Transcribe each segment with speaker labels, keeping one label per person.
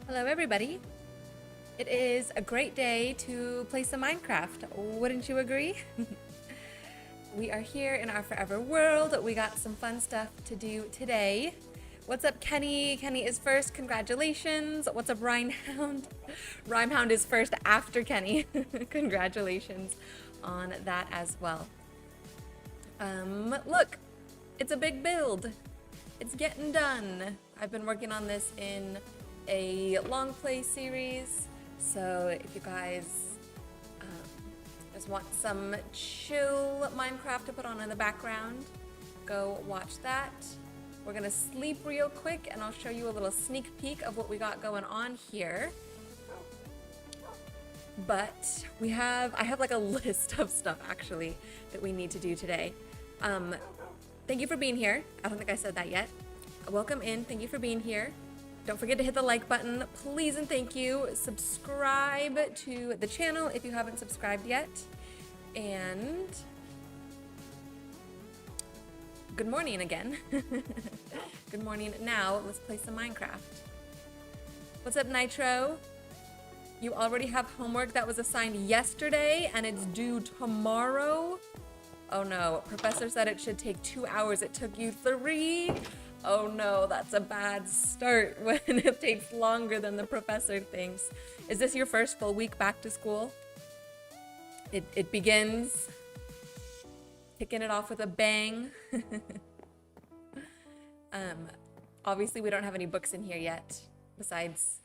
Speaker 1: Hello everybody. It is a great day to play some Minecraft, wouldn't you agree? We are here in our forever world. We got some fun stuff to do today. What's up, Kenny? Kenny is first, congratulations. What's up, Rimehound? Rimehound is first after Kenny. Congratulations on that as well. Look, it's a big build. It's getting done. I've been working on this in a long play series, so if you guys just want some chill Minecraft to put on in the background, go watch that. We're gonna sleep real quick and I'll show you a little sneak peek of what we got going on here. But I have like a list of stuff actually that we need to do today. Thank you for being here. I don't think I said that yet. Welcome in, thank you for being here. Don't forget to hit the like button, please and thank you. Subscribe to the channel if you haven't subscribed yet. And good morning again. Good morning. Now let's play some Minecraft. What's up, Nitro? You already have homework that was assigned yesterday and it's due tomorrow? Oh no, professor said it should take 2 hours. It took you 3. Oh no, that's a bad start when it takes longer than the professor thinks. Is this your first full week back to school? It begins kicking it off with a bang. Obviously we don't have any books in here yet, besides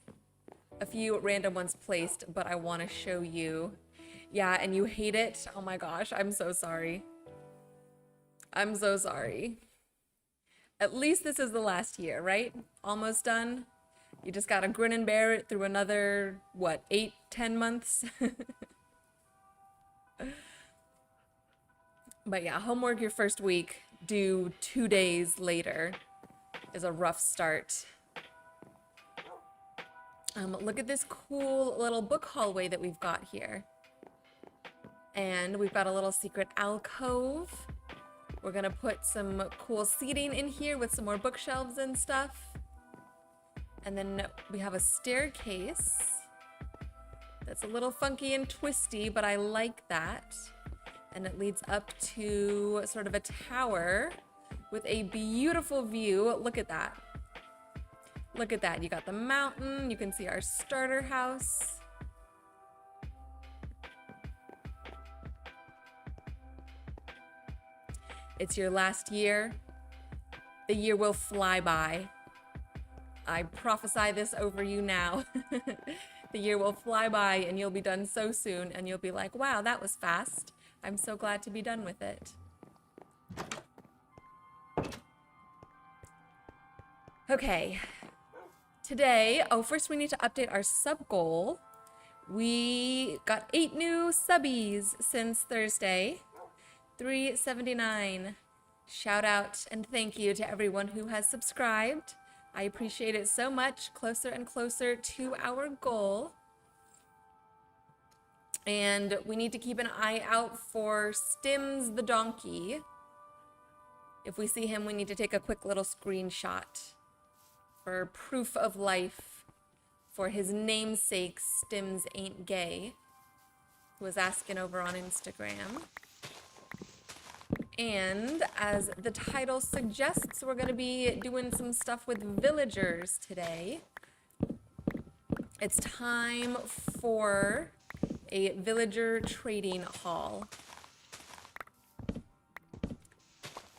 Speaker 1: a few random ones placed, but I want to show you. Yeah, and you hate it? Oh my gosh, I'm so sorry. I'm so sorry. At least this is the last year, right? Almost done. You just gotta grin and bear it through another, what, 8-10 months? But yeah, homework your first week, due 2 days later, is a rough start. Look at this cool little book hallway that we've got here. And we've got a little secret alcove. We're gonna put some cool seating in here with some more bookshelves and stuff. And then we have a staircase that's a little funky and twisty, but I like that. And it leads up to sort of a tower with a beautiful view. Look at that. Look at that. You got the mountain. You can see our starter house. It's your last year. The year will fly by. I prophesy this over you now. The year will fly by and you'll be done so soon and you'll be like, wow, that was fast. I'm so glad to be done with it. Okay. Today, first we need to update our sub goal. We got 8 new subbies since Thursday. 379. Shout out and thank you to everyone who has subscribed. I appreciate it so much. Closer and closer to our goal. And we need to keep an eye out for Stims the donkey. If we see him, we need to take a quick little screenshot for proof of life for his namesake, Stims Ain't Gay, who was asking over on Instagram. And as the title suggests, we're going to be doing some stuff with villagers today. It's time for a villager trading hall.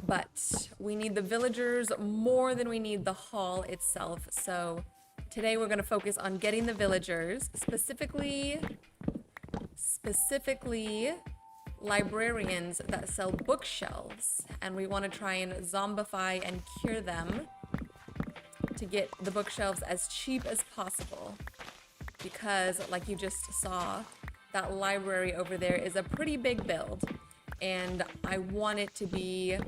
Speaker 1: But we need the villagers more than we need the hall itself. So today we're going to focus on getting the villagers, specifically librarians that sell bookshelves, and we want to try and zombify and cure them to get the bookshelves as cheap as possible, because like you just saw, that library over there is a pretty big build and I want it to be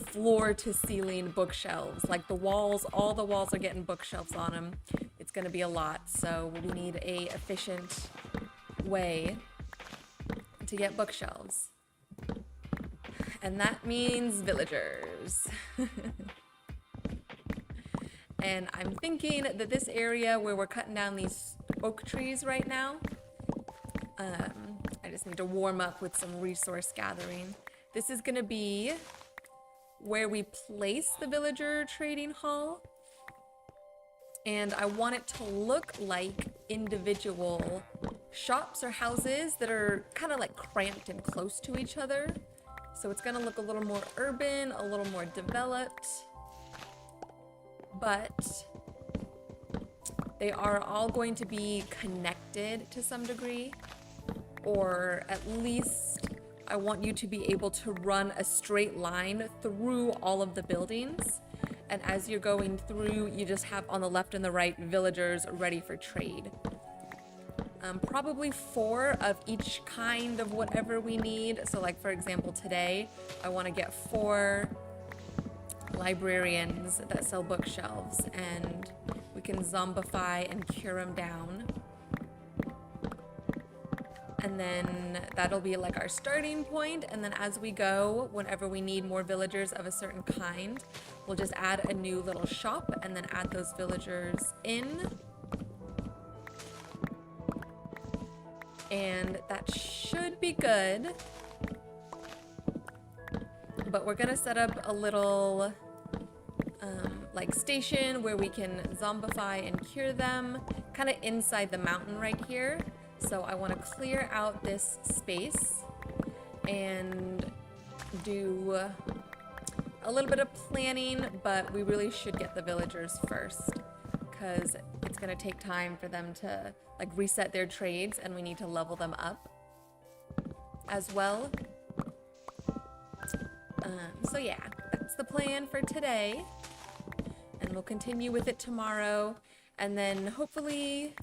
Speaker 1: floor to ceiling bookshelves, like the walls, all the walls are getting bookshelves on them. It's going to be a lot, so we need a efficient way to get bookshelves, and that means villagers. And I'm thinking that this area where we're cutting down these oak trees right now, I just need to warm up with some resource gathering. This is gonna be where we place the villager trading hall. And I want it to look like individual shops or houses that are kind of like cramped and close to each other. So it's gonna look a little more urban, a little more developed, but they are all going to be connected to some degree, or at least I want you to be able to run a straight line through all of the buildings. And as you're going through, you just have on the left and the right villagers ready for trade. Probably 4 of each kind of whatever we need. So like for example, today, I want to get 4 librarians that sell bookshelves, and we can zombify and cure them down. And then that'll be like our starting point. And then as we go, whenever we need more villagers of a certain kind, we'll just add a new little shop and then add those villagers in. And that should be good. But we're gonna set up a little like station where we can zombify and cure them, kind of inside the mountain right here. So I want to clear out this space and do a little bit of planning, but we really should get the villagers first because it's going to take time for them to like reset their trades, and we need to level them up as well. So yeah, that's the plan for today, and we'll continue with it tomorrow, and then hopefully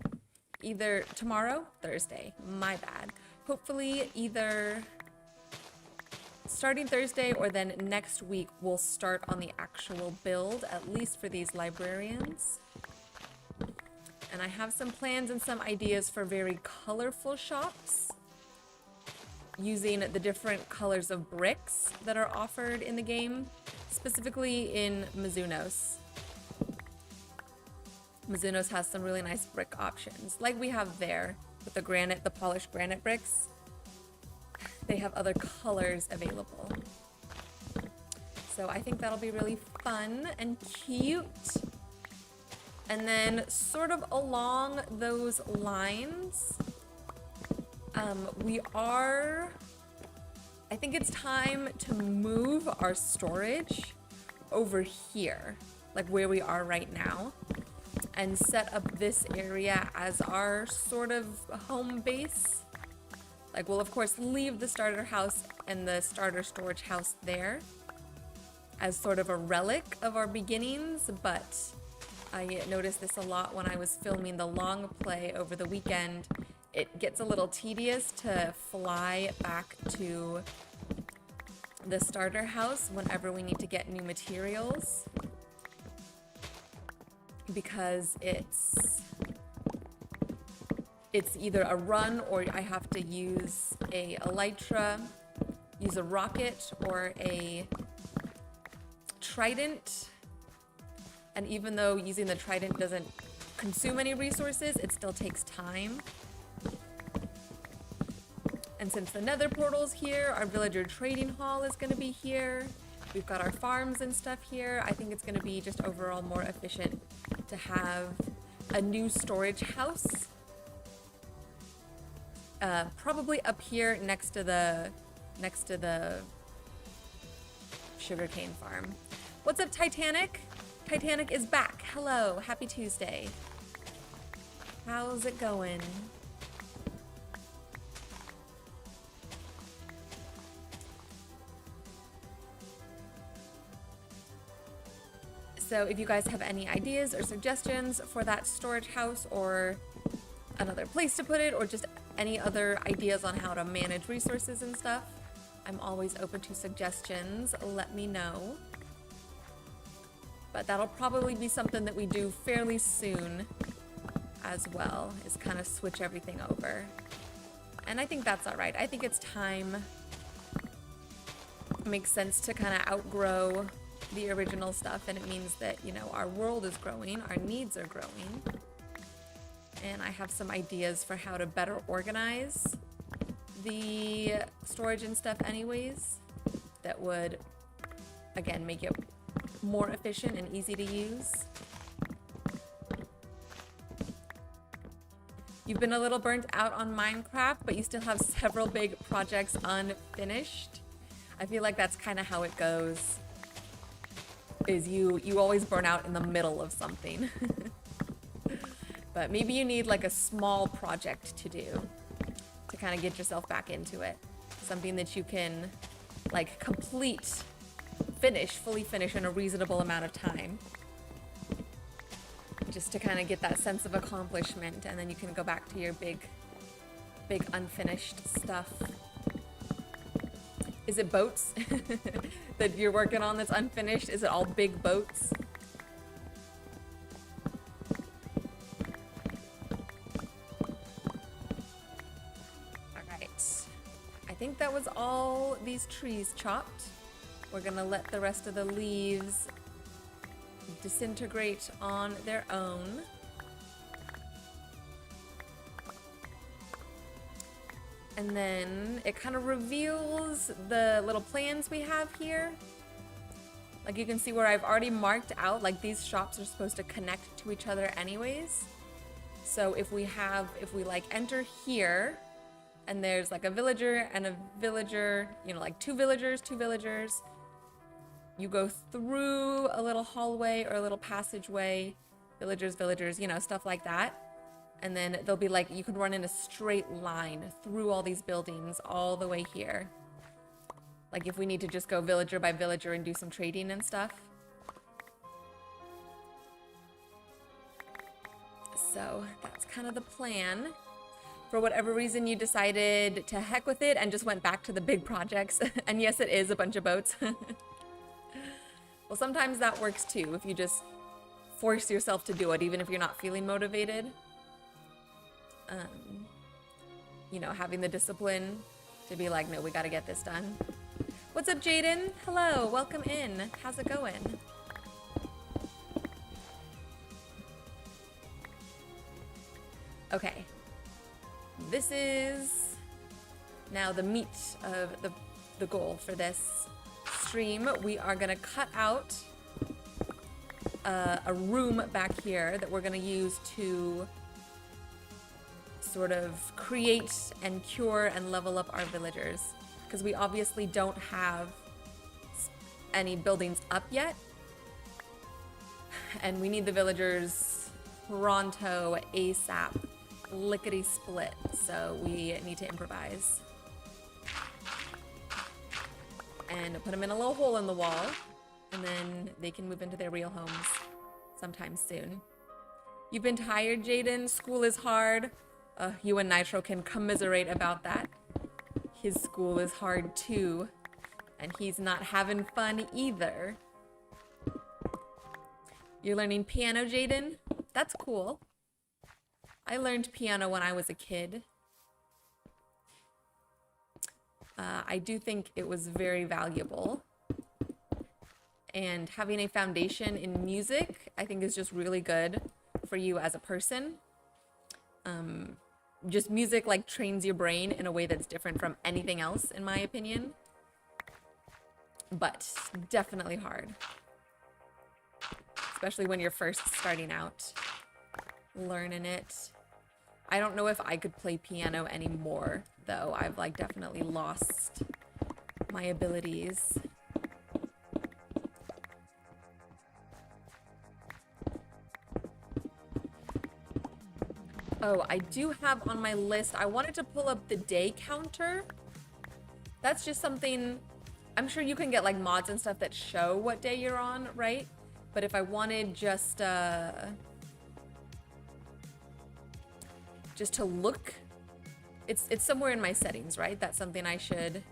Speaker 1: either tomorrow, Thursday, my bad. Hopefully either starting Thursday or then next week we'll start on the actual build, at least for these librarians. And I have some plans and some ideas for very colorful shops using the different colors of bricks that are offered in the game, specifically in Mizunos. Mizunos has some really nice brick options, like we have there with the granite, the polished granite bricks. They have other colors available. So I think that'll be really fun and cute. And then sort of along those lines, I think it's time to move our storage over here, like where we are right now, and set up this area as our sort of home base. Like we'll of course leave the starter house and the starter storage house there as sort of a relic of our beginnings, but I noticed this a lot when I was filming the long play over the weekend. It gets a little tedious to fly back to the starter house whenever we need to get new materials, because it's either a run or I have to use a elytra, use a rocket, or a trident. And even though using the trident doesn't consume any resources, it still takes time. And since the nether portal's here, our villager trading hall is going to be here. We've got our farms and stuff here. I think it's going to be just overall more efficient to have a new storage house. Probably up here next to the sugarcane farm. What's up, Titanic? Titanic is back. Hello, happy Tuesday. How's it going? So if you guys have any ideas or suggestions for that storage house or another place to put it, or just any other ideas on how to manage resources and stuff, I'm always open to suggestions. Let me know. But that'll probably be something that we do fairly soon as well, is kind of switch everything over. And I think that's all right. I think it's time. It makes sense to kind of outgrow the original stuff, and it means that, you know, our world is growing, our needs are growing. And I have some ideas for how to better organize the storage and stuff anyways that would, again, make it more efficient and easy to use. You've been a little burnt out on Minecraft, but you still have several big projects unfinished. I feel like that's kind of how it goes, is you always burn out in the middle of something. But maybe you need like a small project to do to kind of get yourself back into it. Something that you can like fully finish in a reasonable amount of time. Just to kind of get that sense of accomplishment, and then you can go back to your big unfinished stuff. Is it boats that you're working on that's unfinished? Is it all big boats? I think that was all these trees chopped. We're gonna let the rest of the leaves disintegrate on their own. And then it kind of reveals the little plans we have here. Like you can see where I've already marked out, like these shops are supposed to connect to each other anyways. So if we like enter here, and there's like a villager and a villager, you know, like two villagers. You go through a little hallway or a little passageway, villagers, you know, stuff like that. And then they'll be like, you can run in a straight line through all these buildings all the way here. Like if we need to just go villager by villager and do some trading and stuff. So that's kind of the plan. For whatever reason, you decided to heck with it and just went back to the big projects. And yes, it is a bunch of boats. Well, sometimes that works too, if you just force yourself to do it, even if you're not feeling motivated. You know, having the discipline to be like, no, we gotta get this done. What's up, Jaden? Hello, welcome in. How's it going? Okay. This is now the meat of the goal for this stream. We are gonna cut out a room back here that we're gonna use to sort of create and cure and level up our villagers, because we obviously don't have any buildings up yet, and we need the villagers pronto, ASAP, lickety split, so we need to improvise and put them in a little hole in the wall, and then they can move into their real homes sometime soon. You've been tired, Jaden? School is hard. You and Nitro can commiserate about that. His school is hard too, and he's not having fun either. You're learning piano, Jaden? That's cool. I learned piano when I was a kid. I do think it was very valuable. And having a foundation in music, I think is just really good for you as a person. Just music like trains your brain in a way that's different from anything else, in my opinion. But definitely hard. Especially when you're first starting out learning it. I don't know if I could play piano anymore, though. I've like definitely lost my abilities. Oh, I do have on my list, I wanted to pull up the day counter. That's just something, I'm sure you can get like mods and stuff that show what day you're on, right? But if I wanted just to look, it's somewhere in my settings, right? That's something I should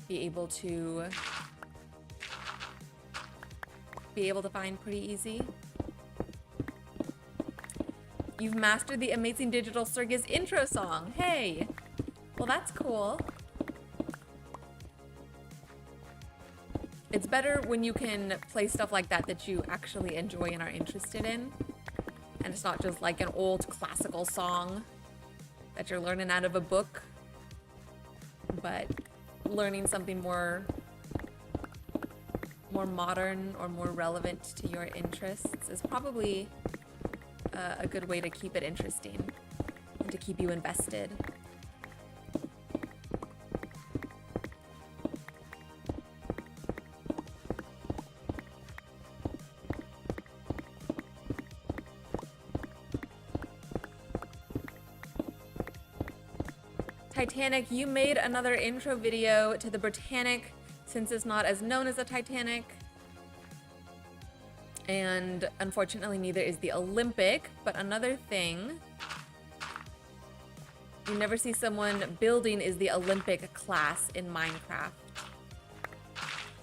Speaker 1: be able to find pretty easy. You've mastered the Amazing Digital Circus intro song. Hey! Well, that's cool. It's better when you can play stuff like that that you actually enjoy and are interested in. And it's not just like an old classical song that you're learning out of a book, but learning something more modern or more relevant to your interests is probably a good way to keep it interesting and to keep you invested. Titanic, you made another intro video to the Britannic since it's not as known as the Titanic. And unfortunately, neither is the Olympic. But another thing you never see someone building is the Olympic class in Minecraft.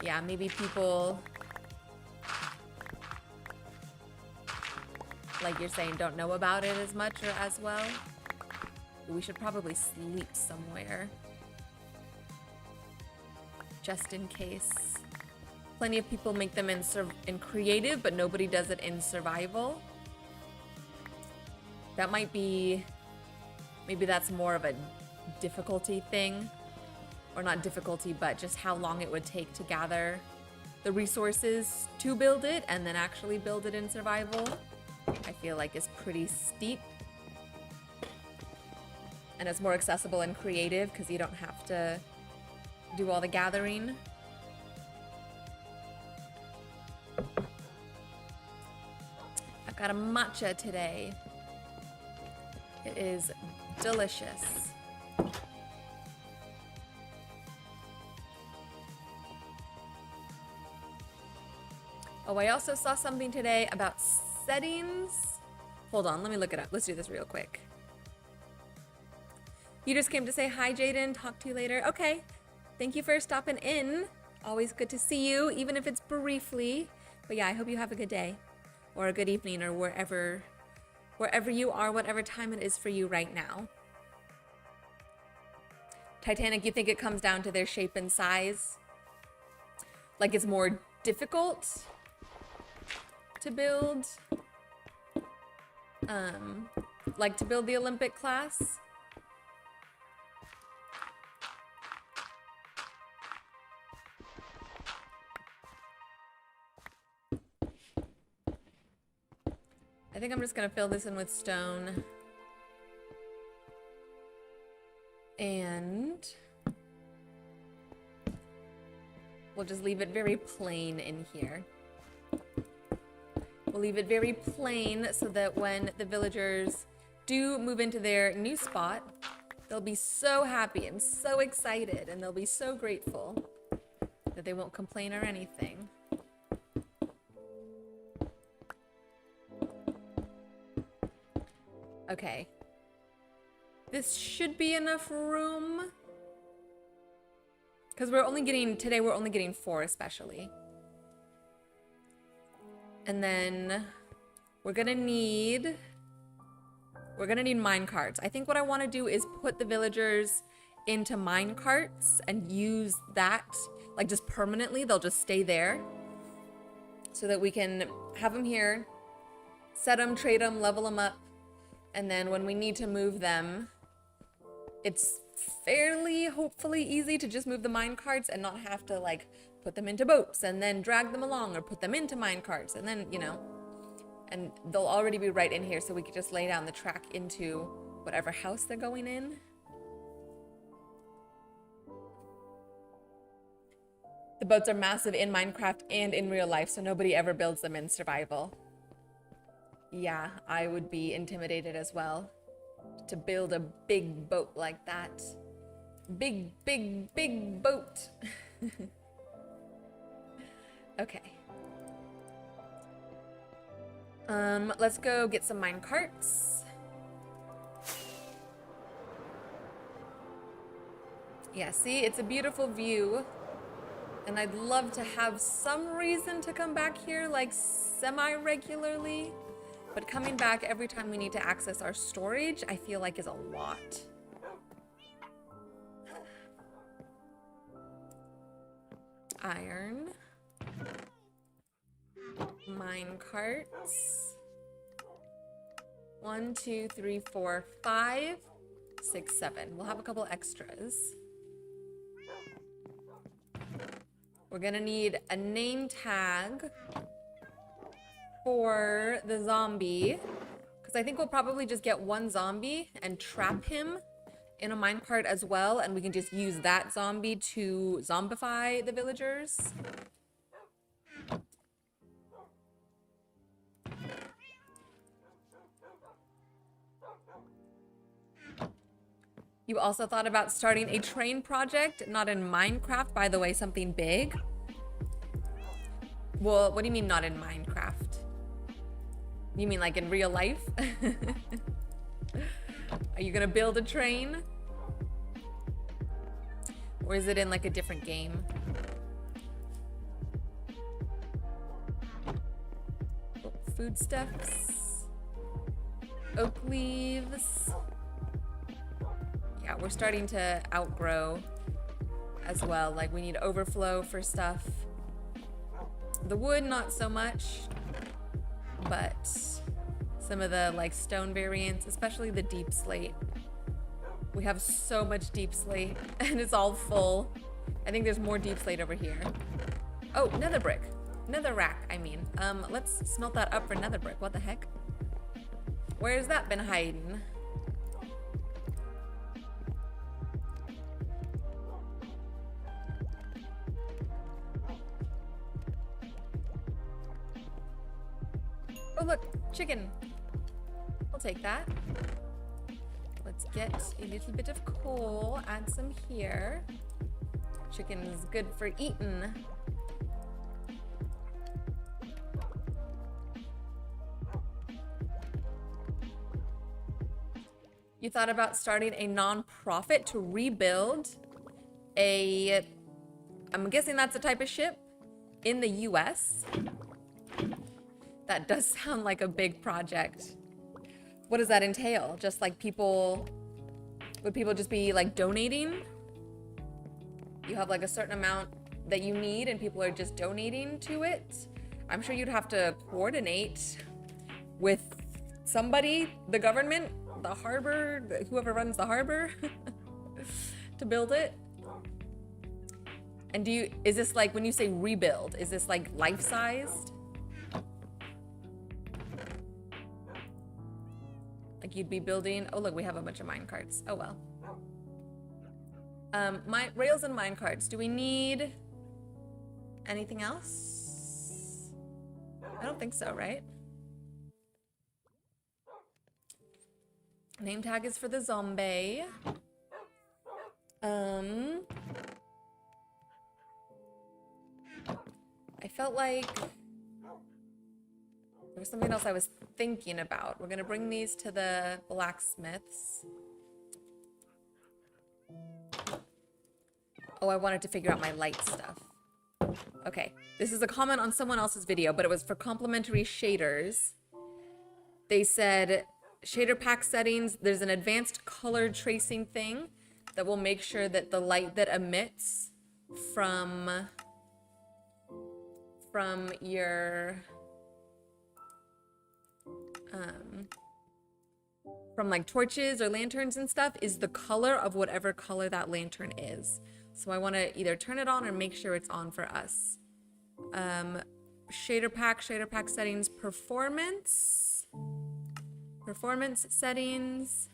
Speaker 1: Yeah, maybe people, like you're saying, don't know about it as much or as well. We should probably sleep somewhere, just in case. Plenty of people make them in creative, but nobody does it in survival. That might be, maybe that's more of a difficulty thing. Or not difficulty, but just how long it would take to gather the resources to build it and then actually build it in survival. I feel like is pretty steep. And it's more accessible and creative because you don't have to do all the gathering. I've got a matcha today. It is delicious. Oh, I also saw something today about settings. Hold on, let me look it up. Let's do this real quick. You just came to say hi, Jaden. Talk to you later. Okay. Thank you for stopping in. Always good to see you, even if it's briefly. But yeah, I hope you have a good day or a good evening or wherever you are, whatever time it is for you right now. Titanic, you think it comes down to their shape and size? Like it's more difficult to build? Like to build the Olympic class? I think I'm just gonna fill this in with stone. And we'll just leave it very plain in here. We'll leave it very plain so that when the villagers do move into their new spot, they'll be so happy and so excited and they'll be so grateful that they won't complain or anything. Okay. This should be enough room. Because today we're only getting 4 especially. And then we're gonna need mine carts. I think what I want to do is put the villagers into mine carts and use that like just permanently. They'll just stay there so that we can have them here, set them, trade them, level them up. And then when we need to move them, it's fairly, hopefully easy to just move the mine carts and not have to like put them into boats and then drag them along or put them into mine carts and then, you know, and they'll already be right in here so we could just lay down the track into whatever house they're going in. The boats are massive in Minecraft and in real life, so nobody ever builds them in survival. Yeah, I would be intimidated as well to build a big boat like that. Big, big, big boat. Okay. Let's go get some mine carts. Yeah, see, it's a beautiful view. And I'd love to have some reason to come back here like semi-regularly. But coming back every time we need to access our storage, I feel like is a lot. Iron. mine carts. 1, 2, 3, 4, 5, 6, 7. We'll have a couple extras. We're gonna need a name tag for the zombie, because I think we'll probably just get one zombie and trap him in a minecart as well, and we can just use that zombie to zombify the villagers. You also thought about starting a train project, not in Minecraft, by the way, something big. Well, what do you mean not in Minecraft? You mean like in real life? Are you gonna build a train? Or is it in like a different game? Oh, foodstuffs. Oak leaves. Yeah, we're starting to outgrow as well. Like we need overflow for stuff. The wood, not so much, but some of the like stone variants, especially the deep slate. We have so much deep slate and it's all full. I think there's more deep slate over here. Oh, nether brick. Nether rack, I mean. Let's smelt that up for nether brick. What the heck? Where's that been hiding? Oh look, chicken. I'll take that. Let's get a little bit of coal, add some here. Chicken is good for eating. You thought about starting a non-profit to rebuild a, I'm guessing that's a type of ship in the US. That does sound like a big project. What does that entail? Just like people, would people just be like donating? You have like a certain amount that you need and people are just donating to it? I'm sure you'd have to coordinate with somebody, the government, the harbor, whoever runs the harbor to build it. And is this like, when you say rebuild, is this like life-sized? Like you'd be building, oh look, we have a bunch of minecarts. Oh well. Rails and minecarts. Do we need anything else? I don't think so, right? Name tag is for the zombie. I felt like there was something else I was thinking about. We're gonna bring these to the blacksmiths. Oh, I wanted to figure out my light stuff. Okay, this is a comment on someone else's video, but it was for complementary shaders. They said, shader pack settings, there's an advanced color tracing thing that will make sure that the light that emits from your from like torches or lanterns and stuff is the color of whatever color that lantern is. So I want to either turn it on or make sure it's on for us. Shader pack settings, performance settings,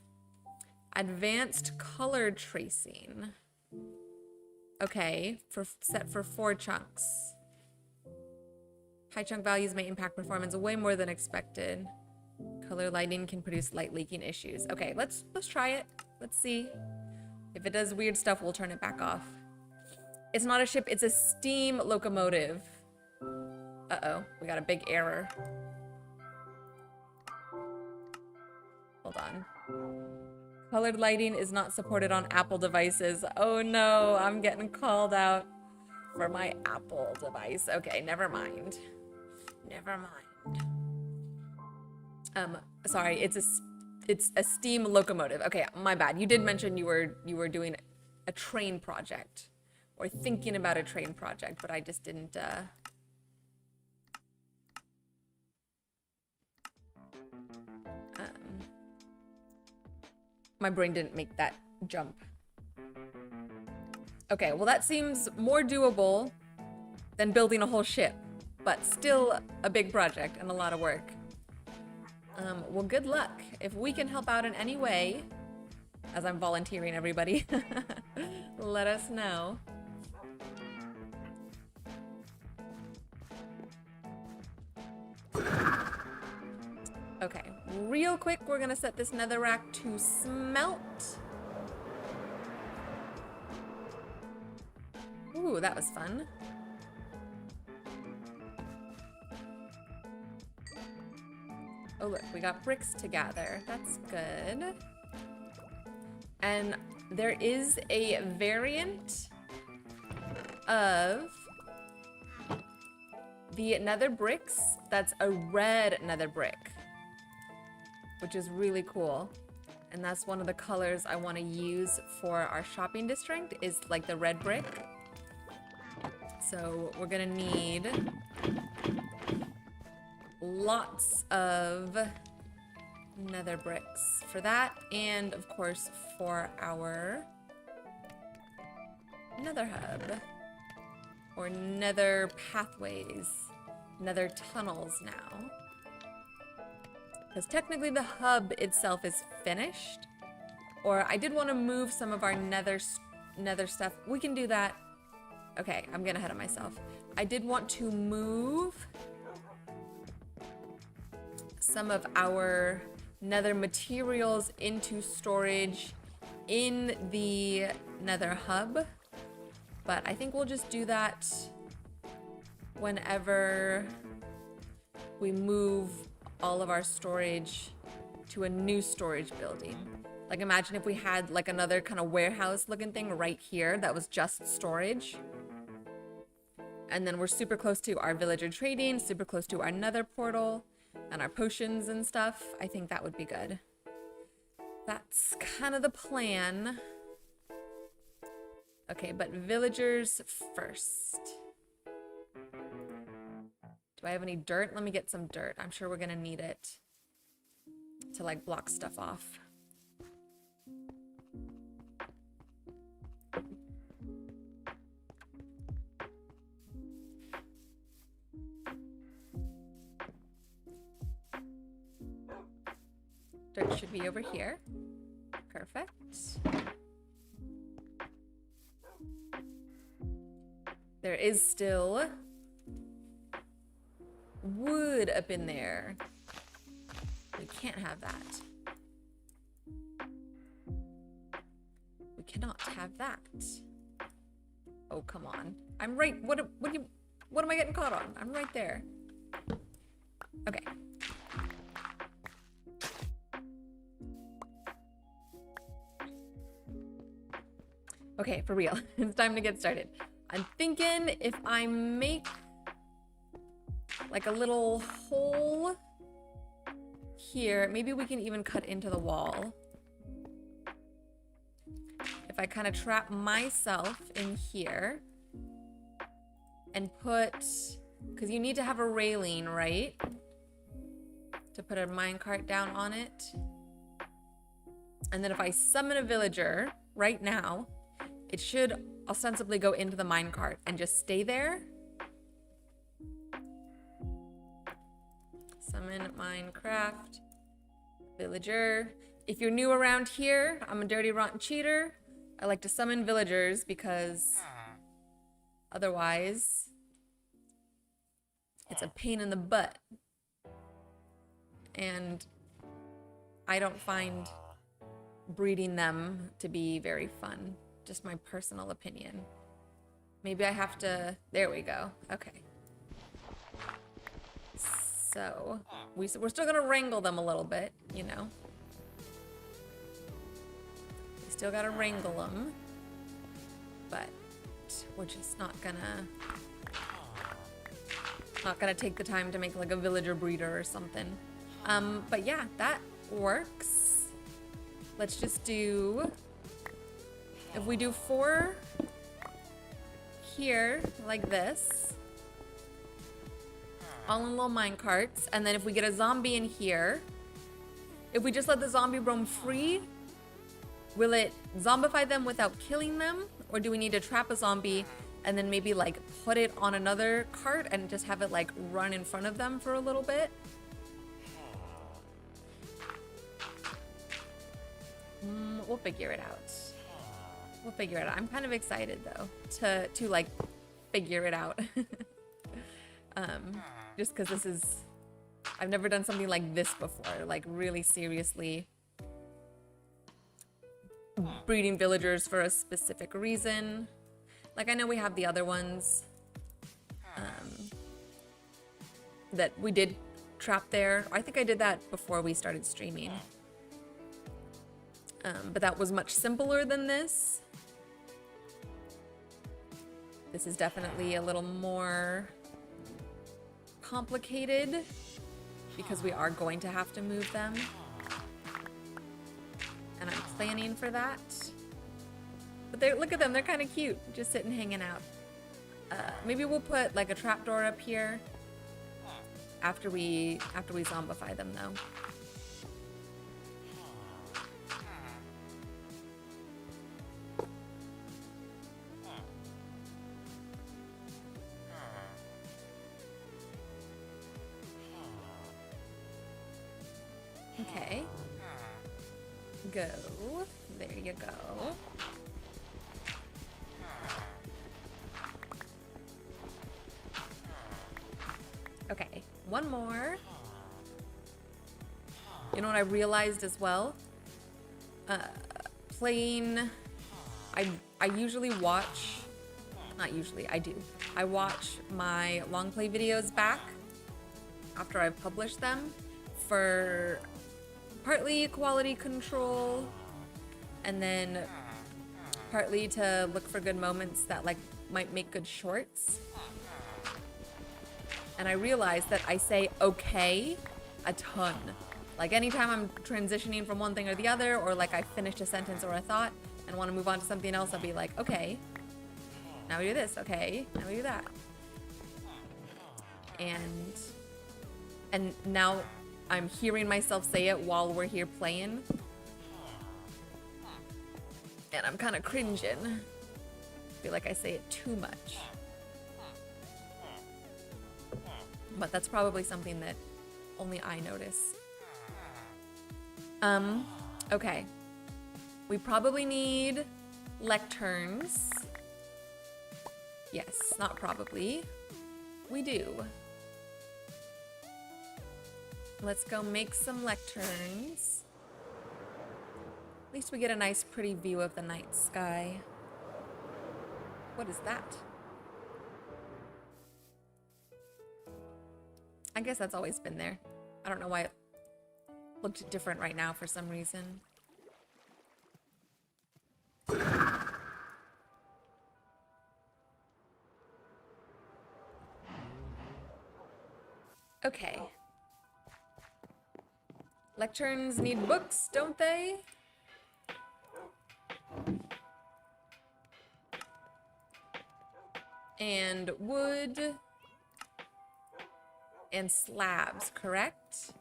Speaker 1: advanced color tracing. Okay, set for 4 chunks. High chunk values may impact performance way more than expected. Color lighting can produce light leaking issues. Okay, let's try it. Let's see. If it does weird stuff, we'll turn it back off. It's not a ship, it's a steam locomotive. Uh-oh, we got a big error. Hold on. Colored lighting is not supported on Apple devices. Oh no, I'm getting called out for my Apple device. Okay, never mind. Never mind. Sorry, it's a steam locomotive. Okay, my bad. You did mention you were doing a train project or thinking about a train project, but I just didn't My brain didn't make that jump. Okay, well that seems more doable than building a whole ship, but still a big project and a lot of work. Well, good luck. If we can help out in any way, as I'm volunteering everybody, let us know. Okay, real quick, we're gonna set this netherrack to smelt. Ooh, that was fun. Oh look, we got bricks to gather. That's good. And there is a variant of the nether bricks that's a red nether brick, which is really cool. And that's one of the colors I want to use for our shopping district, is like the red brick. So we're gonna need lots of nether bricks for that, and of course for our nether hub, or nether pathways, nether tunnels now. Because technically the hub itself is finished, or I did want to move some of our nether stuff. We can do that. Okay, I'm getting ahead of myself. I did want to move some of our nether materials into storage in the nether hub, but I think we'll just do that whenever we move all of our storage to a new storage building. Like imagine if we had like another kind of warehouse looking thing right here that was just storage. And then we're super close to our villager trading, super close to our nether portal and our potions and stuff. I think that would be good. That's kind of the plan. Okay, but villagers first. Do I have any dirt? Let me get some dirt. I'm sure we're gonna need it to like block stuff off. Dirt should be over here. Perfect. There is still wood up in there. We can't have that. We cannot have that. Oh, come on. I'm right. What am I getting caught on? I'm right there. Okay. Okay, for real. It's time to get started. I'm thinking if I make like a little hole here, maybe we can even cut into the wall. If I kind of trap myself in here and put, because you need to have a railing, right? To put a minecart down on it. And then if I summon a villager right now, it should ostensibly go into the minecart and just stay there. Summon Minecraft villager. If you're new around here, I'm a dirty, rotten cheater. I like to summon villagers because otherwise it's a pain in the butt. And I don't find breeding them to be very fun. Just my personal opinion. Maybe I have to, there we go. Okay. So, we're still gonna wrangle them a little bit, you know. We still gotta wrangle them. But we're just not gonna take the time to make like a villager breeder or something. But yeah, that works. Let's just do, if we do 4 here, like this, all in little mine carts, and then if we get a zombie in here, if we just let the zombie roam free, Will it zombify them without killing them? Or do we need to trap a zombie and then maybe like put it on another cart and just have it like run in front of them for a little bit? We'll figure it out. We'll figure it out. I'm kind of excited though to like figure it out. Just because this is, I've never done something like this before, like really seriously breeding villagers for a specific reason. Like I know we have the other ones that we did trap there. I think I did that before we started streaming. But that was much simpler than this. This is definitely a little more complicated because we are going to have to move them. And I'm planning for that. But look at them, they're kind of cute, just sitting hanging out. Maybe we'll put like a trapdoor up here after we zombify them though. Okay. Go. There you go. Okay, one more. You know what I realized as well? Playing... I usually watch... Not usually, I do. I watch my long play videos back after I've published them for partly quality control and then partly to look for good moments that like might make good shorts. And I realized that I say okay a ton. Like anytime I'm transitioning from one thing or the other, or like I finished a sentence or a thought and want to move on to something else, I'll be like, okay, now we do this, okay, now we do that. And now I'm hearing myself say it while we're here playing. And I'm kind of cringing. I feel like I say it too much. But that's probably something that only I notice. Okay. We probably need lecterns. Yes, not probably. We do. Let's go make some lecterns. At least we get a nice pretty view of the night sky. What is that? I guess that's always been there. I don't know why it looked different right now for some reason. Okay. Lecterns need books, don't they? And wood and slabs, correct?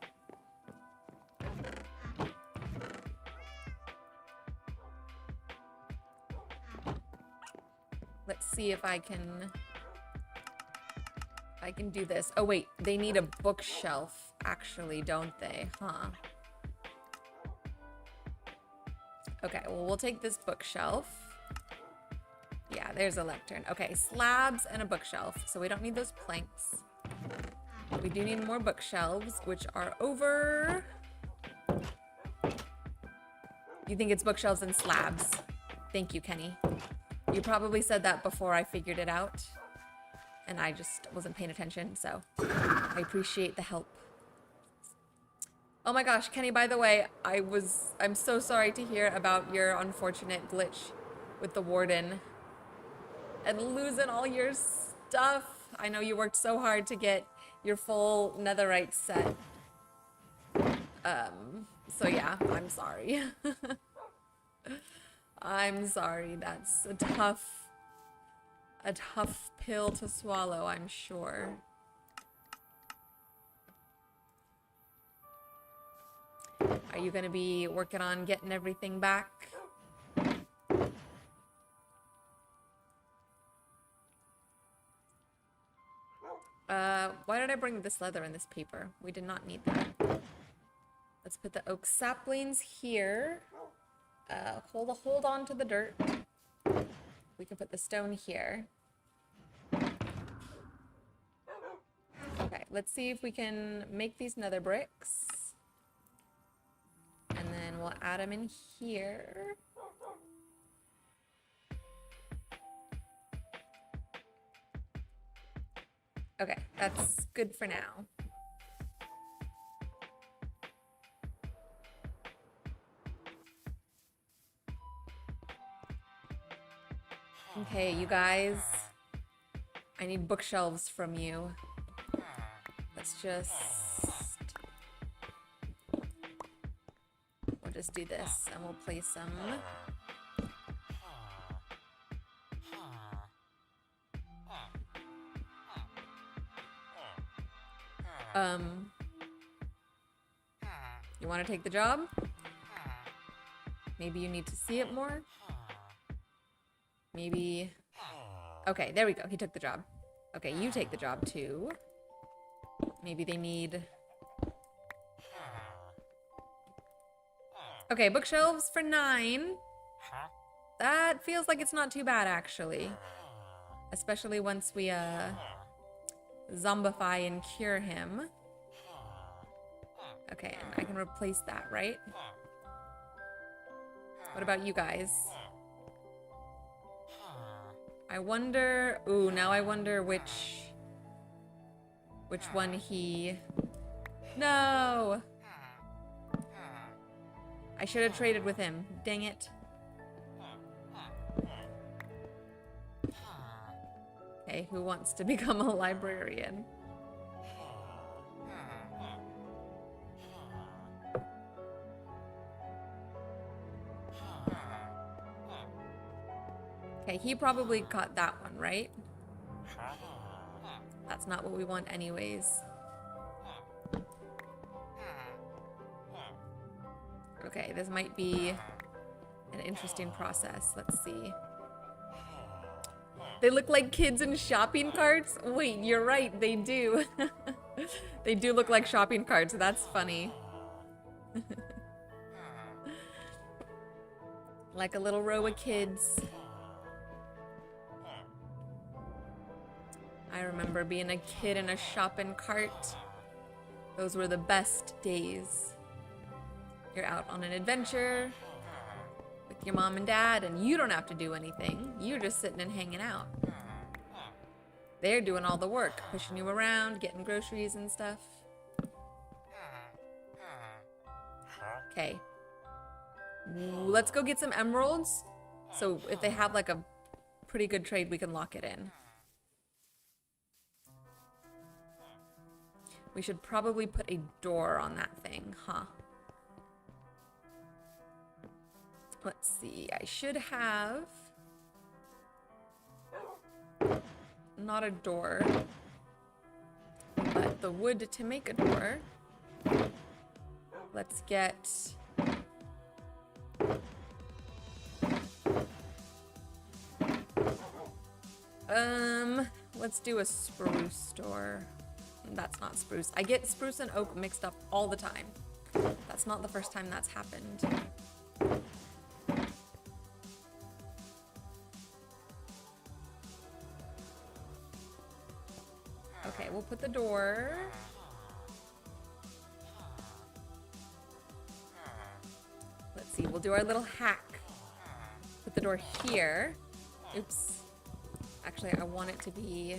Speaker 1: Let's see if I can do this. Oh wait, they need a bookshelf actually, don't they? Huh. Okay, well we'll take this bookshelf. Yeah, there's a lectern. Okay, slabs and a bookshelf. So we don't need those planks. We do need more bookshelves, which are over... You think it's bookshelves and slabs. Thank you, Kenny. You probably said that before I figured it out. And I just wasn't paying attention, so I appreciate the help. Oh my gosh, Kenny, by the way, I'm so sorry to hear about your unfortunate glitch with the warden and losing all your stuff. I know you worked so hard to get your full netherite set. So yeah, I'm sorry. I'm sorry, that's a tough pill to swallow, I'm sure. Are you gonna be working on getting everything back did I bring this leather and this paper? We did not need that. Let's put the oak saplings here. Hold on to the dirt. We can put the stone here. Okay, let's see if we can make these nether bricks. And then we'll add them in here. Okay, that's good for now. Okay, you guys. I need bookshelves from you. Let's just... We'll just do this and we'll place some. You want to take the job? Maybe you need to see it more? Maybe... Okay, there we go. He took the job. Okay, you take the job too. Maybe they need... Okay, bookshelves for 9. That feels like it's not too bad, actually. Especially once we, zombify and cure him. Okay, and I can replace that, right? What about you guys? I wonder... Ooh, now I wonder which one he... No! I should have traded with him. Dang it. Okay, who wants to become a librarian? Okay, he probably got that one, right? That's not what we want anyways. Okay, this might be an interesting process. Let's see. They look like kids in shopping carts? Wait, you're right, they do. They do look like shopping carts. That's funny. Like a little row of kids. I remember being a kid in a shopping cart. Those were the best days. You're out on an adventure with your mom and dad, and you don't have to do anything. You're just sitting and hanging out. They're doing all the work, pushing you around, getting groceries and stuff. Okay. Let's go get some emeralds. So if they have like a pretty good trade, we can lock it in. We should probably put a door on that thing, huh? Let's see, I should have... Not a door, but the wood to make a door. Let's get... Let's do a spruce door. That's not spruce. I get spruce and oak mixed up all the time. That's not the first time that's happened. Okay, we'll put the door. Let's see, we'll do our little hack. Put the door here. Oops. Actually, I want it to be...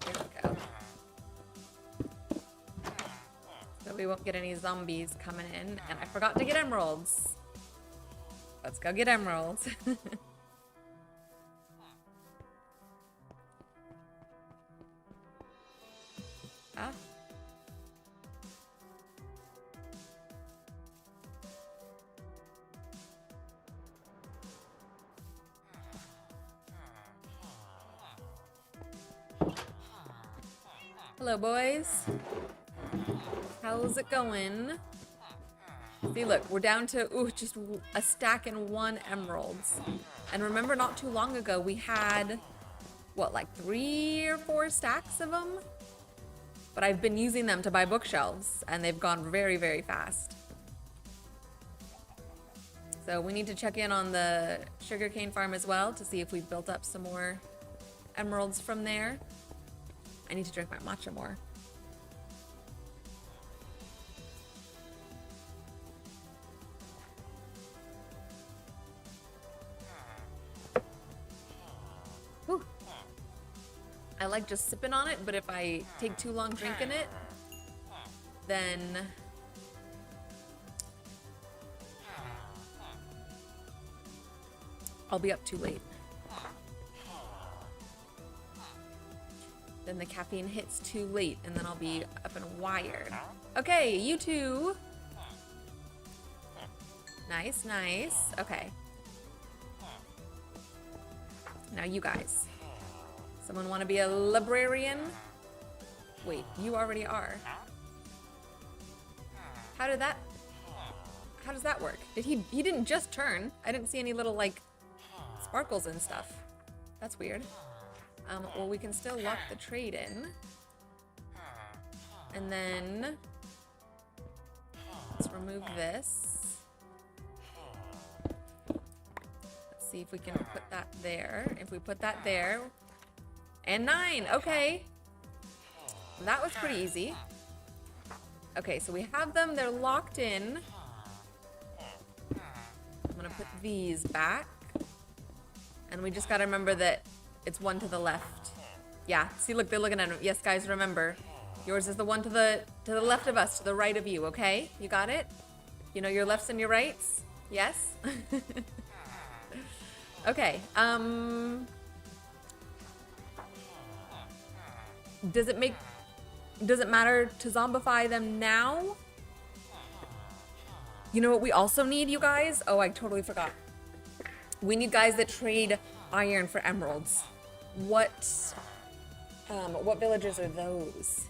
Speaker 1: There we go. So we won't get any zombies coming in. And I forgot to get emeralds. Let's go get emeralds. Ah. Hello, boys. How's it going? See, look, we're down to, ooh, just a stack and 1 emeralds. And remember, not too long ago, we had what, like 3 or 4 stacks of them? But I've been using them to buy bookshelves, and they've gone very, very fast. So we need to check in on the sugarcane farm as well to see if we've built up some more emeralds from there. I need to drink my matcha more. Whew. I like just sipping on it, but if I take too long drinking it, then I'll be up too late. Then the caffeine hits too late, and then I'll be up and wired. Okay, you two. Nice, nice. Okay. Now you guys. Someone want to be a librarian? Wait, you already are. How does that work? He didn't just turn. I didn't see any little like sparkles and stuff. That's weird. Well, we can still lock the trade in. And then let's remove this. Let's see if we can put that there. If we put that there. And 9, okay. That was pretty easy. Okay, so we have them, they're locked in. I'm gonna put these back. And we just gotta remember that it's one to the left. Yeah, see, look, they're looking at him. Yes, guys, remember. Yours is the one to the left of us, to the right of you, okay? You got it? You know your lefts and your rights? Yes? Okay, does it matter to zombify them now? You know what we also need, you guys? Oh, I totally forgot. We need guys that trade iron for emeralds. What villages are those?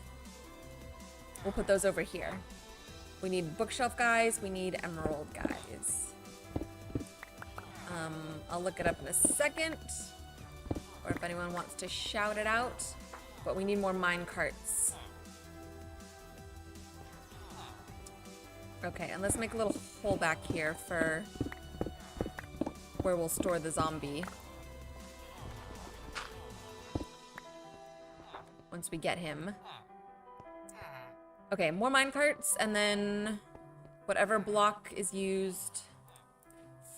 Speaker 1: We'll put those over here. We need bookshelf guys, we need emerald guys. I'll look it up in a second, or if anyone wants to shout it out. But we need more mine carts. Okay, and let's make a little hole back here for where we'll store the zombie. Once we get him. Okay, more mine carts, and then whatever block is used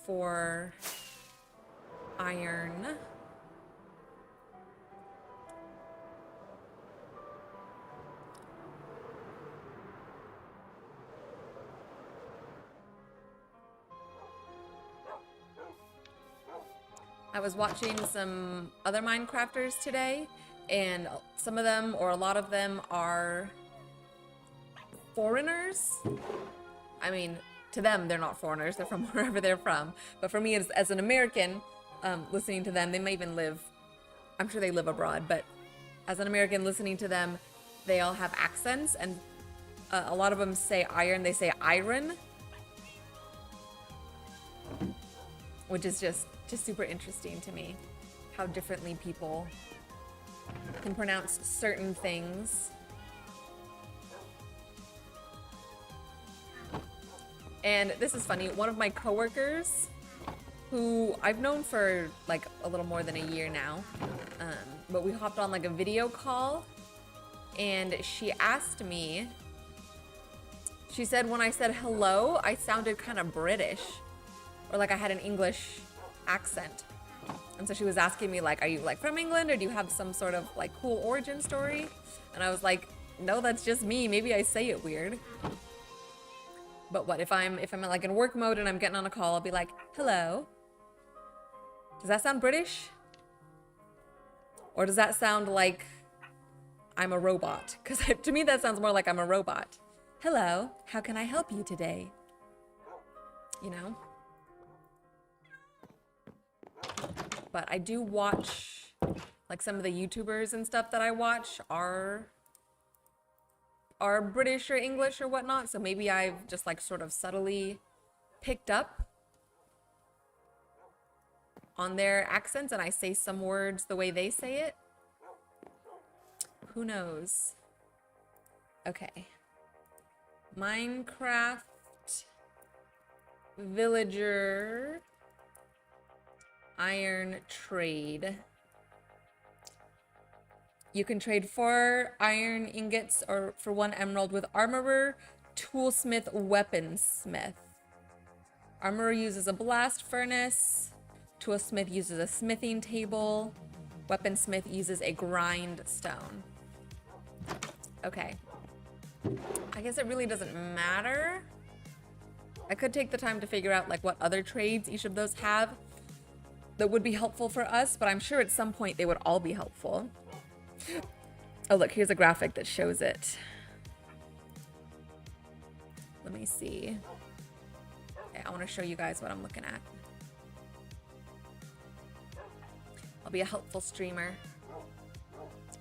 Speaker 1: for iron. I was watching some other Minecrafters today, and some of them, or a lot of them, are foreigners. I mean, to them, they're not foreigners, they're from wherever they're from. But for me, as an American, listening to them, they may even live, I'm sure they live abroad, but as an American listening to them, they all have accents, and a lot of them say iron, they say iron, which is just super interesting to me, how differently people can pronounce certain things. And this is funny, one of my coworkers, who I've known for like a little more than a year now, but we hopped on like a video call, and she asked me, she said when I said hello, I sounded kind of British, or like I had an English accent. And so she was asking me like, are you like from England, or do you have some sort of like cool origin story? And I was like, no, that's just me. Maybe I say it weird. But what if I'm like in work mode and I'm getting on a call, I'll be like, hello. Does that sound British? Or does that sound like I'm a robot? Because to me that sounds more like I'm a robot. Hello, how can I help you today? You know? But I do watch, like some of the YouTubers and stuff that I watch are British or English or whatnot, so maybe I've just like sort of subtly picked up on their accents and I say some words the way they say it. Who knows? Okay. Minecraft villager iron trade. You can trade 4 iron ingots or for 1 emerald with armorer, toolsmith, weaponsmith. Armorer uses a blast furnace. Toolsmith uses a smithing table. Weaponsmith uses a grindstone. Okay. I guess it really doesn't matter. I could take the time to figure out like what other trades each of those have that would be helpful for us, but I'm sure at some point they would all be helpful. Oh, look, here's a graphic that shows it. Let me see. Okay, I want to show you guys what I'm looking at. I'll be a helpful streamer.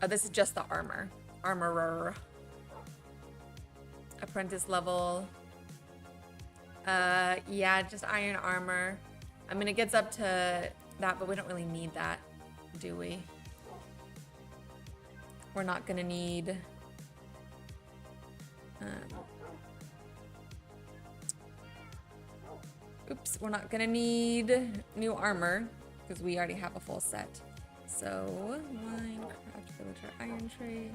Speaker 1: Oh, this is just the armor. Armorer. Apprentice level. Yeah, just iron armor. I mean, it gets up to that, but we don't really need that, do we? We're not gonna need... oops, we're not gonna need new armor, because we already have a full set. So, Minecraft villager iron trade.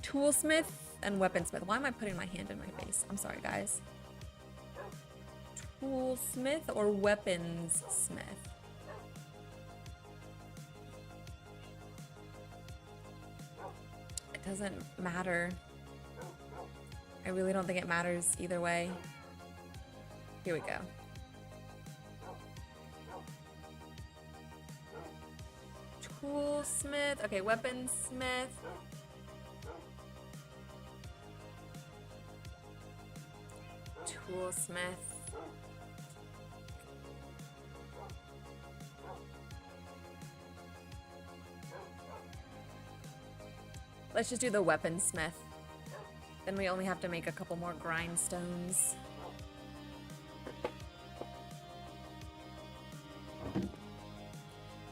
Speaker 1: Toolsmith and weaponsmith. Why am I putting my hand in my face? I'm sorry, guys. Toolsmith or weaponsmith? It doesn't matter. I really don't think it matters either way. Here we go. Toolsmith. Okay, weaponsmith. Toolsmith. Let's just do the weaponsmith. Then we only have to make a couple more grindstones.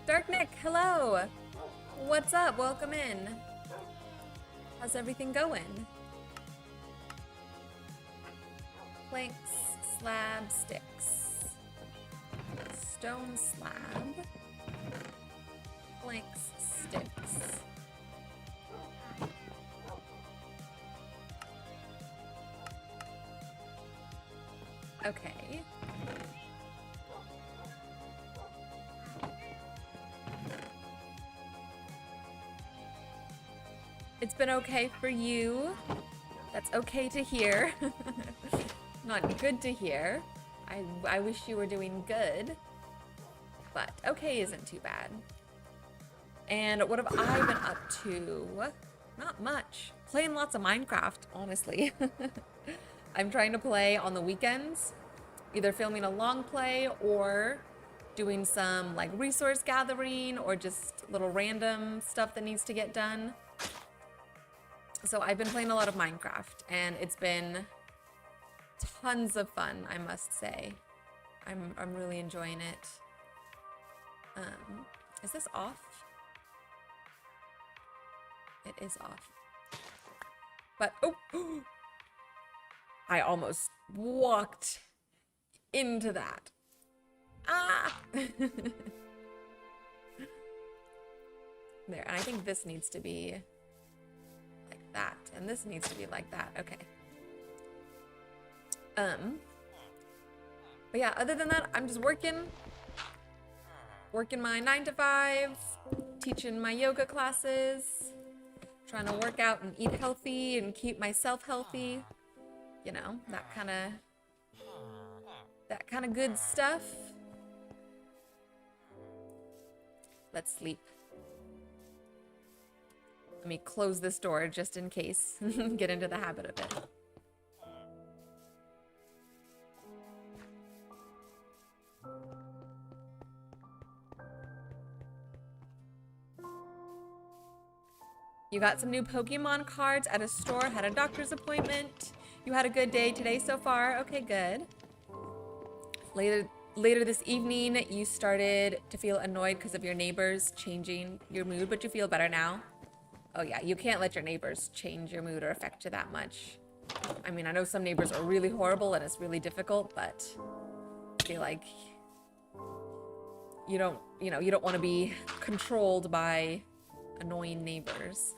Speaker 1: Dark Nick, hello! What's up? Welcome in. How's everything going? Planks, slab, sticks. Stone slab. Planks, sticks. Okay. It's been okay for you. That's okay to hear. Not good to hear. I wish you were doing good. But okay isn't too bad. And what have I been up to? Not much. Playing lots of Minecraft, honestly. I'm trying to play on the weekends, either filming a long play or doing some like resource gathering or just little random stuff that needs to get done. So I've been playing a lot of Minecraft and it's been tons of fun, I must say. I'm really enjoying it. Is this off? It is off. But oh, I almost walked into that. Ah! There, and I think this needs to be like that, and this needs to be like that. Okay. But yeah, other than that, I'm just working my 9 to 5, teaching my yoga classes, trying to work out and eat healthy and keep myself healthy. You know, that kind of good stuff. Let's sleep. Let me close this door just in case. Get into the habit of it. You got some new Pokemon cards at a store, had a doctor's appointment. You had a good day today so far? Okay, good. later this evening, you started to feel annoyed because of your neighbors changing your mood, but you feel better now. Oh yeah, you can't let your neighbors change your mood or affect you that much. I mean, I know some neighbors are really horrible and it's really difficult, but I feel like you don't want to be controlled by annoying neighbors.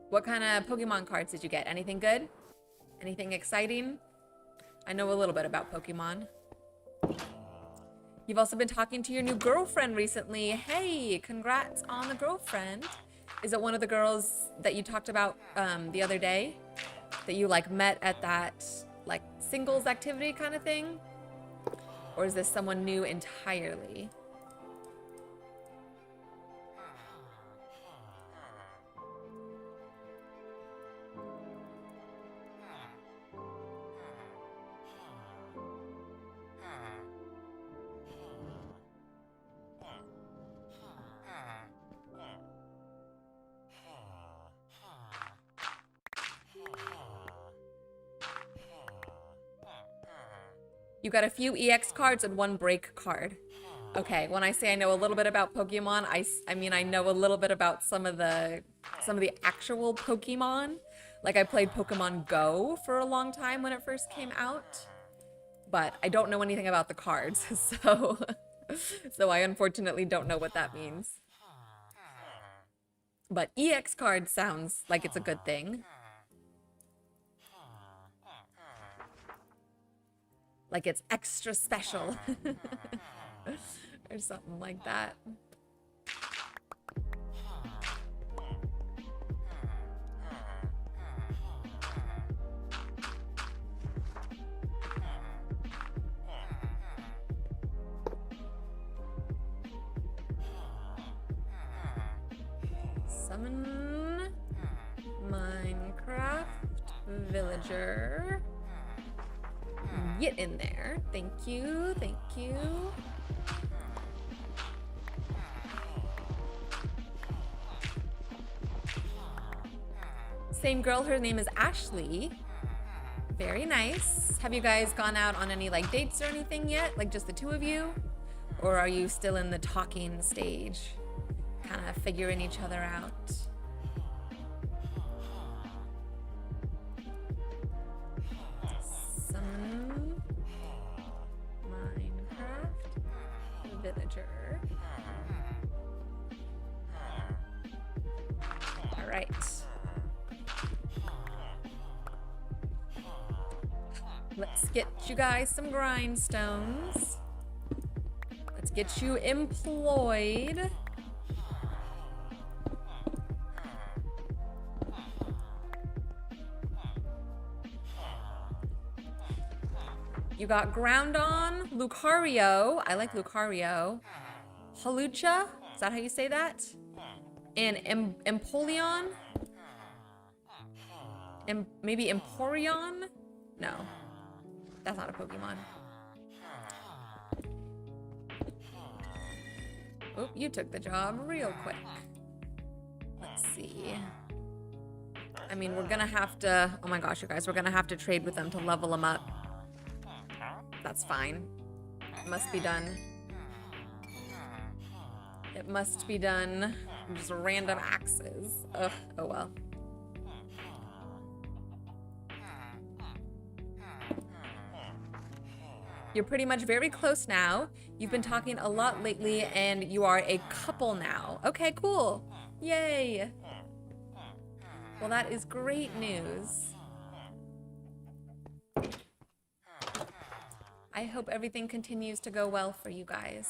Speaker 1: What kind of Pokemon cards did you get? Anything good? Anything exciting? I know a little bit about Pokemon. You've also been talking to your new girlfriend recently. Hey, congrats on the girlfriend. Is it one of the girls that you talked about the other day? That you like met at that like singles activity kind of thing? Or is this someone new entirely? You got a few EX cards and one break card. Okay, when I say I know a little bit about Pokemon, I mean I know a little bit about some of the actual Pokemon. Like I played Pokemon Go for a long time when it first came out. But I don't know anything about the cards, so I unfortunately don't know what that means. But EX card sounds like it's a good thing. Like it's extra special. Or something like that. Summon Minecraft villager. Get in there. Thank you. Thank you. Same girl, her name is Ashley. Very nice. Have you guys gone out on any like dates or anything yet? Like just the two of you? Or are you still in the talking stage? Kind of figuring each other out? Summon Minecraft villager. All right. Let's get you guys some grindstones. Let's get you employed. You got Groundon, Lucario. I like Lucario. Halucha, is that how you say that? And Empoleon? Maybe Emporion? No, that's not a Pokemon. Oh, you took the job real quick. Let's see. I mean, we're gonna have to, oh my gosh, you guys, we're gonna have to trade with them to level them up. That's fine. It must be done. It must be done. Just random axes. Ugh, oh well. You're pretty much very close now. You've been talking a lot lately and you are a couple now. Okay, cool. Yay. Well, that is great news. I hope everything continues to go well for you guys.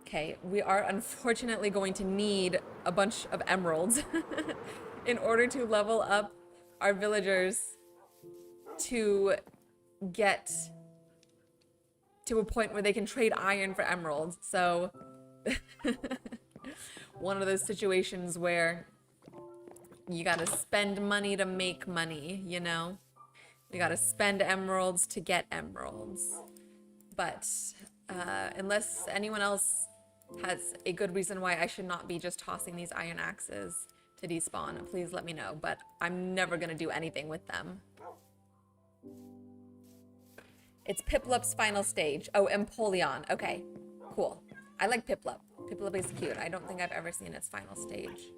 Speaker 1: Okay, we are unfortunately going to need a bunch of emeralds in order to level up our villagers to get to a point where they can trade iron for emeralds. So one of those situations where you gotta spend money to make money, you know? You gotta spend emeralds to get emeralds. But unless anyone else has a good reason why I should not be just tossing these iron axes to despawn, please let me know. But I'm never gonna do anything with them. It's Piplup's final stage. Oh, Empoleon. Okay, cool. I like Piplup. Piplup is cute. I don't think I've ever seen its final stage.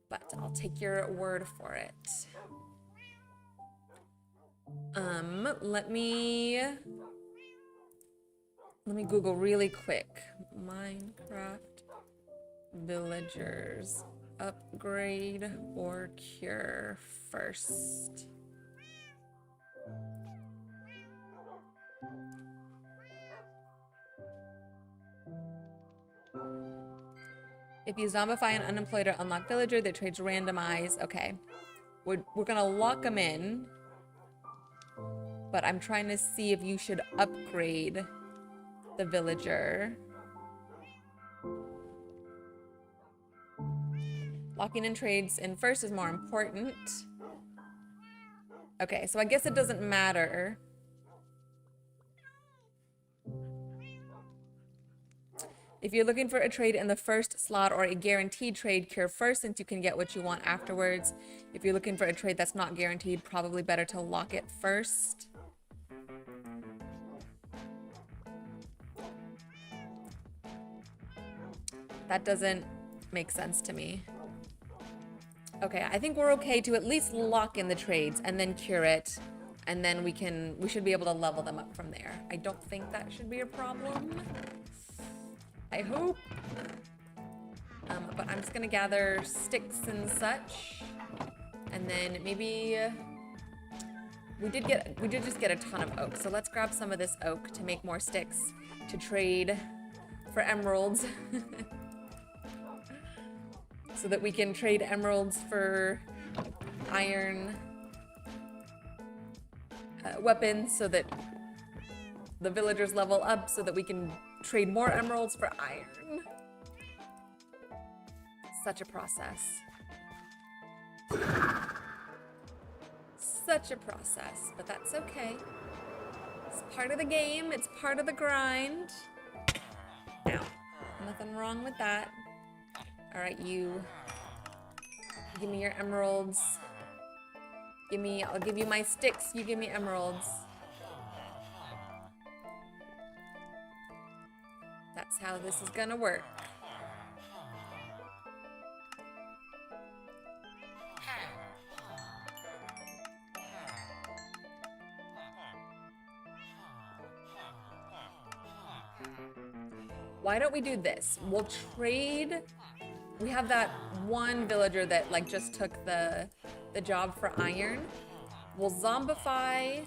Speaker 1: But I'll take your word for it. Let me Google really quick. Minecraft villagers upgrade or cure first. If you zombify an unemployed or unlocked villager, their traits randomize. Okay. We're gonna lock them in. But I'm trying to see if you should upgrade the villager. Locking in trades in first is more important. Okay, so I guess it doesn't matter. If you're looking for a trade in the first slot or a guaranteed trade, cure first since you can get what you want afterwards. If you're looking for a trade that's not guaranteed, probably better to lock it first. That doesn't make sense to me. Okay, I think we're okay to at least lock in the trades and then cure it. And then we should be able to level them up from there. I don't think that should be a problem. I hope. But I'm just gonna gather sticks and such. And then maybe, we did just get a ton of oak. So let's grab some of this oak to make more sticks to trade for emeralds. So that we can trade emeralds for iron weapons so that the villagers level up so that we can trade more emeralds for iron. Such a process. Such a process, but that's okay. It's part of the game, it's part of the grind. Ow. Nothing wrong with that. All right, you give me your emeralds. I'll give you my sticks, you give me emeralds. That's how this is gonna work. Why don't we do this? We'll trade. We have that one villager that like just took the job for iron. We'll zombify.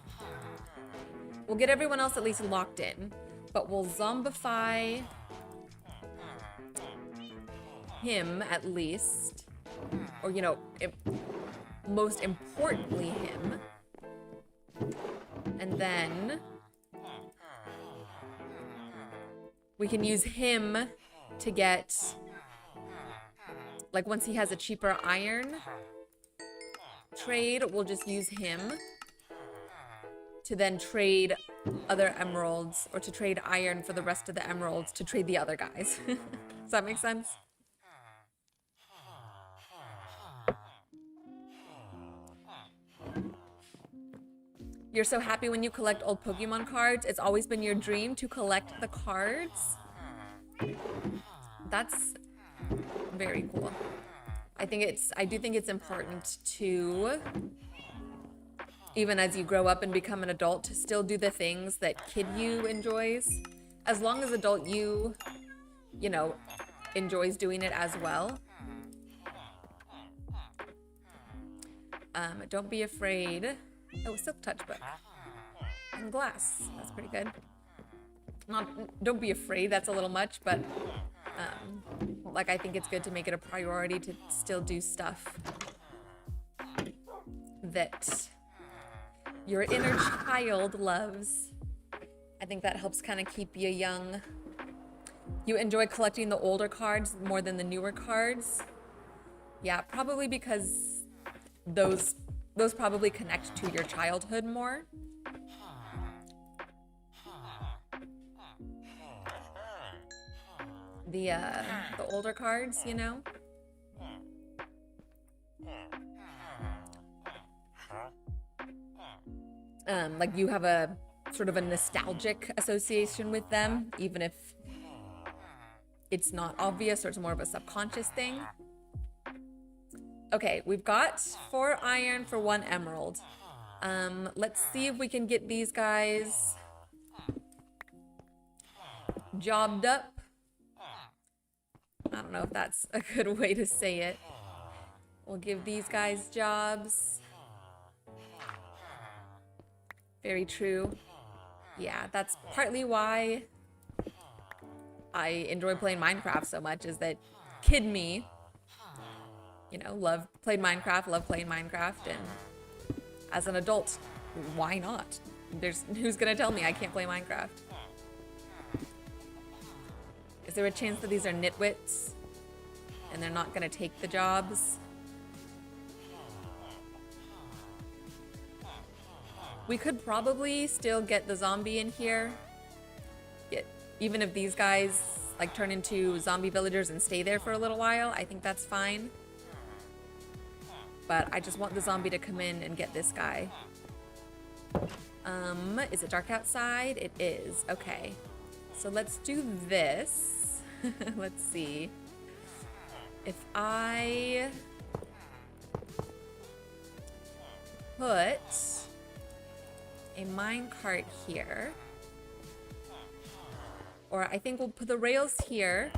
Speaker 1: We'll get everyone else at least locked in, but we'll zombify him at least, or you know, most importantly him, and then we can use him to get, like once he has a cheaper iron trade, we'll just use him to then trade other emeralds, or to trade iron for the rest of the emeralds to trade the other guys. Does that make sense? You're so happy when you collect old Pokemon cards. It's always been your dream to collect the cards. That's very cool. I do think it's important to, even as you grow up and become an adult, to still do the things that kid you enjoys. As long as adult you know, enjoys doing it as well. Don't be afraid. Oh, Silk Touch book. And glass. That's pretty good. Don't be afraid, that's a little much, but like I think it's good to make it a priority to still do stuff that your inner child loves. I think that helps kind of keep you young. You enjoy collecting the older cards more than the newer cards. Yeah, probably because those probably connect to your childhood more. The older cards, you know? Like you have a sort of a nostalgic association with them, even if it's not obvious or it's more of a subconscious thing. Okay, we've got 4 iron for 1 emerald. Let's see if we can get these guys jobbed up. I don't know if that's a good way to say it. We'll give these guys jobs. Very true. Yeah, that's partly why I enjoy playing Minecraft so much, is that kid me, you know, love playing Minecraft, and as an adult, why not? Who's gonna tell me I can't play Minecraft? Is there a chance that these are nitwits and they're not gonna take the jobs? We could probably still get the zombie in here. Even if these guys like turn into zombie villagers and stay there for a little while, I think that's fine. But I just want the zombie to come in and get this guy. Is it dark outside? It is. Okay. So let's do this. Let's see. If I put a minecart here, or I think we'll put the rails here.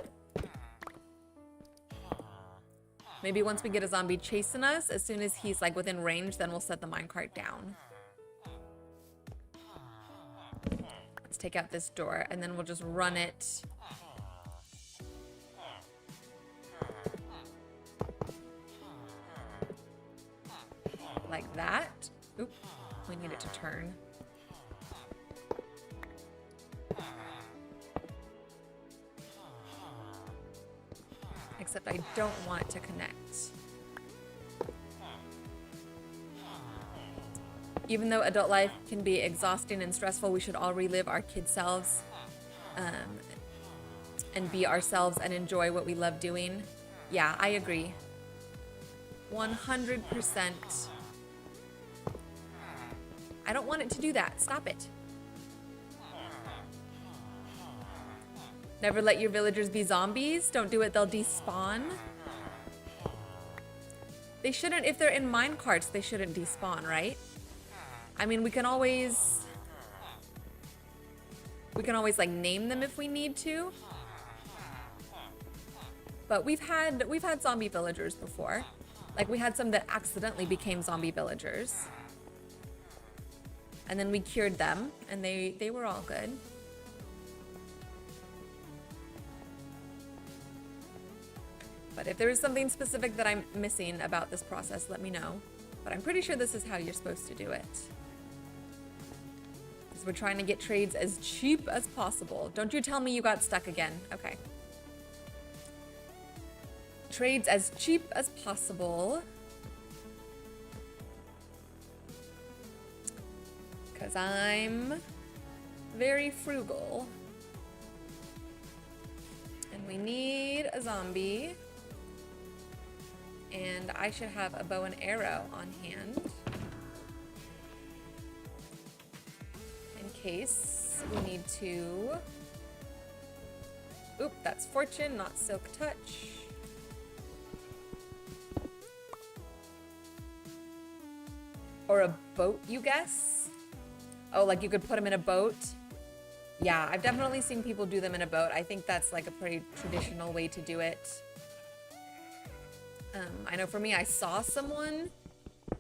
Speaker 1: Maybe once we get a zombie chasing us, as soon as he's like within range, then we'll set the minecart down. Let's take out this door and then we'll just run it. Like that. Oop, we need it to turn. Except I don't want it to connect. Even though adult life can be exhausting and stressful, we should all relive our kid selves and be ourselves and enjoy what we love doing. Yeah, I agree. 100%. I don't want it to do that. Stop it. Never let your villagers be zombies. Don't do it, they'll despawn. They shouldn't, if they're in minecarts, they shouldn't despawn, right? I mean, we can always like name them if we need to. But we've had zombie villagers before. Like we had some that accidentally became zombie villagers. And then we cured them and they were all good. But if there is something specific that I'm missing about this process, let me know. But I'm pretty sure this is how you're supposed to do it. Because we're trying to get trades as cheap as possible. Don't you tell me you got stuck again. Okay. Trades as cheap as possible. Because I'm very frugal. And we need a zombie. And I should have a bow and arrow on hand. In case we need to... Oop, that's fortune, not silk touch. Or a boat, you guess? Oh, like you could put them in a boat? Yeah, I've definitely seen people do them in a boat. I think that's like a pretty traditional way to do it. I know for me, I saw someone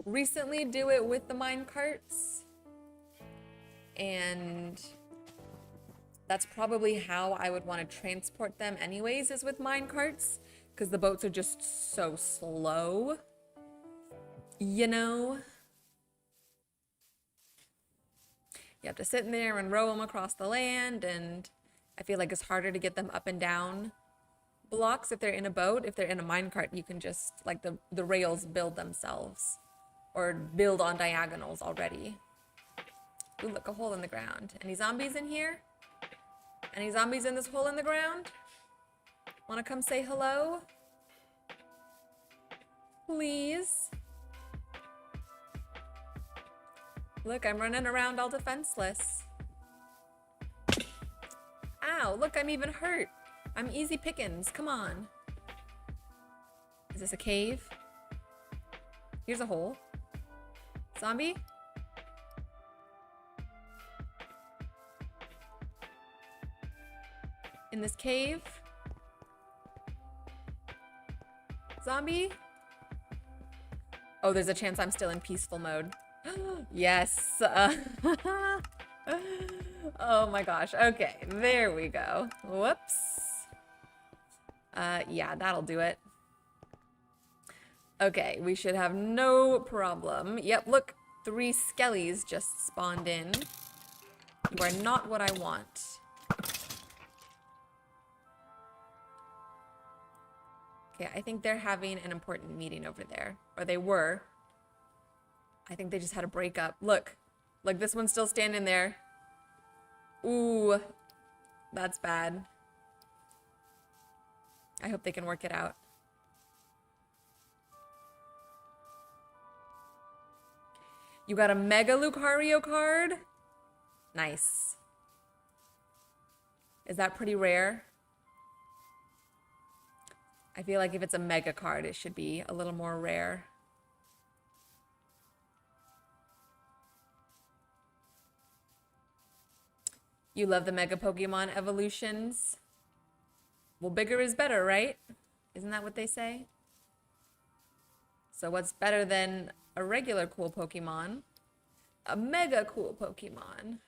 Speaker 1: recently do it with the mine carts. And that's probably how I would want to transport them anyways, is with mine carts. Because the boats are just so slow. You know? You have to sit in there and row them across the land, and I feel like it's harder to get them up and down blocks if they're in a boat. If they're in a minecart, you can just, like, the rails build themselves or build on diagonals already. Ooh, look, a hole in the ground. Any zombies in here? Any zombies in this hole in the ground? Want to come say hello? Please? Look, I'm running around all defenseless. Ow, look, I'm even hurt. I'm easy pickings, come on. Is this a cave? Here's a hole. Zombie? In this cave? Zombie? Oh, there's a chance I'm still in peaceful mode. Yes. Oh my gosh. Okay, there we go. Whoops. Yeah, that'll do it. Okay, we should have no problem. Yep, look, 3 skellies just spawned in. You are not what I want. Okay, I think they're having an important meeting over there. Or they were. I think they just had a breakup. Look, like this one's still standing there. Ooh, that's bad. I hope they can work it out. You got a Mega Lucario card? Nice. Is that pretty rare? I feel like if it's a Mega card, it should be a little more rare. You love the Mega Pokemon evolutions? Well, bigger is better, right? Isn't that what they say? So what's better than a regular cool Pokemon? A Mega cool Pokemon.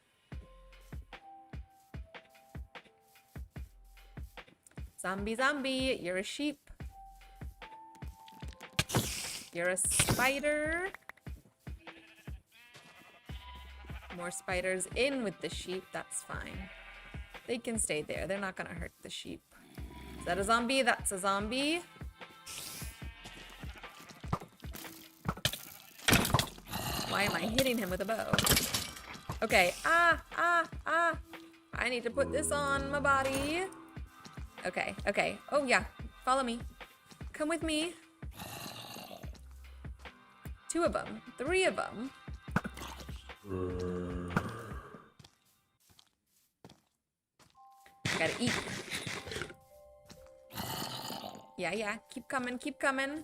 Speaker 1: Zombie, zombie, you're a sheep. You're a spider. More spiders in with the sheep, that's fine. They can stay there, they're not gonna hurt the sheep. Is that a zombie? That's a zombie. Why am I hitting him with a bow? Okay, I need to put this on my body. Okay, okay. Oh yeah, follow me. Come with me. 2 of them, 3 of them. Gotta eat. Yeah, yeah, keep coming, keep coming.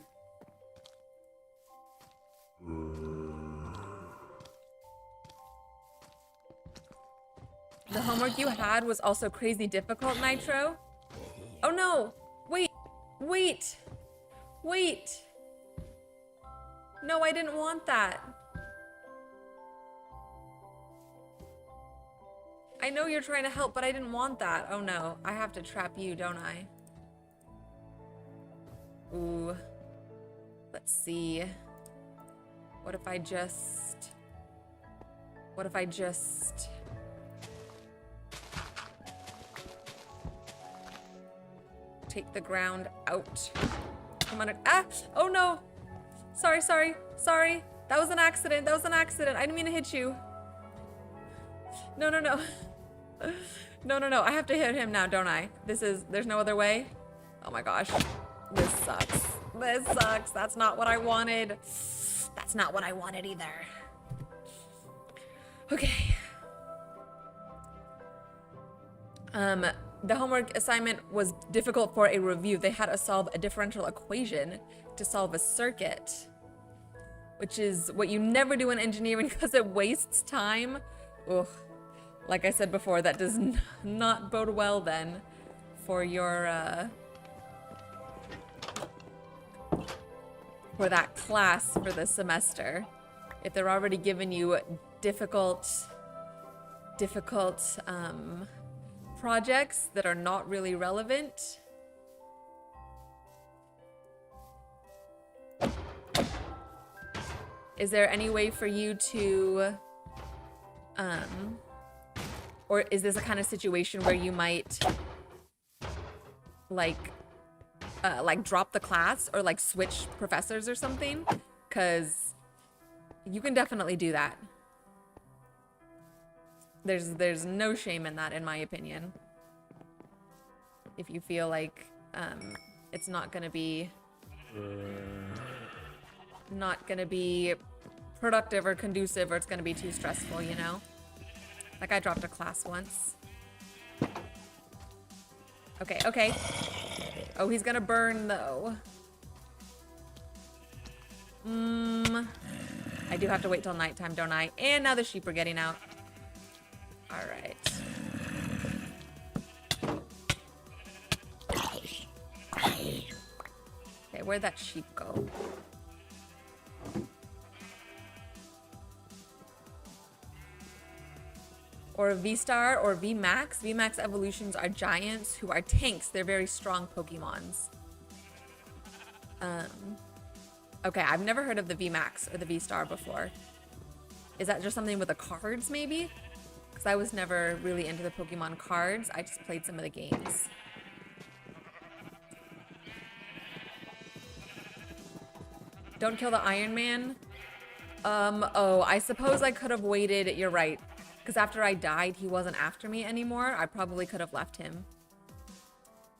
Speaker 1: The homework you had was also crazy difficult, Nitro. Oh no! Wait! Wait! Wait! No, I didn't want that. I know you're trying to help, but I didn't want that. Oh no, I have to trap you, don't I? Ooh. Let's see. What if I just... What if I just... Take the ground out. Come on. Ah! Oh no! Sorry, sorry, sorry. That was an accident. That was an accident. I didn't mean to hit you. No, no, no. No, no, no. I have to hit him now, don't I? There's no other way. Oh my gosh. This sucks. This sucks. That's not what I wanted. That's not what I wanted either. Okay. The homework assignment was difficult for a review. They had to solve a differential equation to solve a circuit, which is what you never do in engineering because it wastes time. Ugh. Like I said before, that does not bode well then for your, for that class for the semester. If they're already giving you difficult, projects that are not really relevant. Is there any way for you to, or is this a kind of situation where you might like drop the class or like switch professors or something? 'Cause you can definitely do that. There's no shame in that, in my opinion. If you feel like it's not gonna be productive or conducive or it's gonna be too stressful, you know? Like I dropped a class once. Okay, okay. Oh, he's gonna burn though. I do have to wait till nighttime, don't I? And now the sheep are getting out. All right. Okay, where'd that sheep go? Or V-Star or V-Max. V-Max evolutions are giants who are tanks. They're very strong Pokemons. Okay, I've never heard of the V-Max or the V-Star before. Is that just something with the cards, maybe? Because I was never really into the Pokemon cards. I just played some of the games. Don't kill the Iron Man. Oh, I suppose I could have waited. You're right. Because after I died, he wasn't after me anymore. I probably could have left him.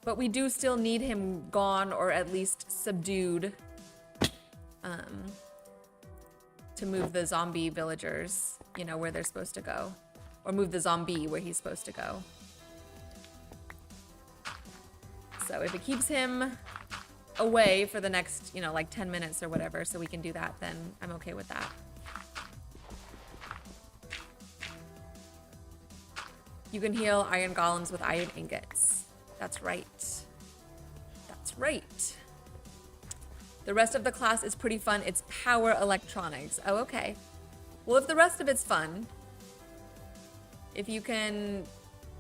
Speaker 1: But we do still need him gone or at least subdued. To move the zombie villagers, you know, where they're supposed to go. Or move the zombie where he's supposed to go. So if it keeps him away for the next, you know, like 10 minutes or whatever, so we can do that, then I'm okay with that. You can heal iron golems with iron ingots. That's right. That's right. The rest of the class is pretty fun. It's power electronics. Oh, okay. Well, if the rest of it's fun, if you can,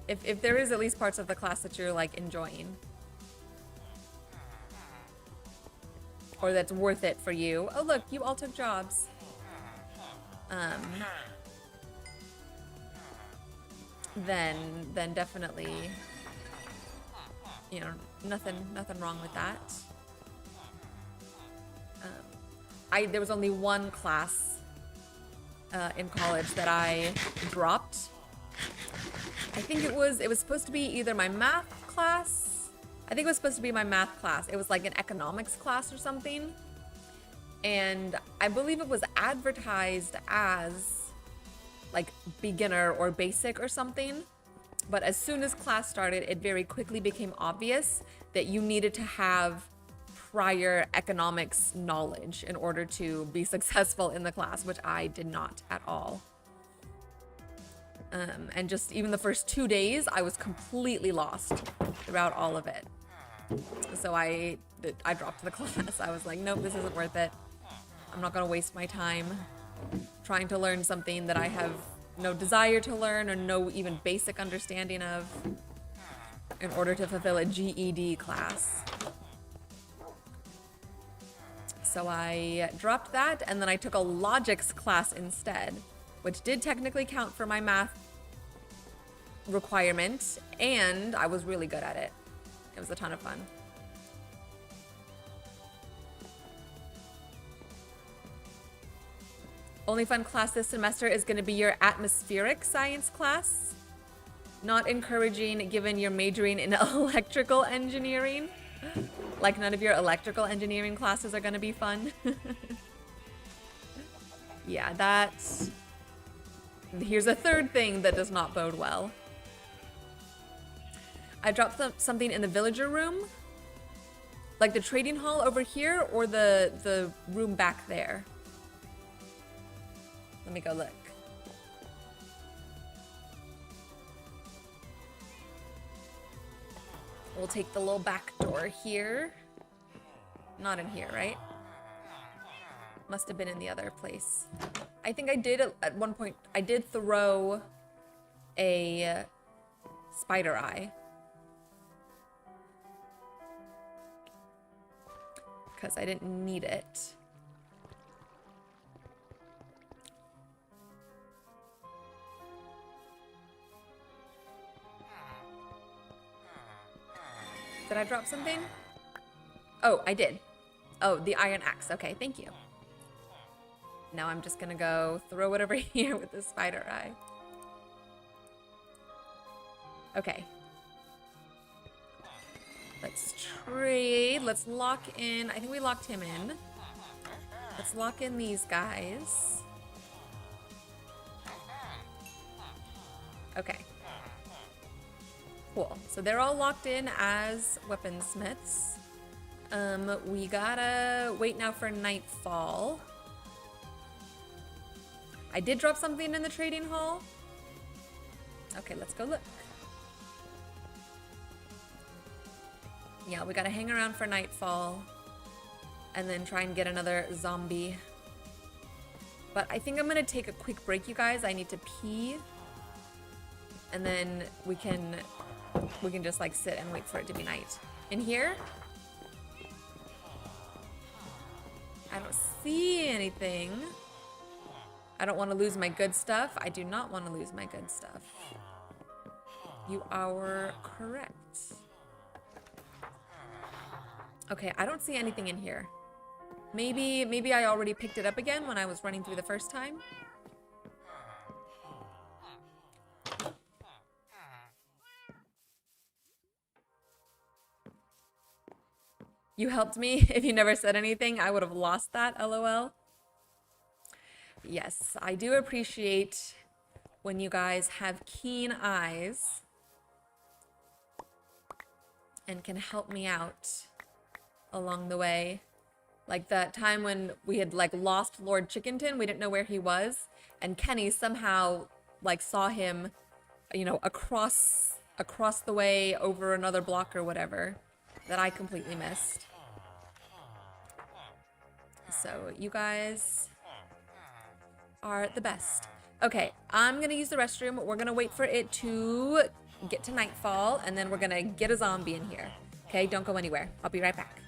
Speaker 1: if there is at least parts of the class that you're like enjoying, or that's worth it for you. Oh, look, you all took jobs. Then definitely, you know, nothing wrong with that. There was only one class in college that I dropped. I think it was supposed to be either my math class. I think it was supposed to be my math class. It was like an economics class or something. And I believe it was advertised as like beginner or basic or something. But as soon as class started, it very quickly became obvious that you needed to have prior economics knowledge in order to be successful in the class, which I did not at all. And just even the first 2 days, I was completely lost throughout all of it. So I dropped the class. I was like, nope, this isn't worth it. I'm not gonna waste my time trying to learn something that I have no desire to learn or no even basic understanding of in order to fulfill a GED class. So I dropped that, and then I took a logics class instead, which did technically count for my math requirement, and I was really good at it. It was a ton of fun. Only fun class this semester is going to be your atmospheric science class. Not encouraging given you're majoring in electrical engineering. Like none of your electrical engineering classes are going to be fun. Yeah, that's... Here's a third thing that does not bode well. I dropped something in the villager room. Like the trading hall over here or the room back there. Let me go look. We'll take the little back door here. Not in here, right? Must have been in the other place. I think I did at one point, I did throw a spider eye. Because I didn't need it. Did I drop something? Oh, I did. Oh, the iron axe. Okay, thank you. Now I'm just gonna go throw it over here with the spider eye. Okay. Let's trade. Let's lock in. I think we locked him in. Let's lock in these guys. Cool. So they're all locked in as weaponsmiths. We gotta wait now for nightfall. I did drop something in the trading hall. Okay, let's go look. Yeah, we gotta hang around for nightfall and then try and get another zombie. But I think I'm gonna take a quick break, you guys. I need to pee. And then we can just like sit and wait for it to be night. In here? I don't see anything. I don't want to lose my good stuff. I do not want to lose my good stuff. You are correct. Okay, I don't see anything in here. Maybe I already picked it up again when I was running through the first time. You helped me. If you never said anything, I would have lost that, LOL. Yes, I do appreciate when you guys have keen eyes and can help me out along the way. Like that time when we had like lost Lord Chickenton, we didn't know where he was, and Kenny somehow like saw him, you know, across the way over another block or whatever that I completely missed. So you guys are the best. Okay, I'm gonna use the restroom. We're gonna wait for it to get to nightfall, and then we're gonna get a zombie in here. Okay, don't go anywhere. I'll be right back.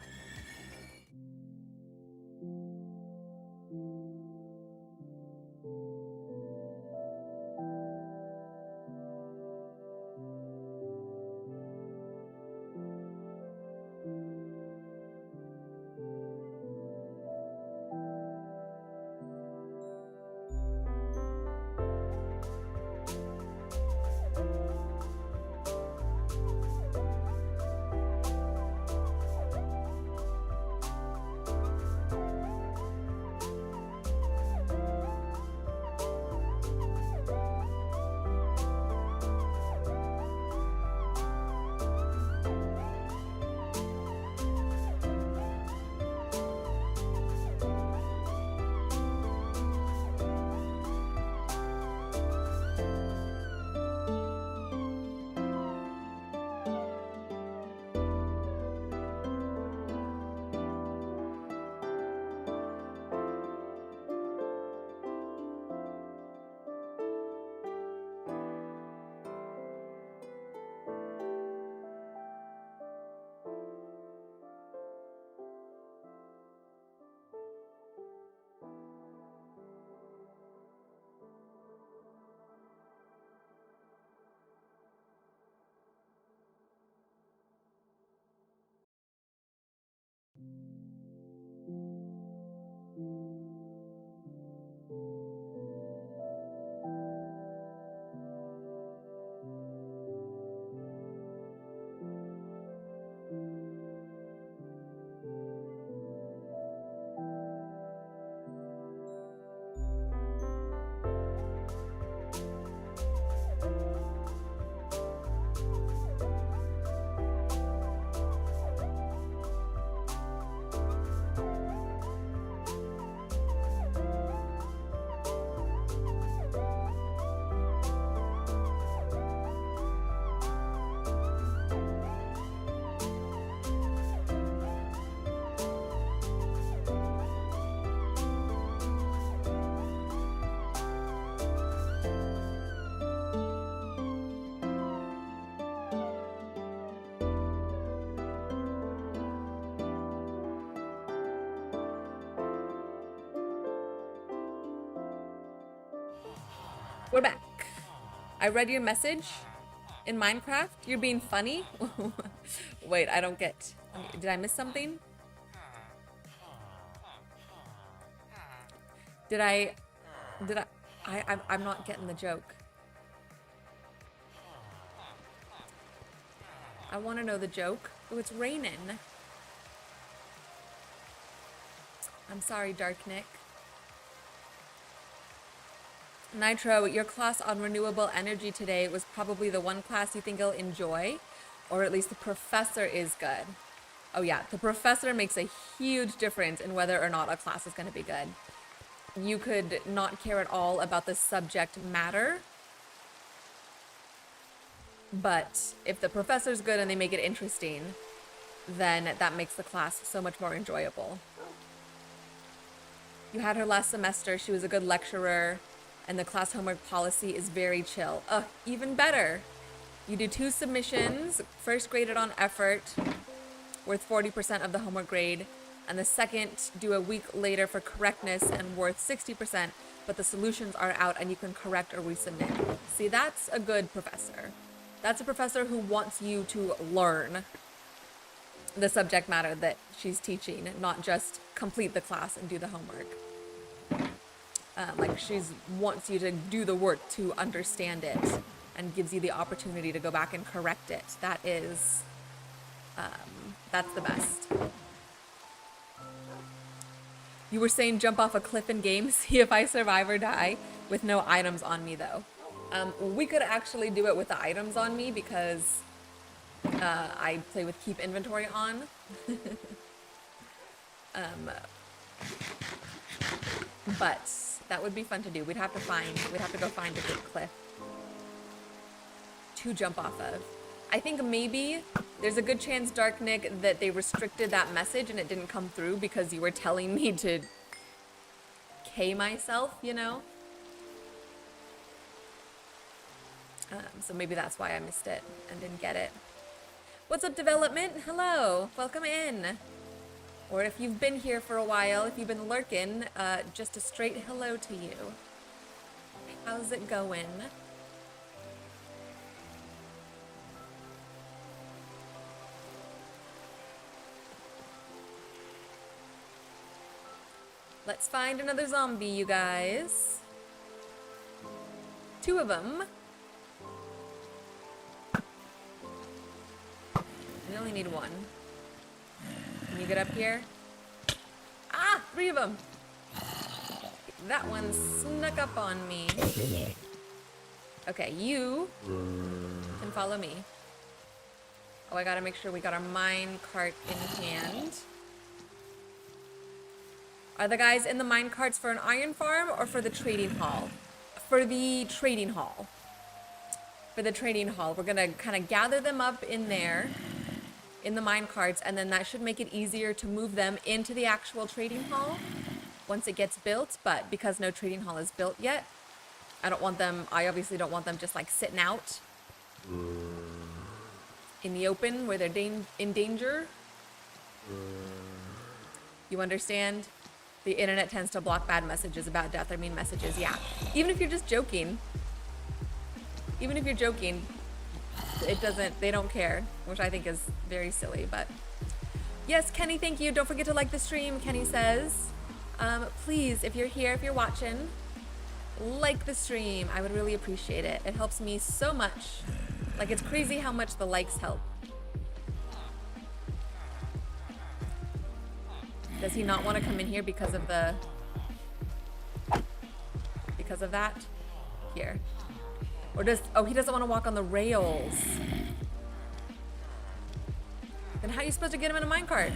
Speaker 1: We're back. I read your message in Minecraft. You're being funny? Wait, I don't get... Did I miss something? I'm not getting the joke. I want to know the joke. Oh, it's raining. I'm sorry, Dark Nick. Nitro, your class on renewable energy today was probably the one class you think you'll enjoy, or at least the professor is good. Oh yeah, the professor makes a huge difference in whether or not a class is going to be good. You could not care at all about the subject matter, but if the professor's good and they make it interesting, then that makes the class so much more enjoyable. You had her last semester, she was a good lecturer, and the class homework policy is very chill. Even better. You do 2 submissions, first graded on effort, worth 40% of the homework grade, and the second due a week later for correctness and worth 60%, but the solutions are out and you can correct or resubmit. See, that's a good professor. That's a professor who wants you to learn the subject matter that she's teaching, not just complete the class and do the homework. Like she wants you to do the work to understand it and gives you the opportunity to go back and correct it. That is, that's the best. You were saying jump off a cliff in game, see if I survive or die, with no items on me though. We could actually do it with the items on me because I play with keep inventory on. But that would be fun to do. We'd have to go find a good cliff to jump off of. I think maybe there's a good chance, Dark Nick, that they restricted that message and it didn't come through because you were telling me to K myself, you know? So maybe that's why I missed it and didn't get it. What's up, development? Hello, welcome in. Or if you've been here for a while, if you've been lurking, just a straight hello to you. How's it going? Let's find another zombie, you guys. 2 of them. We only need 1. Can you get up here? Ah, 3 of them. That one snuck up on me. Okay, you can follow me. Oh, I gotta make sure we got our mine cart in hand. Are the guys in the mine carts for an iron farm or for the trading hall? For the trading hall. For the trading hall. We're gonna kind of gather them up in there, in the mine carts, and then that should make it easier to move them into the actual trading hall once it gets built. But because no trading hall is built yet, I obviously don't want them just like sitting out in the open where they're in danger. You understand? The internet tends to block bad messages about death or mean messages. Yeah, even if you're just joking, they don't care, which I think is very silly. But yes, Kenny, thank you. Don't forget to like the stream, Kenny says. Please, if you're here, if you're watching, like the stream. I would really appreciate it. It helps me so much. Like, it's crazy how much the likes help. Does he not want to come in here because of that? Here. Or he doesn't want to walk on the rails. Then how are you supposed to get him in a minecart?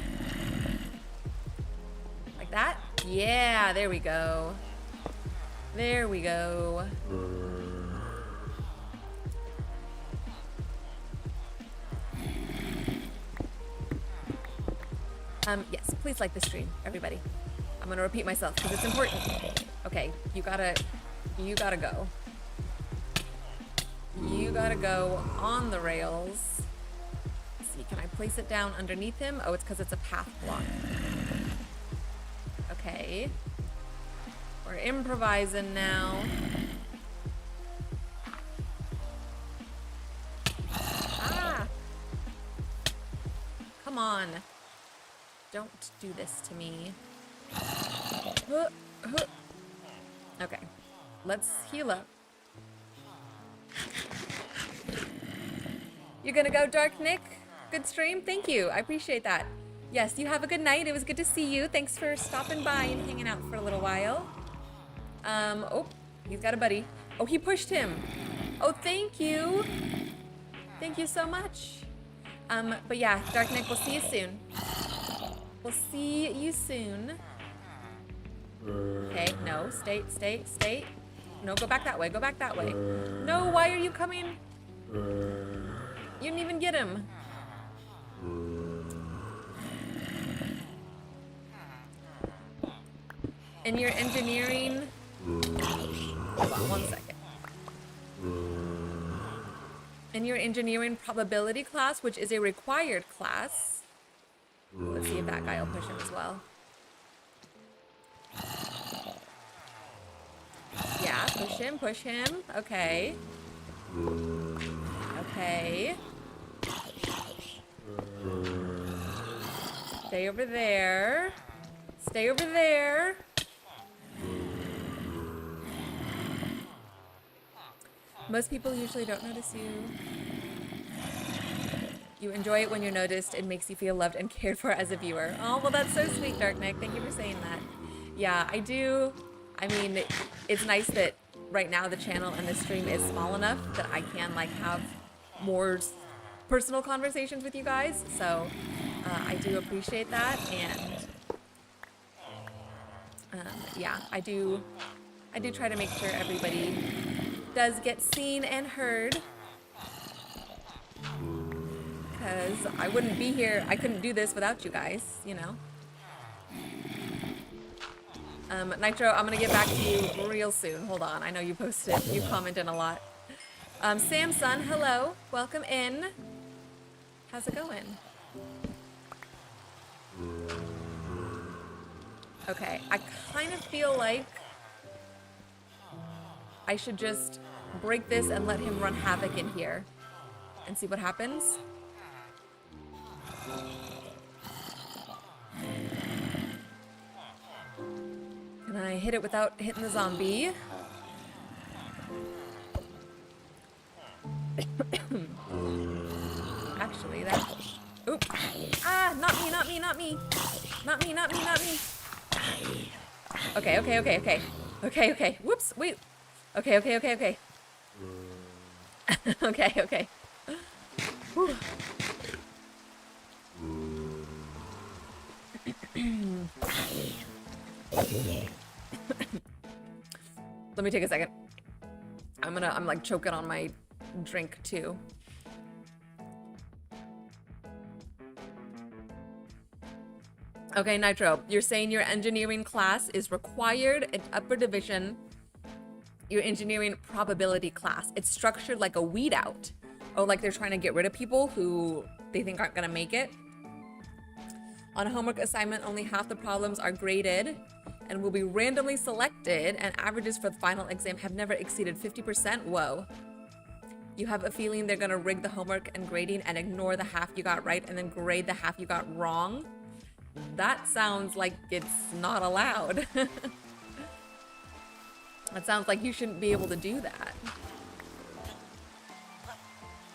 Speaker 1: Like that? Yeah, there we go. There we go. Yes, please like the stream, everybody. I'm gonna repeat myself because it's important. Okay, you gotta go. You gotta go on the rails. Let's see, can I place it down underneath him? Oh, it's because it's a path block. Okay. We're improvising now. Ah! Come on. Don't do this to me. Okay, let's heal up. You're gonna go, Dark Nick? Good stream? Thank you, I appreciate that. Yes, you have a good night. It was good to see you. Thanks for stopping by and hanging out for a little while. Oh, He's got a buddy. Oh, he pushed him. Oh, thank you. Thank you so much. But yeah, Dark Nick, we'll see you soon. We'll see you soon. Okay, no, stay. No, go back that way, go back that way. No, why are you coming? You didn't even get him. And your engineering... Hold on 1 second. In your engineering probability class, which is a required class. Let's see if that guy will push him as well. Yeah, push him. Okay. Okay. Stay over there. Stay over there. Most people usually don't notice you. You enjoy it when you're noticed. It makes you feel loved and cared for as a viewer. Oh, well, that's so sweet, Dark Nick. Thank you for saying that. Yeah, I do. I mean, it's nice that right now the channel and the stream is small enough that I can like have more personal conversations with you guys. So I do appreciate that. And yeah, I do try to make sure everybody does get seen and heard. Because I wouldn't be here. I couldn't do this without you guys, you know. Nitro, I'm gonna get back to you real soon. Hold on, I know you posted, you commented a lot. Samson, hello, welcome in. How's it going? Okay, I kind of feel like I should just break this and let him run havoc in here and see what happens. Can I hit it without hitting the zombie? Actually, that... Oop. Ah, not me. Okay. Whoops, wait. Okay. Okay. Whew. Let me take a second. I'm like choking on my drink too. Okay, Nitro, you're saying your engineering class is required in upper division, your engineering probability class. It's structured like a weed out. Oh, like they're trying to get rid of people who they think aren't gonna make it. On a homework assignment, only half the problems are graded and will be randomly selected, and averages for the final exam have never exceeded 50%. Whoa. You have a feeling they're gonna rig the homework and grading and ignore the half you got right and then grade the half you got wrong? That sounds like it's not allowed. That sounds like you shouldn't be able to do that.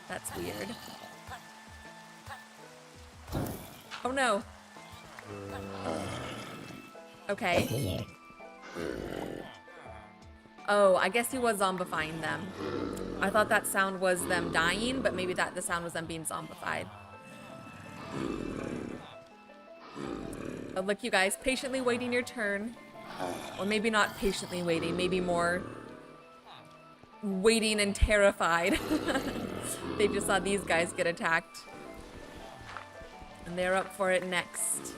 Speaker 1: That's weird. Oh no. Okay. Oh, I guess he was zombifying them. I thought that sound was them dying, but maybe the sound was them being zombified. Oh, look, you guys, patiently waiting your turn. Or maybe not patiently waiting, maybe more waiting and terrified. They just saw these guys get attacked. And they're up for it next.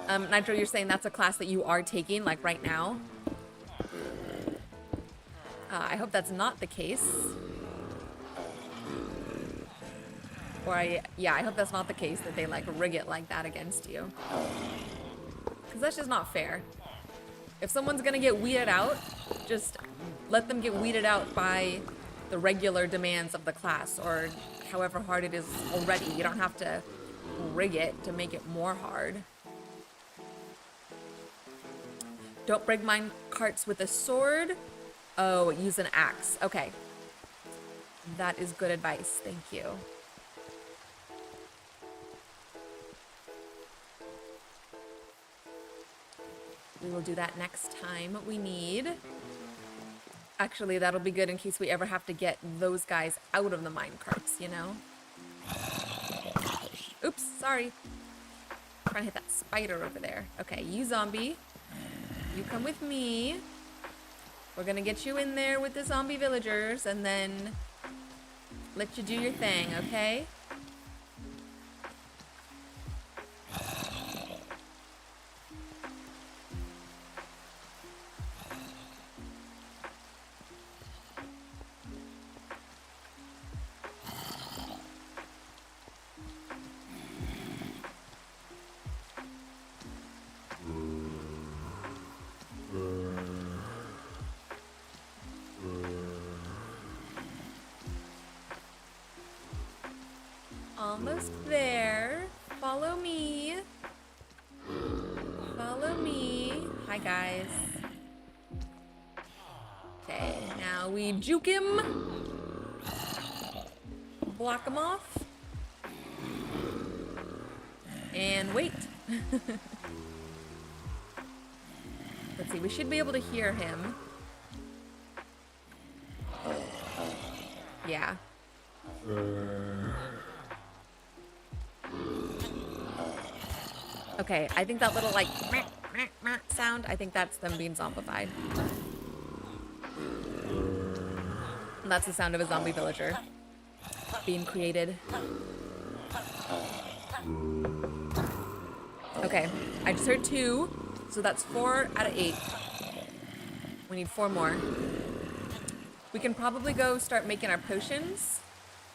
Speaker 1: Nitro, you're saying that's a class that you are taking, like right now? I hope that's not the case. Or I hope that's not the case, that they like rig it like that against you. Because that's just not fair. If someone's gonna get weeded out, just let them get weeded out by the regular demands of the class, or however hard it is already. You don't have to rig it to make it more hard. Don't break mine carts with a sword. Oh, use an axe. Okay. That is good advice. Thank you. We will do that next time we need. Actually, that'll be good in case we ever have to get those guys out of the mine carts, you know? Oops, sorry. Trying to hit that spider over there. Okay, you zombie. You come with me. We're gonna get you in there with the zombie villagers and then let you do your thing, okay? Almost there. Follow me. Follow me. Hi, guys. Okay, now we juke him. Block him off. And wait. Let's see, we should be able to hear him. Yeah. Okay, I think that little like meh, meh, meh sound, I think that's them being zombified. And that's the sound of a zombie villager being created. Okay, I just heard 2, so that's 4 out of 8. We need 4 more. We can probably go start making our potions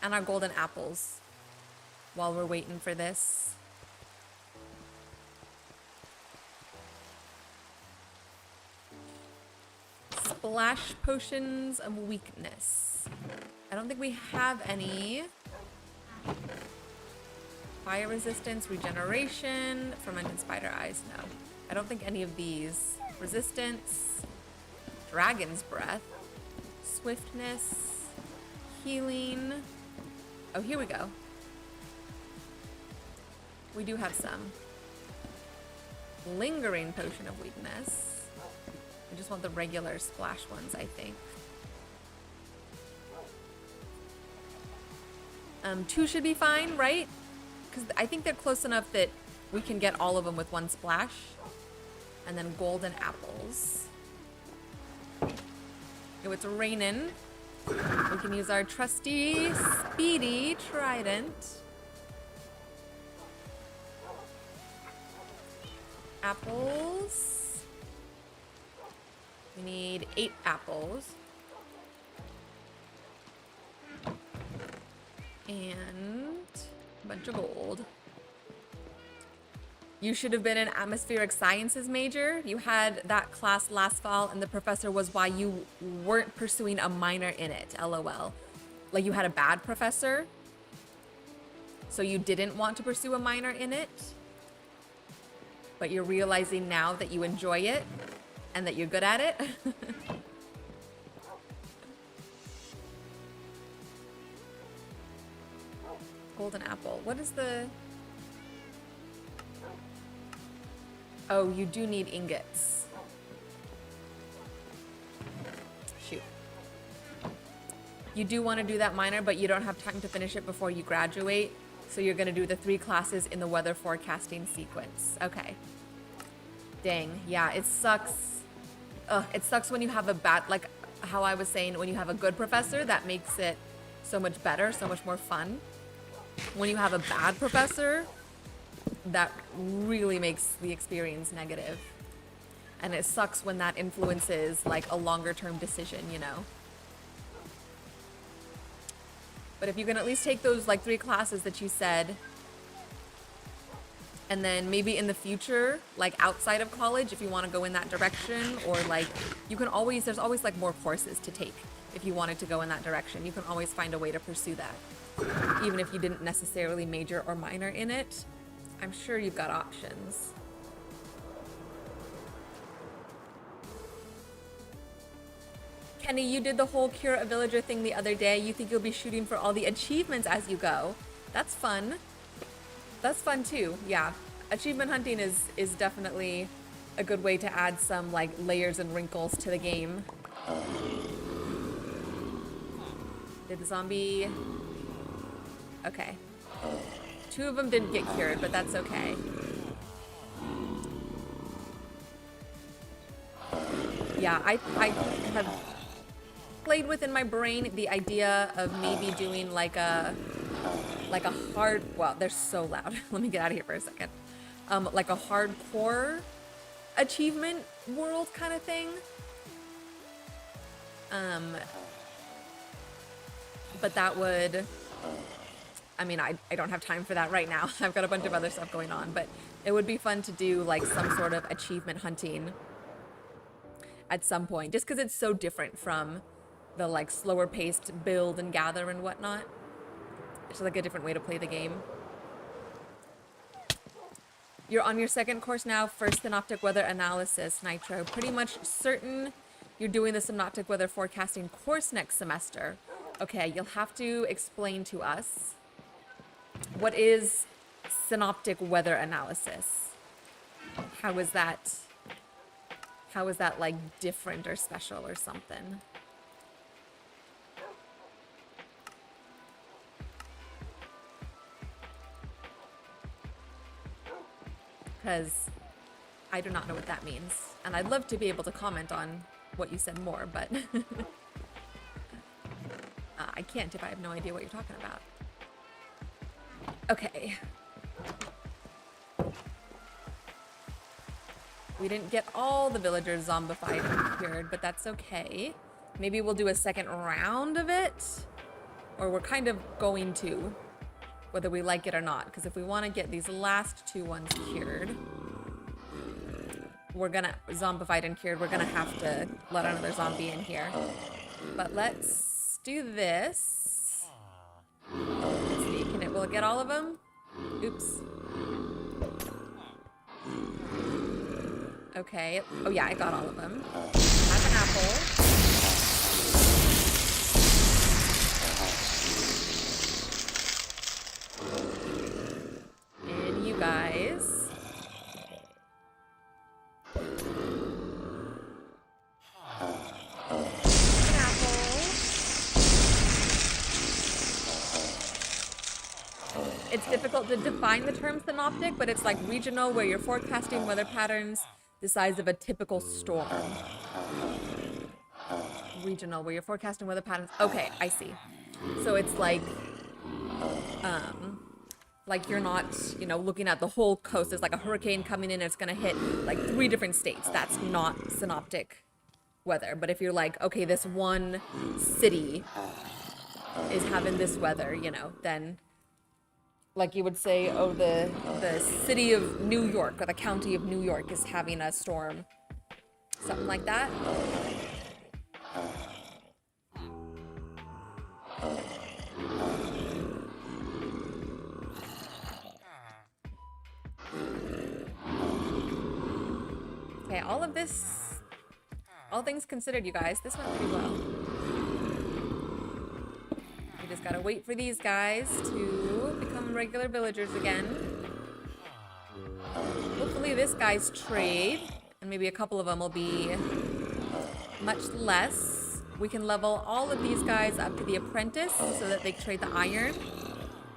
Speaker 1: and our golden apples while we're waiting for this. Splash potions of weakness. I don't think we have any. Fire resistance, regeneration, fermented spider eyes. No, I don't think any of these. Resistance, dragon's breath, swiftness, healing. Oh, here we go. We do have some. Lingering potion of weakness. I just want the regular splash ones, I think. 2 should be fine, right? Because I think they're close enough that we can get all of them with 1 splash. And then golden apples. Oh, it's raining. We can use our trusty, speedy trident. Apples. We need 8 apples. And a bunch of gold. You should have been an atmospheric sciences major. You had that class last fall and the professor was why you weren't pursuing a minor in it, LOL. Like you had a bad professor, so you didn't want to pursue a minor in it, but you're realizing now that you enjoy it and that you're good at it. Golden apple. What is the... Oh, you do need ingots. Shoot. You do want to do that minor, but you don't have time to finish it before you graduate. So you're going to do the 3 classes in the weather forecasting sequence. Okay. Dang. Yeah, it sucks. Ugh, it sucks when you have a bad, like how I was saying, when you have a good professor, that makes it so much better, so much more fun. When you have a bad professor, that really makes the experience negative. And it sucks when that influences like a longer term decision, you know? But if you can at least take those like 3 classes that you said, and then maybe in the future, like outside of college, if you want to go in that direction, or like you can always, there's always like more courses to take if you wanted to go in that direction. You can always find a way to pursue that. Even if you didn't necessarily major or minor in it, I'm sure you've got options. Kenny, you did the whole cure a villager thing the other day. You think you'll be shooting for all the achievements as you go. That's fun. That's fun too, yeah. Achievement hunting is definitely a good way to add some like layers and wrinkles to the game. Did the zombie... Okay. 2 of them didn't get cured, but that's okay. Yeah, I have played with in my brain the idea of maybe doing like a hard... Well, they're so loud. Let me get out of here for a second. Like a hardcore achievement world kind of thing. But that would... I mean, I don't have time for that right now. I've got a bunch of other stuff going on, but it would be fun to do like some sort of achievement hunting at some point, just because it's so different from the like slower paced build and gather and whatnot. It's like a different way to play the game. You're on your 2nd course now, first synoptic weather analysis, Nitro. Pretty much certain you're doing the synoptic weather forecasting course next semester. Okay, you'll have to explain to us, what is synoptic weather analysis? How is that like different or special or something? Because I do not know what that means. And I'd love to be able to comment on what you said more, but I can't if I have no idea what you're talking about. Okay. We didn't get all the villagers zombified and cured, but that's okay. Maybe we'll do a 2nd round of it, or we're kind of going to, whether we like it or not, because if we want to get these last 2 ones cured, we're gonna zombified and cured, we're gonna have to let another zombie in here. But let's do this. Let's see, will it get all of them? Oops. Okay. Oh yeah, I got all of them. Have an apple. And you guys. It's difficult to define the term synoptic, but it's like regional, where you're forecasting weather patterns the size of a typical storm. Regional, where you're forecasting weather patterns. Okay, I see. So it's like you're not, you know, looking at the whole coast. It's like a hurricane coming in and it's gonna hit like 3 different states. That's not synoptic weather. But if you're like, okay, this one city is having this weather, you know, then like you would say, oh, the city of New York or the county of New York is having a storm. Something like that. Okay, all of this, all things considered, you guys, this went pretty well. We just gotta wait for these guys to become regular villagers again. Hopefully this guy's trade, and maybe a couple of them will be much less. We can level all of these guys up to the apprentice so that they trade the iron.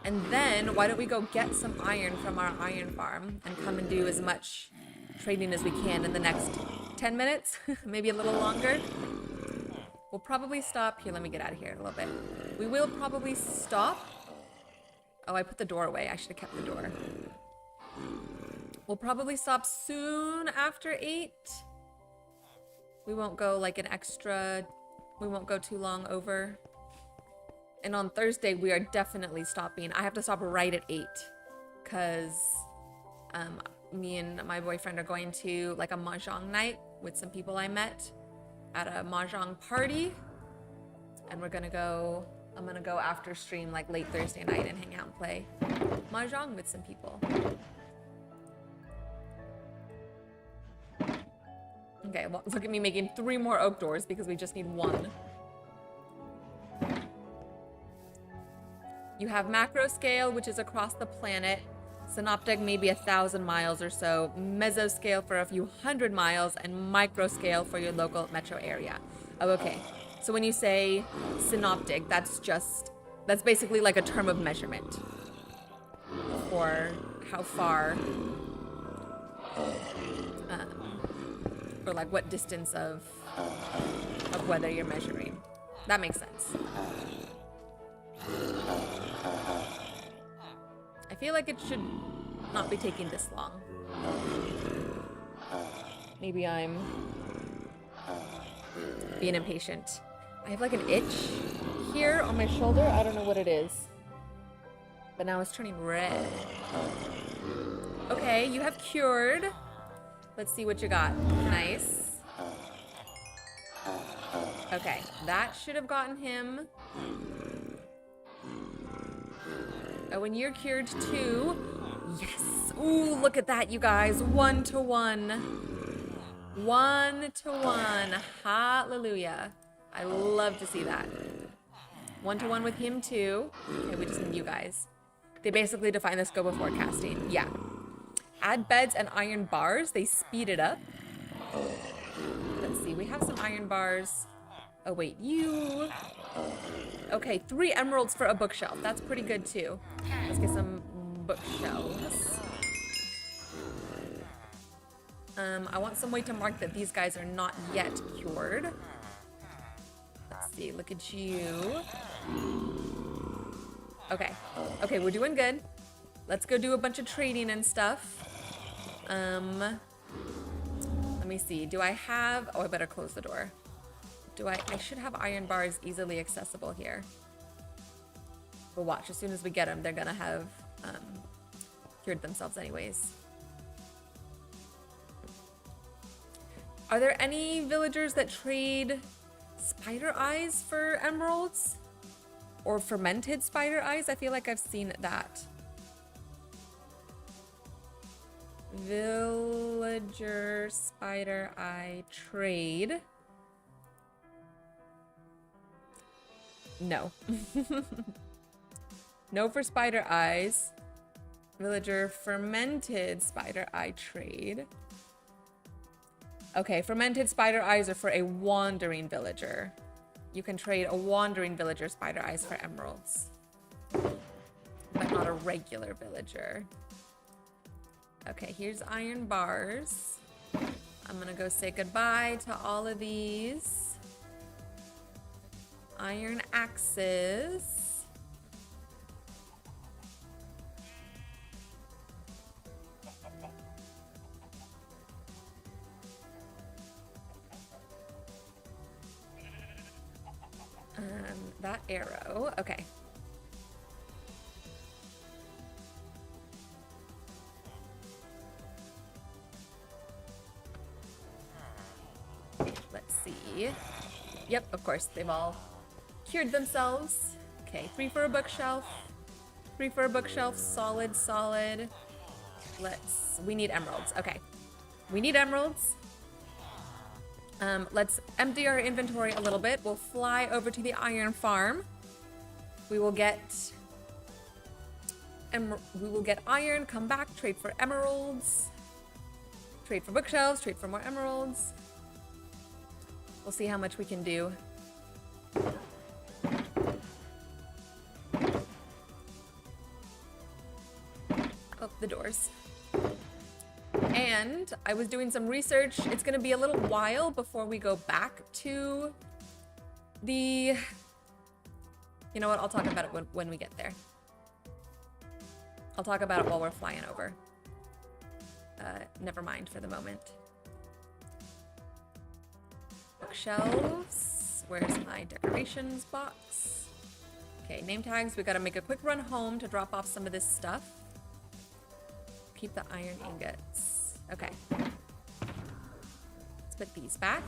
Speaker 1: And then why don't we go get some iron from our iron farm and come and do as much trading as we can in the next 10 minutes, maybe a little longer. We'll probably stop here. Let me get out of here a little bit. We will probably stop. Oh, I put the door away. I should have kept the door. We'll probably stop soon after 8. We won't go like an extra, we won't go too long over. And on Thursday, we are definitely stopping. I have to stop right at 8 because me and my boyfriend are going to like a mahjong night with some people I met at a mahjong party. And we're gonna go, I'm gonna go after stream like late Thursday night and hang out and play mahjong with some people. Okay, well, look at me making 3 more oak doors because we just need 1. You have macro scale, which is across the planet. Synoptic maybe 1,000 miles or so, mesoscale for a few hundred miles, and microscale for your local metro area. Oh, okay. So when you say synoptic, that's basically like a term of measurement for how far, or like what distance of weather you're measuring. That makes sense. I feel like it should not be taking this long. Maybe I'm being impatient. I have like an itch here on my shoulder. I don't know what it is. But now it's turning red. Okay, you have cured. Let's see what you got. Nice. Okay, that should have gotten him. Oh, and you're cured too. Yes. Ooh, look at that, you guys. 1-to-1. 1-to-1. Hallelujah. I love to see that. 1-to-1 with him too. Okay, we just need you guys. They basically define the scope of forecasting. Yeah. Add beds and iron bars. They speed it up. Let's see. We have some iron bars. Oh, wait. You. Okay, 3 emeralds for a bookshelf. That's pretty good too. Let's get some bookshelves. I want some way to mark that these guys are not yet cured. Let's see. Look at you. Okay. Okay, we're doing good. Let's go do a bunch of trading and stuff. Let me see. Do I have... Oh, I better close the door. I should have iron bars easily accessible here. But watch, as soon as we get them, they're gonna have cured themselves anyways. Are there any villagers that trade spider eyes for emeralds? Or fermented spider eyes? I feel like I've seen that. Villager spider eye trade. No. No for spider eyes. Villager fermented spider eye trade. Okay, fermented spider eyes are for a wandering villager. You can trade a wandering villager spider eyes for emeralds. But not a regular villager. Okay, here's iron bars. I'm gonna go say goodbye to all of these. Iron axes. That arrow. Okay. Let's see. Yep, of course, they've all cured themselves. Okay, 3 for a bookshelf. 3 for a bookshelf. Solid, solid. We need emeralds. Okay. We need emeralds. Let's empty our inventory a little bit. We'll fly over to the iron farm. We will get iron, come back, trade for emeralds. Trade for bookshelves, trade for more emeralds. We'll see how much we can do. Oh, the doors. And I was doing some research. It's going to be a little while before we go back to the... You know what? I'll talk about it when we get there. I'll talk about it while we're flying over. Never mind for the moment. Bookshelves. Where's my decorations box? Okay, name tags. We got to make a quick run home to drop off some of this stuff. Keep the iron ingots. Okay. Let's put these back.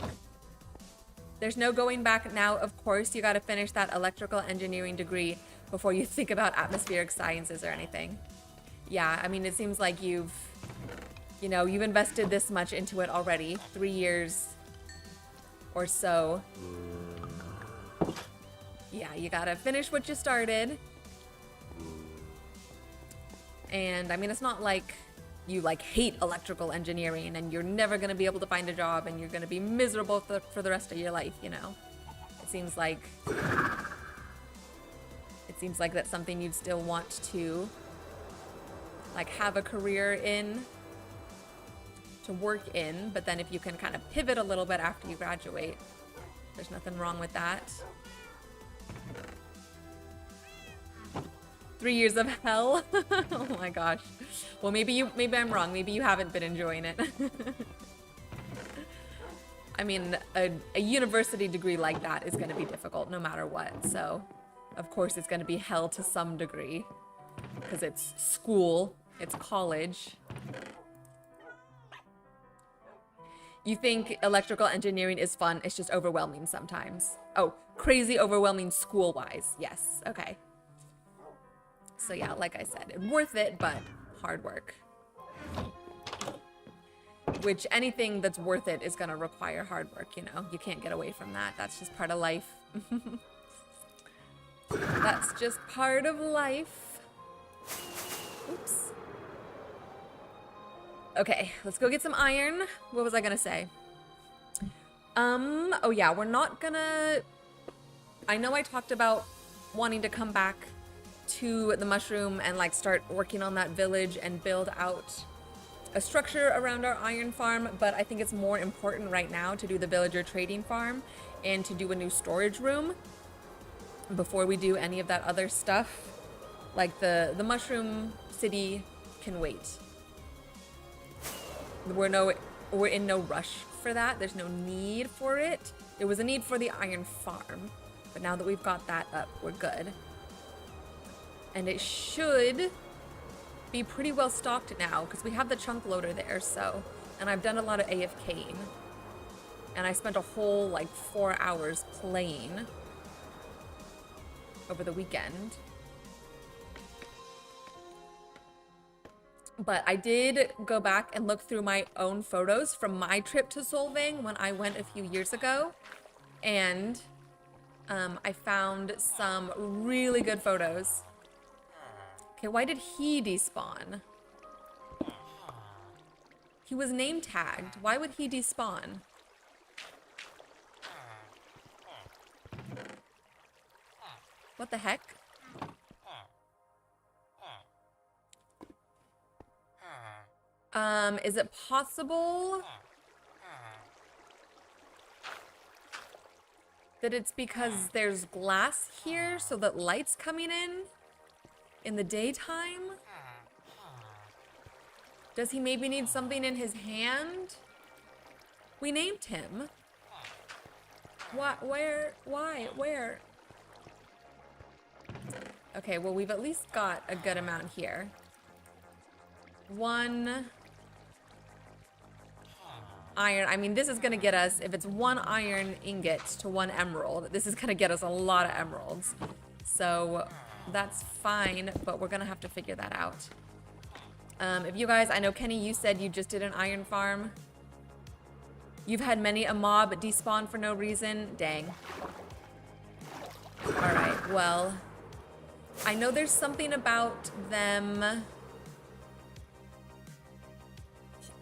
Speaker 1: There's no going back now, of course. You got to finish that electrical engineering degree before you think about atmospheric sciences or anything. Yeah, I mean, it seems like you've invested this much into it already. 3 years or so. Yeah, you got to finish what you started. And I mean, it's not like you like hate electrical engineering and you're never going to be able to find a job and you're going to be miserable for the rest of your life, you know. It seems like that's something you'd still want to like have a career in, to work in, but then if you can kind of pivot a little bit after you graduate, there's nothing wrong with that. 3 years of hell. Oh my gosh. Well, maybe I'm wrong. Maybe you haven't been enjoying it. I mean, a university degree like that is going to be difficult no matter what. So, of course, it's going to be hell to some degree because it's school, it's college. You think electrical engineering is fun, it's just overwhelming sometimes. Oh, crazy overwhelming school-wise. Yes, okay. So yeah, like I said, worth it, but hard work. Which anything that's worth it is gonna require hard work, you know? You can't get away from that. That's just part of life. That's just part of life. Oops. Okay, let's go get some iron. What was I gonna say? Oh yeah, we're not gonna... I know I talked about wanting to come back to the mushroom and like start working on that village and build out a structure around our iron farm, but I think it's more important right now to do the villager trading farm and to do a new storage room before we do any of that other stuff. Like the mushroom city can wait. We're in no rush for that. There's no need for it. There was a need for the iron farm, but now that we've got that up, we're good. And it should be pretty well stocked now because we have the chunk loader there, so. And I've done a lot of AFKing. And I spent a whole like 4 hours playing over the weekend. But I did go back and look through my own photos from my trip to Solvang when I went a few years ago. And I found some really good photos. Okay, why did he despawn? He was name tagged. Why would he despawn? What the heck? Is it possible that it's because there's glass here so that light's coming in the daytime? Does he maybe need something in his hand? We named him. What? Where? Why? Where? Okay, well, we've at least got a good amount here. 1 iron. I mean, this is gonna get us, if it's 1 iron ingot to 1 emerald, this is gonna get us a lot of emeralds. So that's fine, but we're gonna have to figure that out. If you guys, I know Kenny, you said you just did an iron farm. You've had many a mob despawn for no reason. Dang. All right, well, I know there's something about them.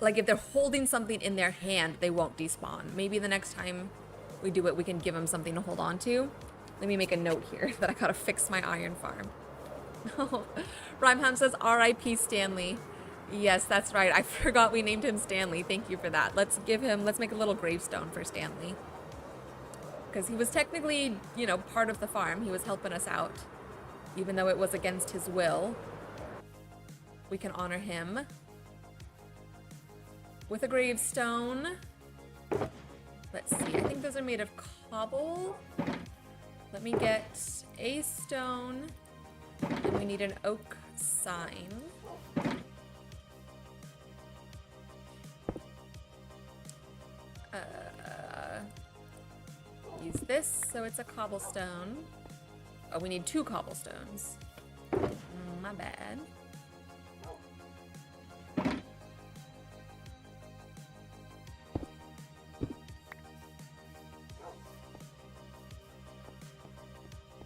Speaker 1: Like if they're holding something in their hand, they won't despawn. Maybe the next time we do it, we can give them something to hold on to. Let me make a note here that I gotta fix my iron farm. Rimehound says R.I.P. Stanley. Yes, that's right. I forgot we named him Stanley. Thank you for that. Let's make a little gravestone for Stanley. Because he was technically, you know, part of the farm. He was helping us out. Even though it was against his will. We can honor him with a gravestone. Let's see, I think those are made of cobble. Let me get a stone, and we need an oak sign. Use this, so it's a cobblestone. Oh, we need 2 cobblestones. My bad.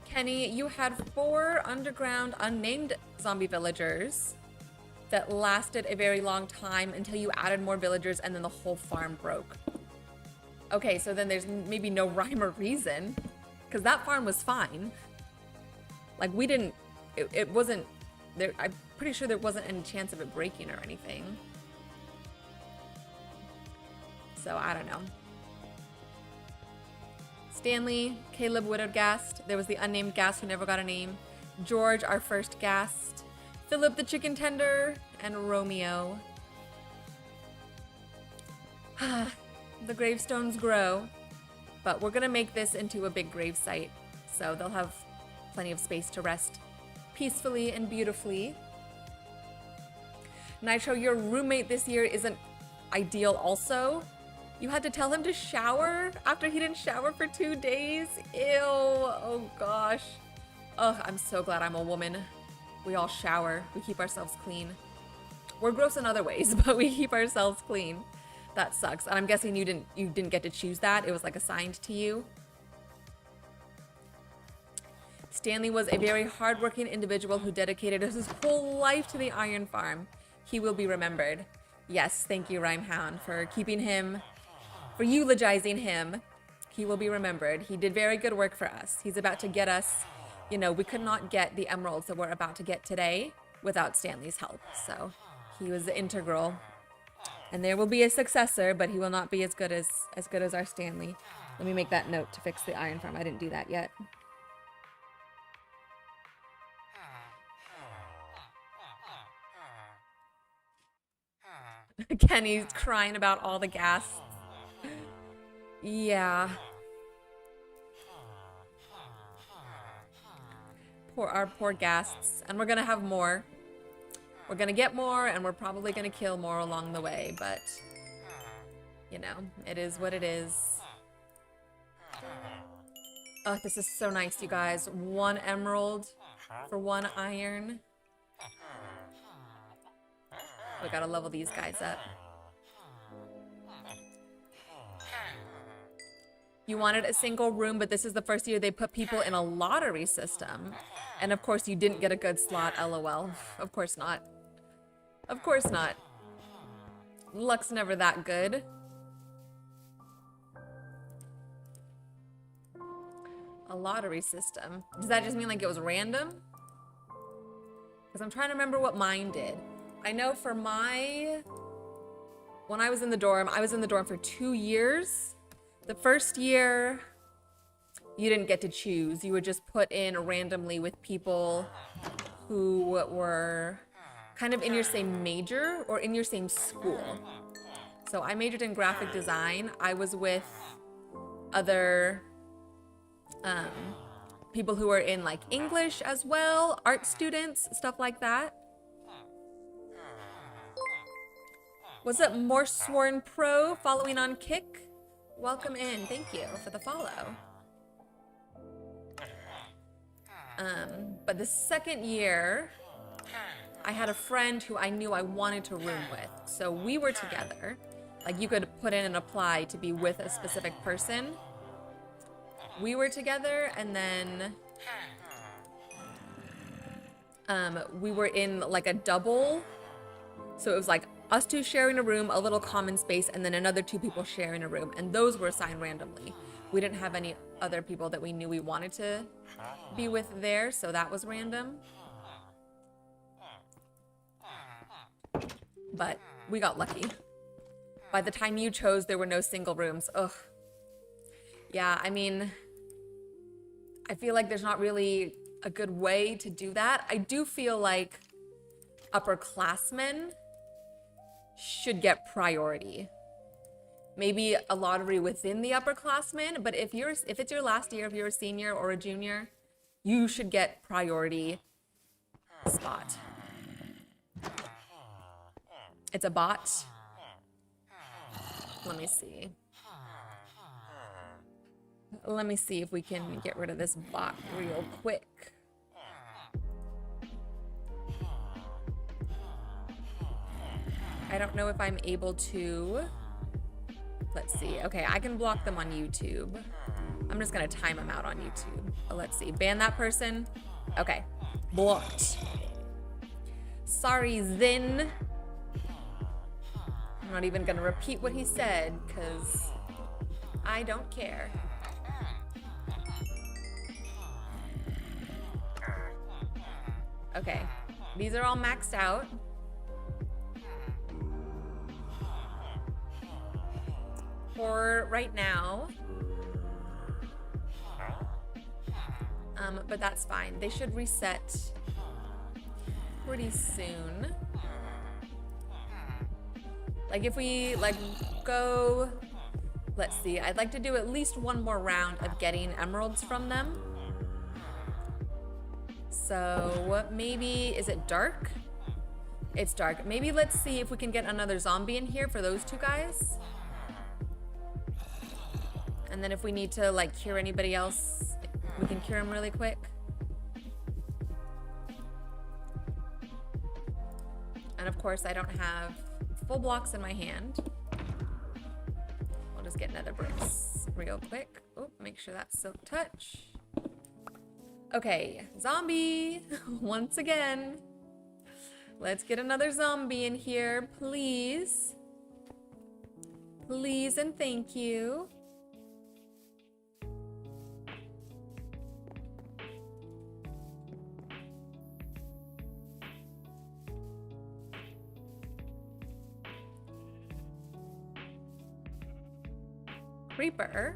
Speaker 1: Kenny, you had 4 underground unnamed zombie villagers. that lasted a very long time until you added more villagers and then the whole farm broke. Okay, so then there's maybe no rhyme or reason, because that farm was fine. Like, we didn't, it wasn't, there. I'm pretty sure there wasn't any chance of it breaking or anything. So, I don't know. Stanley, Caleb, widowed guest. There was the unnamed guest who never got a name. George, our first guest. Philip, the chicken tender. And Romeo. The gravestones grow. But we're going to make this into a big grave site. So they'll have plenty of space to rest peacefully and beautifully. Nitro, your roommate this year isn't ideal also. You had to tell him to shower after he didn't shower for 2 days. Ew, oh gosh. Ugh, I'm so glad I'm a woman. We all shower, we keep ourselves clean. We're gross in other ways, but we keep ourselves clean. That sucks. And I'm guessing you didn't get to choose that. It was like assigned to you. Stanley was a very hardworking individual who dedicated his whole life to the iron farm. He will be remembered. Yes, thank you, Rimehound, for keeping him, for eulogizing him. He will be remembered. He did very good work for us. He's about to get us, you know, we could not get the emeralds that we're about to get today without Stanley's help. So he was integral. And there will be a successor, but he will not be as good as our Stanley. Let me make that note to fix the iron farm. I didn't do that yet. Kenny's crying about all the gas. Yeah. Our poor guests. And we're gonna have more. We're gonna get more, and we're probably gonna kill more along the way, but you know, it is what it is. Oh, this is so nice, you guys. 1 emerald for 1 iron. We gotta level these guys up. You wanted a single room, but this is the first year they put people in a lottery system. And of course you didn't get a good slot, LOL. Of course not. Of course not. Luck's never that good. A lottery system. Does that just mean like it was random? Because I'm trying to remember what mine did. I know for when I was in the dorm for 2 years. The first year, you didn't get to choose. You were just put in randomly with people who were kind of in your same major or in your same school. So I majored in graphic design. I was with other people who were in like English as well, art students, stuff like that. Was it More Sworn Pro following on Kick? Welcome in. Thank you for the follow. But the second year, I had a friend who I knew I wanted to room with. So we were together. Like you could put in and apply to be with a specific person. We were together, and then we were in like a double. So it was like us 2 sharing a room, a little common space, and then another 2 people sharing a room. And those were assigned randomly. We didn't have any other people that we knew we wanted to be with there, so that was random. But we got lucky. By the time you chose, there were no single rooms. Ugh. Yeah, I mean, I feel like there's not really a good way to do that. I do feel like upperclassmen should get priority. Maybe a lottery within the upperclassmen, but if it's your last year, if you're a senior or a junior, you should get priority spot. It's a bot. Let me see. Let me see if we can get rid of this bot real quick. I don't know if I'm able to. Let's see. Okay, I can block them on YouTube. I'm just gonna time them out on YouTube. Let's see. Ban that person. Okay, blocked. Sorry, Zin. I'm not even gonna repeat what he said, because I don't care. Okay, these are all maxed out. For right now. But that's fine. They should reset pretty soon. Like if we like go, let's see, I'd like to do at least one more round of getting emeralds from them. So maybe, is it dark? It's dark. Maybe let's see if we can get another zombie in here for those two guys. And then if we need to like cure anybody else, we can cure them really quick. And of course I don't have full blocks in my hand. I'll just get another bricks real quick. Oh, make sure that's silk touch. Okay, zombie, once again. Let's get another zombie in here, please. Please and thank you. Creeper.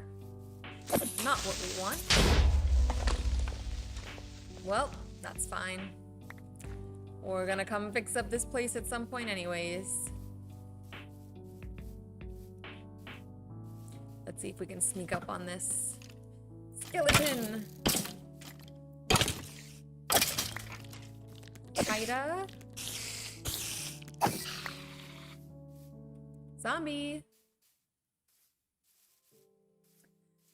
Speaker 1: Not what we want. Well, that's fine. We're gonna come fix up this place at some point anyways. Let's see if we can sneak up on this skeleton. Taiga. Zombie.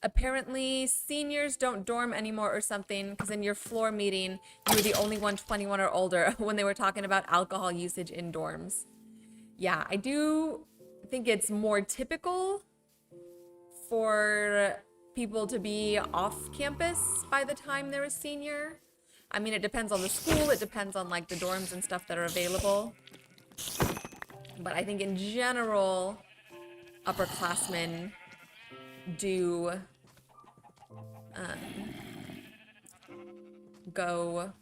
Speaker 1: Apparently, seniors don't dorm anymore or something, because in your floor meeting, you were the only one 21 or older when they were talking about alcohol usage in dorms. Yeah, I do think it's more typical for people to be off campus by the time they're a senior. I mean, it depends on the school, it depends on like the dorms and stuff that are available. But I think in general, upperclassmen do go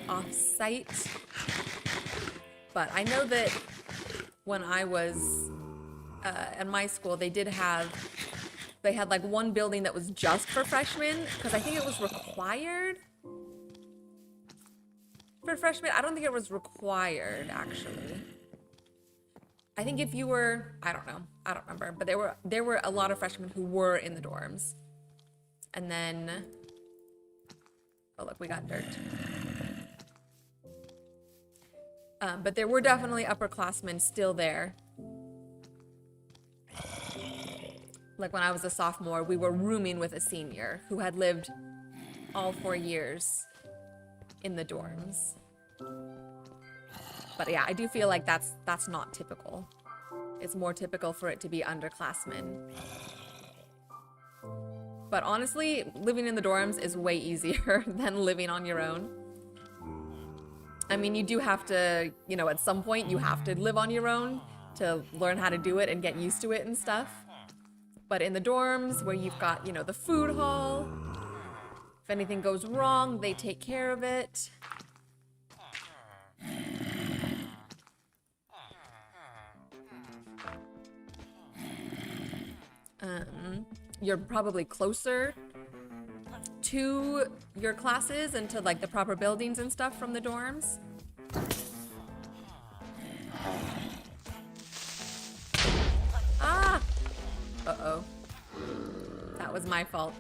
Speaker 1: off-site. But I know that when I was at my school, they had like one building that was just for freshmen, because I think it was required for freshmen. I don't think it was required, actually. I think if you were, I don't know, I don't remember, but there were a lot of freshmen who were in the dorms. And then, oh look, we got dirt. But there were definitely upperclassmen still there. Like when I was a sophomore, we were rooming with a senior who had lived all 4 years in the dorms. But yeah, I do feel like that's not typical. It's more typical for it to be underclassmen. But honestly, living in the dorms is way easier than living on your own. I mean, you do have to, you know, at some point you have to live on your own to learn how to do it and get used to it and stuff. But in the dorms where you've got, you know, the food hall, if anything goes wrong, they take care of it. You're probably closer to your classes and to like the proper buildings and stuff from the dorms. Ah! Uh-oh. That was my fault.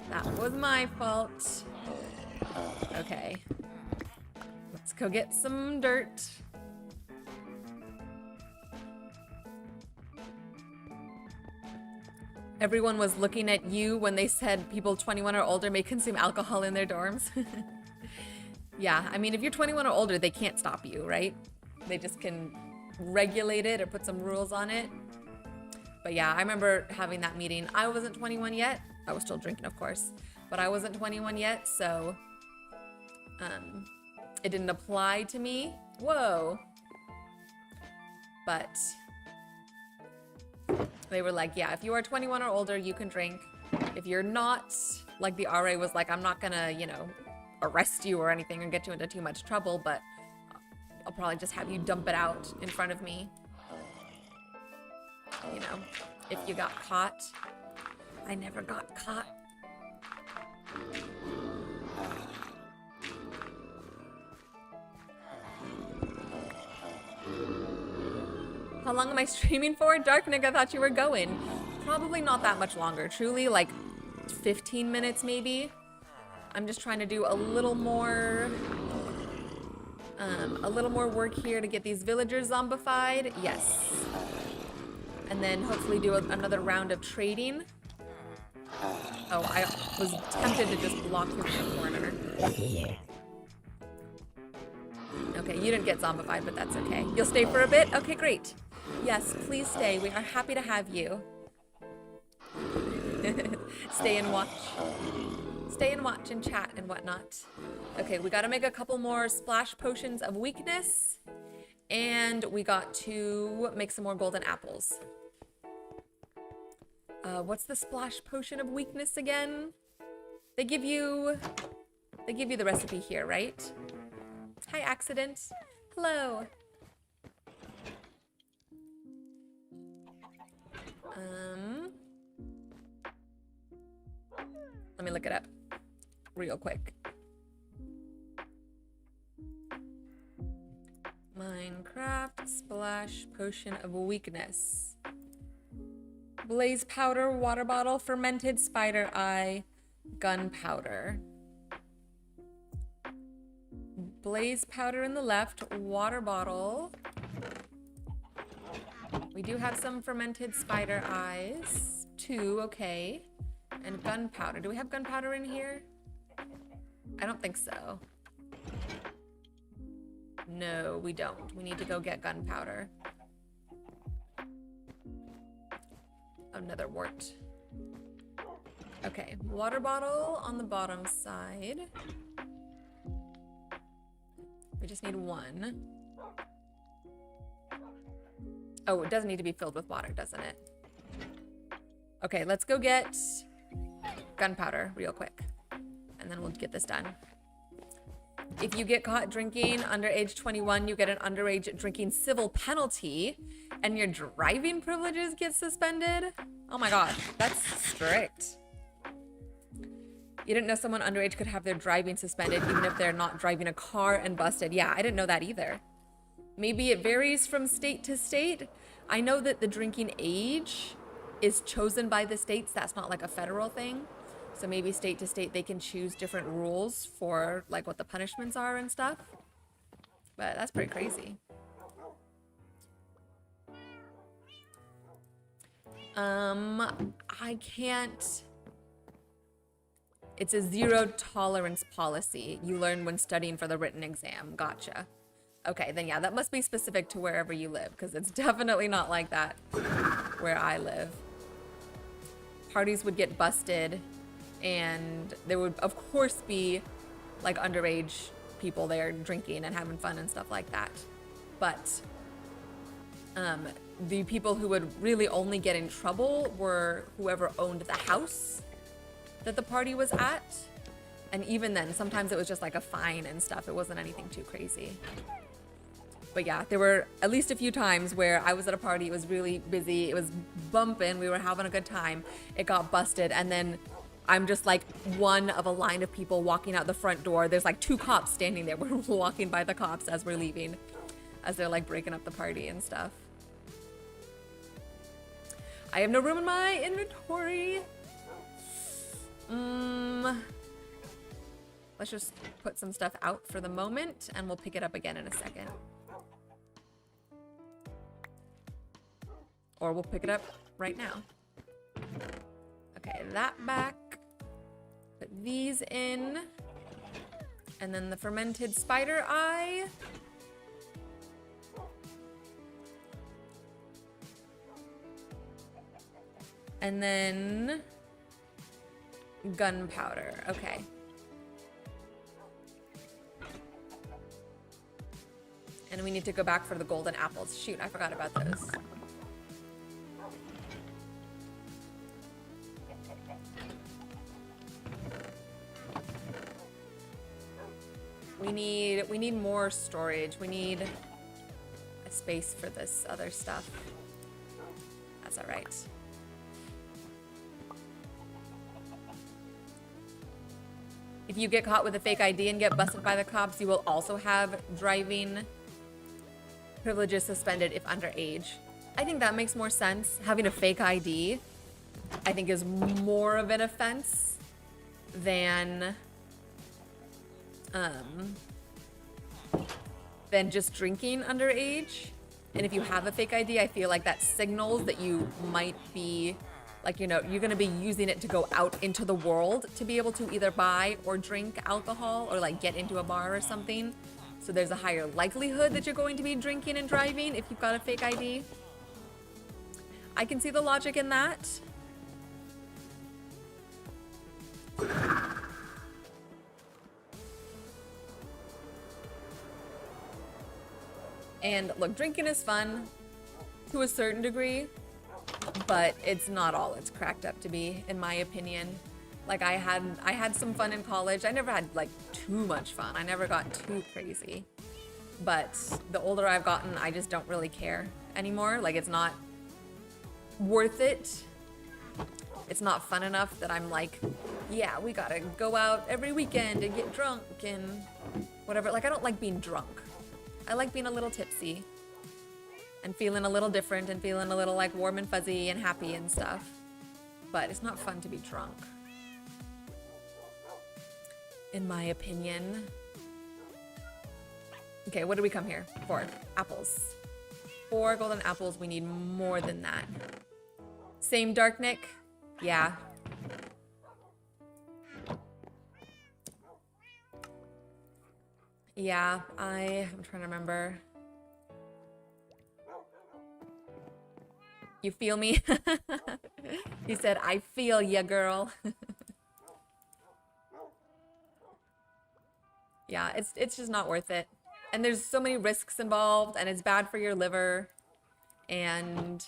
Speaker 1: That was my fault. Okay. Let's go get some dirt. Everyone was looking at you when they said people 21 or older may consume alcohol in their dorms. Yeah, I mean, if you're 21 or older, they can't stop you, right? They just can regulate it or put some rules on it. But yeah, I remember having that meeting. I wasn't 21 yet. I was still drinking, of course. But I wasn't 21 yet, so It didn't apply to me. Whoa. But they were like, yeah, if you are 21 or older, you can drink. If you're not, like the RA was like, I'm not gonna, you know, arrest you or anything or get you into too much trouble, but I'll probably just have you dump it out in front of me. You know, if you got caught. I never got caught. How long am I streaming for? Darknick, I thought you were going. Probably not that much longer. Truly, like 15 minutes maybe. I'm just trying to do a little more work here to get these villagers zombified. Yes. And then hopefully do another round of trading. Oh, I was tempted to just block you from the corner. Okay, you didn't get zombified, but that's okay. You'll stay for a bit? Okay, great. Yes, please stay. We are happy to have you. Stay and watch. Stay and watch and chat and whatnot. Okay, we gotta make a couple more splash potions of weakness. And we got to make some more golden apples. What's the splash potion of weakness again? They give you the recipe here, right? Hi, Accident. Hello. Let me look it up real quick. Minecraft splash potion of weakness. Blaze powder, water bottle, fermented spider eye, gunpowder. Blaze powder in the left, water bottle. We do have some fermented spider eyes. 2, okay. And gunpowder. Do we have gunpowder in here? I don't think so. No, we don't. We need to go get gunpowder. Another wart. Okay, water bottle on the bottom side. We just need 1. Oh, it doesn't need to be filled with water, doesn't it? Okay, let's go get gunpowder real quick, and then we'll get this done. If you get caught drinking under age 21, you get an underage drinking civil penalty, and your driving privileges get suspended. Oh my gosh, that's strict. You didn't know someone underage could have their driving suspended even if they're not driving a car and busted. Yeah, I didn't know that either. Maybe it varies from state to state. I know that the drinking age is chosen by the states. That's not like a federal thing. So maybe state to state, they can choose different rules for like what the punishments are and stuff. But that's pretty crazy. I can't. It's a 0 tolerance policy. You learn when studying for the written exam. Gotcha. Okay, then yeah, that must be specific to wherever you live, because it's definitely not like that where I live. Parties would get busted, and there would, of course, be like underage people there drinking and having fun and stuff like that. But the people who would really only get in trouble were whoever owned the house that the party was at. And even then, sometimes it was just like a fine and stuff. It wasn't anything too crazy. But yeah, there were at least a few times where I was at a party, it was really busy, it was bumping, we were having a good time, it got busted, and then I'm just like one of a line of people walking out the front door. There's like 2 cops standing there. We're walking by the cops as we're leaving, as they're like breaking up the party and stuff. I have no room in my inventory. Let's just put some stuff out for the moment, and we'll pick it up again in a second. Or we'll pick it up right now. Okay, that back. Put these in. And then the fermented spider eye. And then gunpowder. Okay. And we need to go back for the golden apples. Shoot, I forgot about those. We need more storage. We need a space for this other stuff. That's all right. If you get caught with a fake ID and get busted by the cops, you will also have driving privileges suspended if underage. I think that makes more sense. Having a fake ID, I think, is more of an offense than just drinking underage. And if you have a fake ID, I feel like that signals that you might be, like, you know, you're going to be using it to go out into the world to be able to either buy or drink alcohol or like get into a bar or something. So there's a higher likelihood that you're going to be drinking and driving if you've got a fake ID. I can see the logic in that. And look, drinking is fun to a certain degree, but it's not all it's cracked up to be, in my opinion. Like, I had some fun in college. I never had like too much fun. I never got too crazy. But the older I've gotten, I just don't really care anymore. Like, it's not worth it. It's not fun enough that I'm like, yeah, we gotta go out every weekend and get drunk and whatever. Like, I don't like being drunk. I like being a little tipsy and feeling a little different and feeling a little like warm and fuzzy and happy and stuff. But it's not fun to be drunk, in my opinion. Okay, what did we come here for? Apples. 4 golden apples. We need more than that. Same Dark Nick? Yeah. Yeah, I'm trying to remember. You feel me? He said, I feel ya, girl. Yeah, it's just not worth it. And there's so many risks involved, and it's bad for your liver, and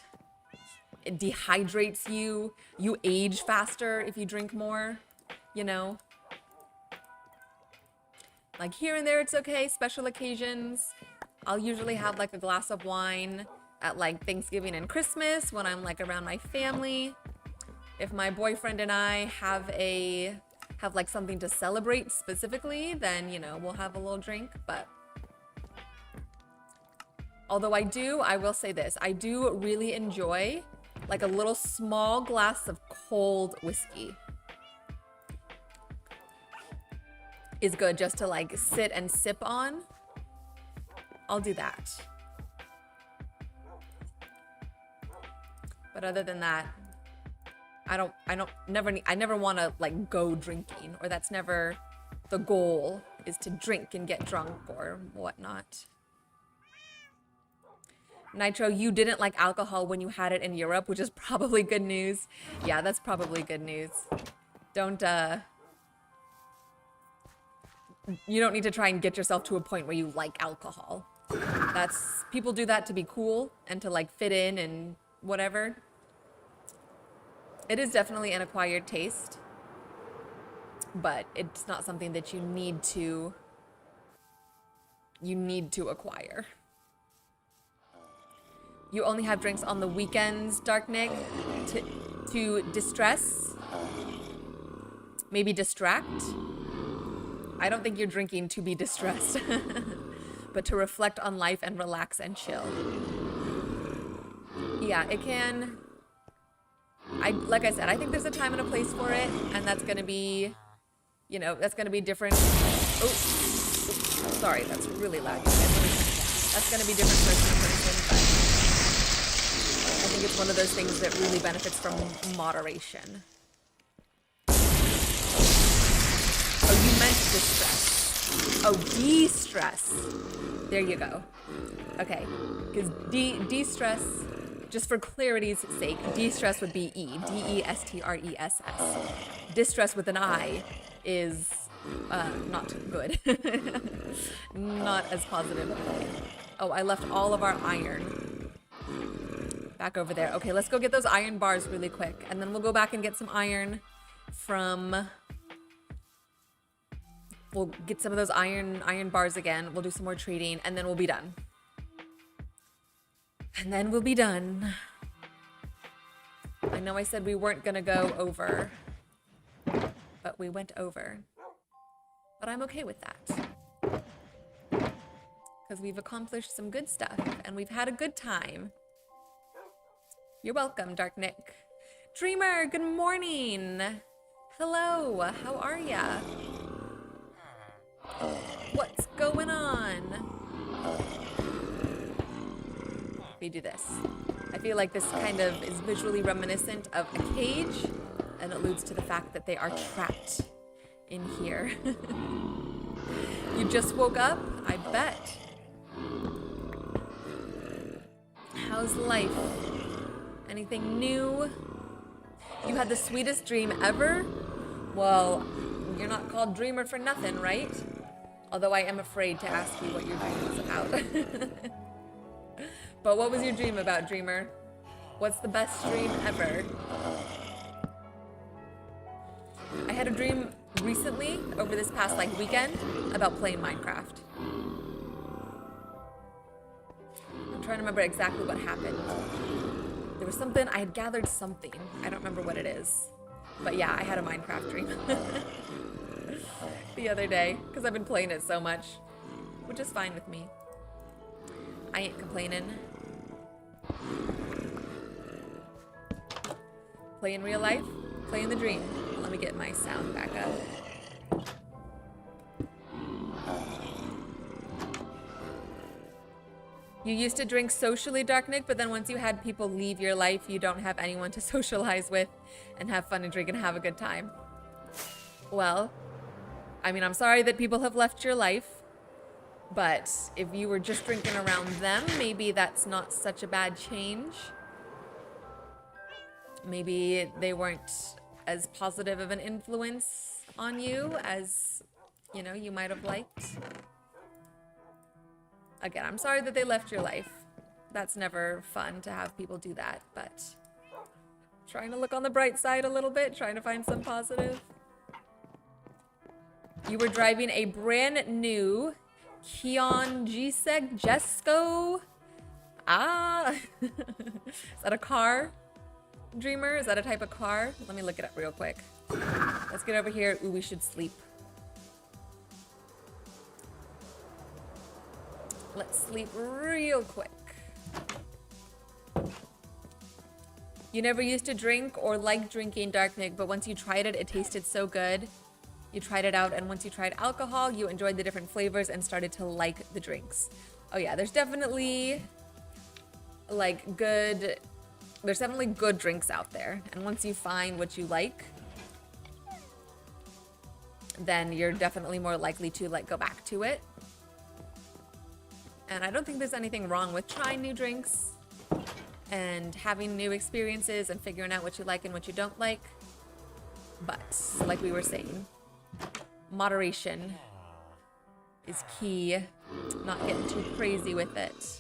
Speaker 1: it dehydrates you. You age faster if you drink more, you know? Like, here and there, it's okay. Special occasions, I'll usually have like a glass of wine at like Thanksgiving and Christmas when I'm like around my family. If my boyfriend and I have like something to celebrate specifically, then, you know, we'll have a little drink. But although I will say this, I do really enjoy like a little small glass of cold whiskey. Is good just to like sit and sip on. I'll do that. But other than that, I never want to like go drinking, or that's never the goal, is to drink and get drunk or whatnot. Nitro, you didn't like alcohol when you had it in Europe, which is probably good news. Yeah, that's probably good news. You don't need to try and get yourself to a point where you like alcohol. People do that to be cool and to like fit in and whatever. It is definitely an acquired taste, but it's not something that you need to acquire. You only have drinks on the weekends, Dark Nick, to distress, maybe distract. I don't think you're drinking to be distressed, but to reflect on life and relax and chill. Yeah, it can. Like I said, I think there's a time and a place for it, and that's gonna be, you know, that's gonna be different. Oh, sorry, that's really loud. That's gonna be different person to person, but I think it's one of those things that really benefits from moderation. Oh, you meant distress. Oh, de-stress. There you go. Okay, because de-stress, just for clarity's sake, de-stress would be E. D-E-S-T-R-E-S-S. Distress with an I is not good. Not as positive. Oh, I left all of our iron back over there. Okay, let's go get those iron bars really quick. And then we'll go back and get some iron from... We'll get some of those iron bars again. We'll do some more trading, and then we'll be done. And then we'll be done. I know I said we weren't gonna go over, but we went over. But I'm okay with that. Because we've accomplished some good stuff, and we've had a good time. You're welcome, Dark Nick. Dreamer, good morning. Hello, how are ya? What's going on? We do this. I feel like this kind of is visually reminiscent of a cage and alludes to the fact that they are trapped in here. You just woke up? I bet. How's life? Anything new? You had the sweetest dream ever? Well, you're not called Dreamer for nothing, right? Although I am afraid to ask you what your dream is about. But what was your dream about, Dreamer? What's the best dream ever? I had a dream recently, over this past weekend, about playing Minecraft. I'm trying to remember exactly what happened. There was something, I had gathered something. I don't remember what it is. But yeah, I had a Minecraft dream. The other day, because I've been playing it so much, which is fine with me. I ain't complaining. Play in real life, play in the dream. Let me get my sound back up. You used to drink socially, Dark Nick, but then once you had people leave your life, you don't have anyone to socialize with and have fun and drink and have a good time. Well, I mean, I'm sorry that people have left your life, but if you were just drinking around them, maybe that's not such a bad change. Maybe they weren't as positive of an influence on you as, you know, you might have liked. Again, I'm sorry that they left your life. That's never fun to have people do that, but trying to look on the bright side a little bit, trying to find some positive. You were driving a brand new Kion Giseg Jesco. Ah, is that a car, Dreamer? Is that a type of car? Let me look it up real quick. Let's get over here. Ooh, we should sleep. Let's sleep real quick. You never used to drink or like drinking, Dark Nick, but once you tried it, it tasted so good. You tried it out, and once you tried alcohol, you enjoyed the different flavors and started to like the drinks. Oh yeah, there's definitely good drinks out there. And once you find what you like, then you're definitely more likely to go back to it. And I don't think there's anything wrong with trying new drinks and having new experiences and figuring out what you like and what you don't like. But like we were saying, moderation is key. Not getting too crazy with it.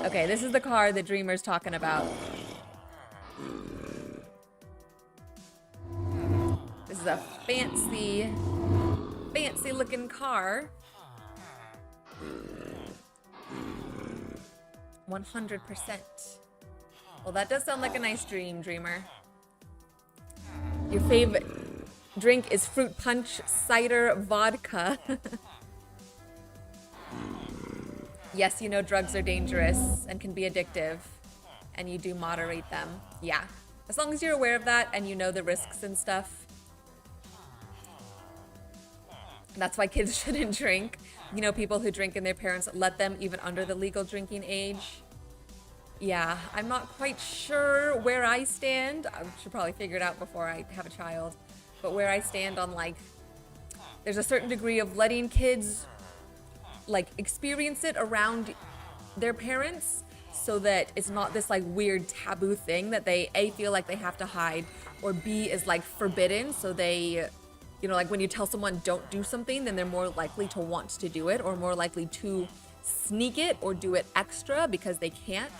Speaker 1: Okay, this is the car that Dreamer's talking about. This is a fancy looking car. 100%. Well, that does sound like a nice dream, Dreamer. Your favorite drink is fruit punch, cider, vodka. Yes, you know drugs are dangerous and can be addictive, and you do moderate them. Yeah, as long as you're aware of that and you know the risks and stuff. That's why kids shouldn't drink. You know, people who drink and their parents let them even under the legal drinking age. Yeah, I'm not quite sure where I stand. I should probably figure it out before I have a child. But where I stand on there's a certain degree of letting kids experience it around their parents so that it's not this weird taboo thing that they A, feel like they have to hide, or B, is forbidden, so they, you know, when you tell someone don't do something, then they're more likely to want to do it or more likely to sneak it or do it extra because they can't.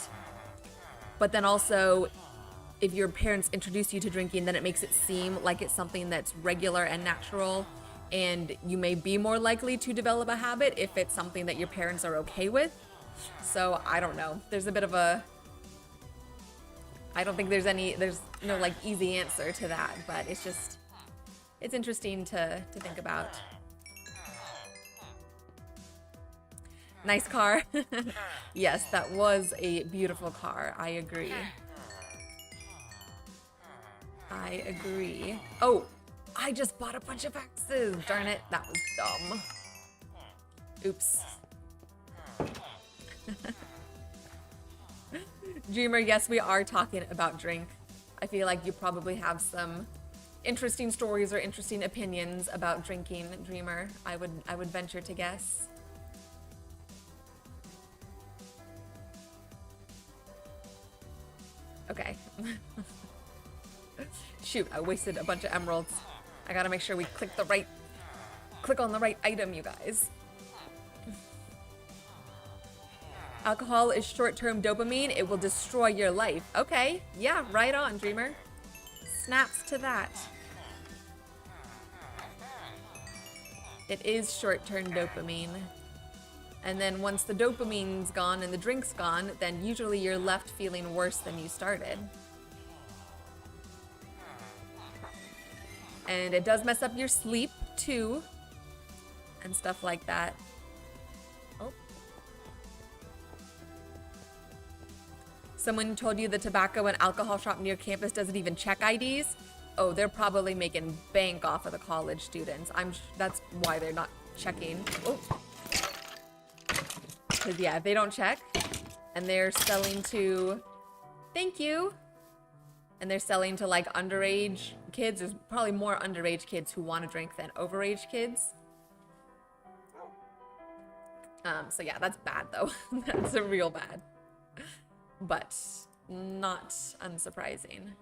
Speaker 1: But then also, if your parents introduce you to drinking, then it makes it seem like it's something that's regular and natural, and you may be more likely to develop a habit if it's something that your parents are okay with. So I don't know. There's a bit of a, I don't think there's no like easy answer to that, but it's just, it's interesting to think about. Nice car. Yes, that was a beautiful car. I agree. I agree. Oh, I just bought a bunch of axes. Darn it, that was dumb. Oops. Dreamer, yes, we are talking about drink. I feel like you probably have some interesting stories or interesting opinions about drinking, Dreamer. I would venture to guess. Okay. Shoot, I wasted a bunch of emeralds. I gotta make sure we click on the right item, you guys. Alcohol is short-term dopamine. It will destroy your life. Okay, yeah, right on, Dreamer. Snaps to that. It is short-term dopamine. And then once the dopamine's gone and the drink's gone, then usually you're left feeling worse than you started. And it does mess up your sleep too, and stuff like that. Oh. Someone told you the tobacco and alcohol shop near campus doesn't even check IDs? Oh, they're probably making bank off of the college students. That's why they're not checking. Oh. Because yeah, if they don't check and they're selling to, thank you, and they're selling to like underage kids, there's probably more underage kids who want to drink than overage kids. So yeah, that's bad though. That's a real bad, but not unsurprising.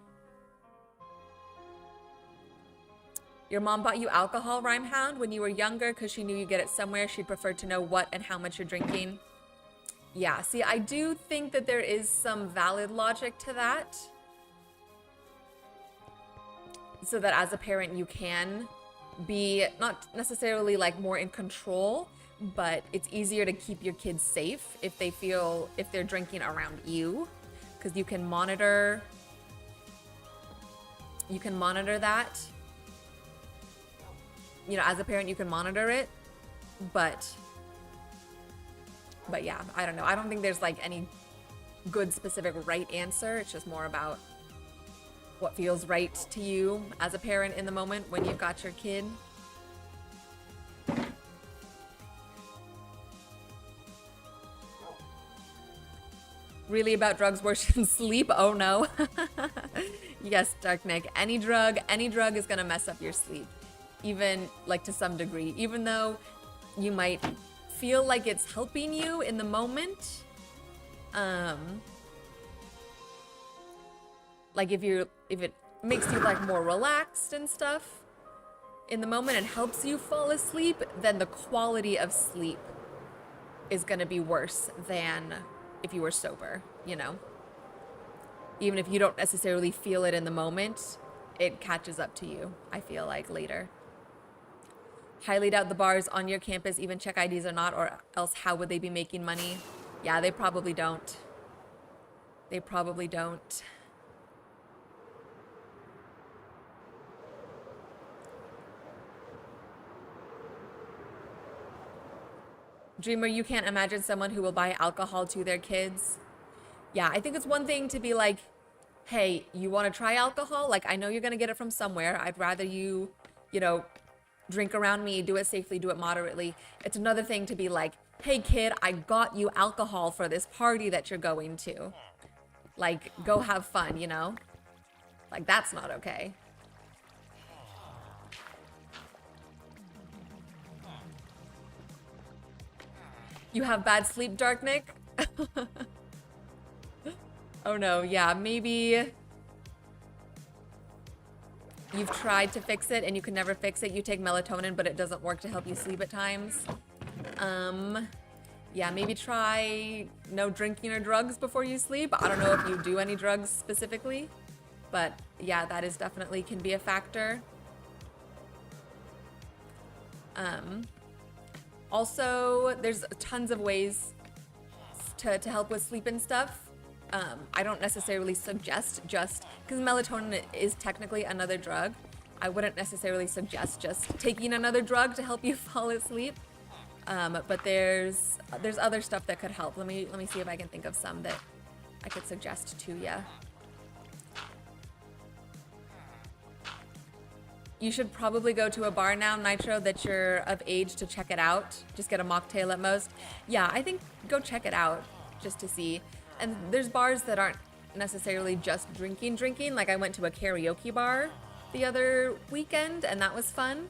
Speaker 1: Your mom bought you alcohol, Rimehound, when you were younger because she knew you'd get it somewhere. She'd prefer to know what and how much you're drinking. Yeah, see, I do think that there is some valid logic to that. So that as a parent, you can be not necessarily like more in control, but it's easier to keep your kids safe if they're drinking around you, because you can monitor that. You know, as a parent, you can monitor it, but yeah, I don't know. I don't think there's like any good specific right answer. It's just more about what feels right to you as a parent in the moment when you've got your kid. Really about drugs worse than sleep? Oh no. Yes, Dark Nick. Any drug is gonna mess up your sleep. Even like to some degree, even though you might feel like it's helping you in the moment. Like if it makes you like more relaxed and stuff in the moment and helps you fall asleep, then the quality of sleep is gonna be worse than if you were sober, you know? Even if you don't necessarily feel it in the moment, it catches up to you, I feel like, later. Highly doubt the bars on your campus even check IDs or not, or else how would they be making money? Yeah, they probably don't. They probably don't. Dreamer, you can't imagine someone who will buy alcohol to their kids. Yeah, I think it's one thing to be like, hey, you want to try alcohol? Like, I know you're going to get it from somewhere. I'd rather you know, drink around me, do it safely, do it moderately. It's another thing to be like, hey kid, I got you alcohol for this party that you're going to. Like, go have fun, you know? Like, that's not okay. You have bad sleep, Dark Nick? Oh no, yeah, maybe you've tried to fix it and you can never fix it. You take melatonin, but it doesn't work to help you sleep at times. Yeah, maybe try no drinking or drugs before you sleep. I don't know if you do any drugs specifically, but yeah, that is definitely can be a factor. Also, there's tons of ways to help with sleep and stuff. I don't necessarily suggest just, because melatonin is technically another drug, I wouldn't necessarily suggest just taking another drug to help you fall asleep. But there's other stuff that could help. Let me see if I can think of some that I could suggest to you. You should probably go to a bar now, Nitro, that you're of age to check it out. Just get a mocktail at most. Yeah, I think go check it out just to see. And there's bars that aren't necessarily just drinking. Like I went to a karaoke bar the other weekend and that was fun.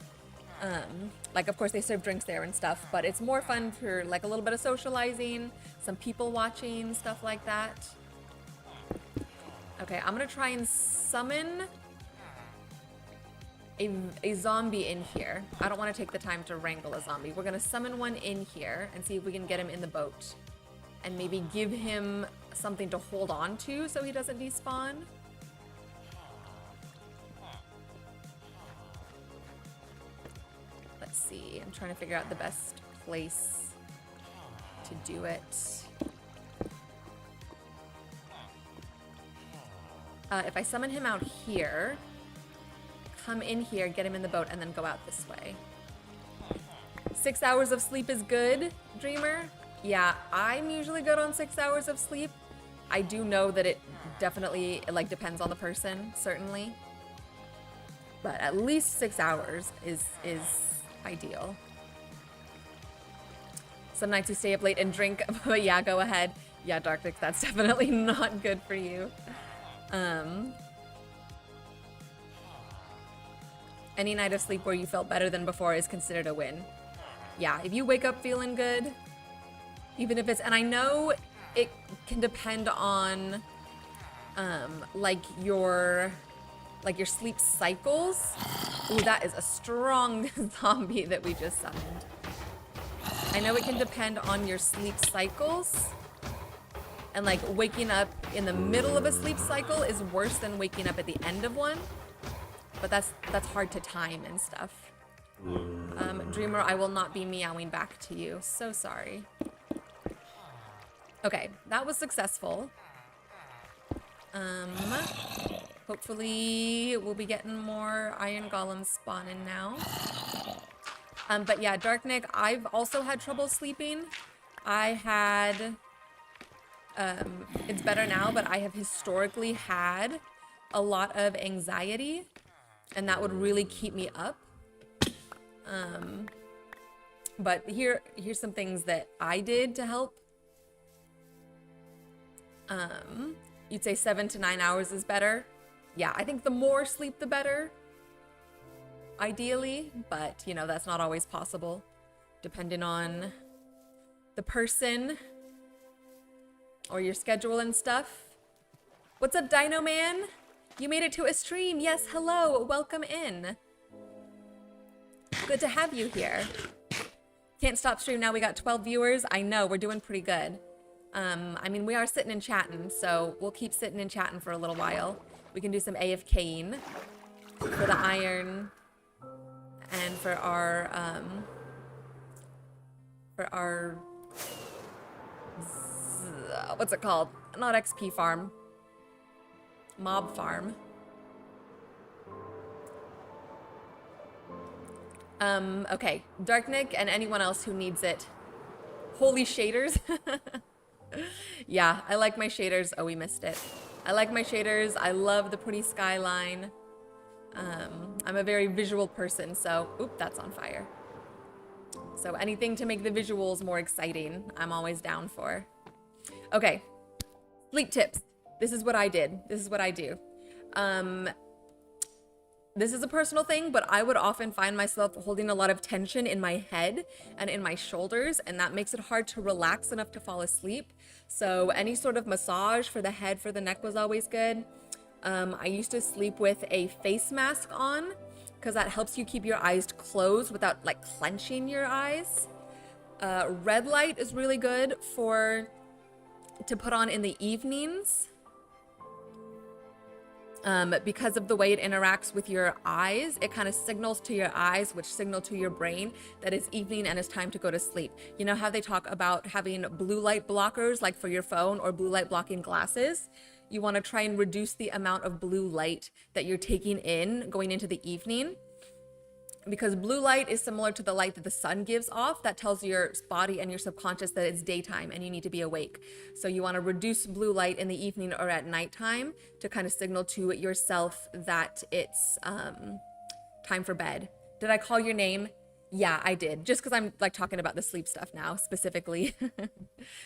Speaker 1: Like of course they serve drinks there and stuff, but it's more fun for like a little bit of socializing, some people watching, stuff like that. Okay, I'm gonna try and summon a zombie in here. I don't want to take the time to wrangle a zombie. We're gonna summon one in here and see if we can get him in the boat and maybe give him something to hold on to so he doesn't despawn. Let's see, I'm trying to figure out the best place to do it. If I summon him out here, come in here, get him in the boat, and then go out this way. 6 hours of sleep is good, Dreamer. Yeah, I'm usually good on 6 hours of sleep. I do know that it definitely like depends on the person, certainly. But at least 6 hours is ideal. Some nights you stay up late and drink, but yeah, go ahead. Yeah, Darknix, that's definitely not good for you. Any night of sleep where you felt better than before is considered a win. Yeah, if you wake up feeling good, even if it's, and I know it can depend on like your sleep cycles. Ooh, that is a strong zombie that we just summoned. I know it can depend on your sleep cycles. And like waking up in the middle of a sleep cycle is worse than waking up at the end of one. But that's hard to time and stuff. Dreamer, I will not be meowing back to you. So sorry. Okay, that was successful. Hopefully we'll be getting more iron golems spawning now. But yeah, Darknik, I've also had trouble sleeping. I had, it's better now, but I have historically had a lot of anxiety, and that would really keep me up. But here's some things that I did to help. You'd say 7 to 9 hours is better. Yeah, I think the more sleep, the better, ideally, but you know, that's not always possible, depending on the person or your schedule and stuff. What's up, Dino Man? You made it to a stream. Yes, hello, welcome in. Good to have you here. Can't stop stream now, we got 12 viewers. I know, we're doing pretty good. I mean, we are sitting and chatting, so we'll keep sitting and chatting for a little while. We can do some AFKing for the iron and for our what's it called? Not XP farm. Mob farm. Okay, Darknik and anyone else who needs it. Holy shaders. Yeah, I like my shaders. Oh, we missed it. I like my shaders. I love the pretty skyline. I'm a very visual person, so, oop, that's on fire. So anything to make the visuals more exciting, I'm always down for. Okay, sleep tips. This is what I did. This is what I do. This is a personal thing, but I would often find myself holding a lot of tension in my head and in my shoulders, and that makes it hard to relax enough to fall asleep. So any sort of massage for the head, for the neck was always good. I used to sleep with a face mask on because that helps you keep your eyes closed without like clenching your eyes. Red light is really good to put on in the evenings. Because of the way it interacts with your eyes, it kind of signals to your eyes, which signal to your brain that it's evening and it's time to go to sleep. You know how they talk about having blue light blockers, like for your phone, or blue light blocking glasses? You want to try and reduce the amount of blue light that you're taking in going into the evening, because blue light is similar to the light that the sun gives off that tells your body and your subconscious that it's daytime and you need to be awake. So you want to reduce blue light in the evening or at nighttime to kind of signal to yourself that it's time for bed. Did I call your name? Yeah, I did. Just because I'm like talking about the sleep stuff now specifically.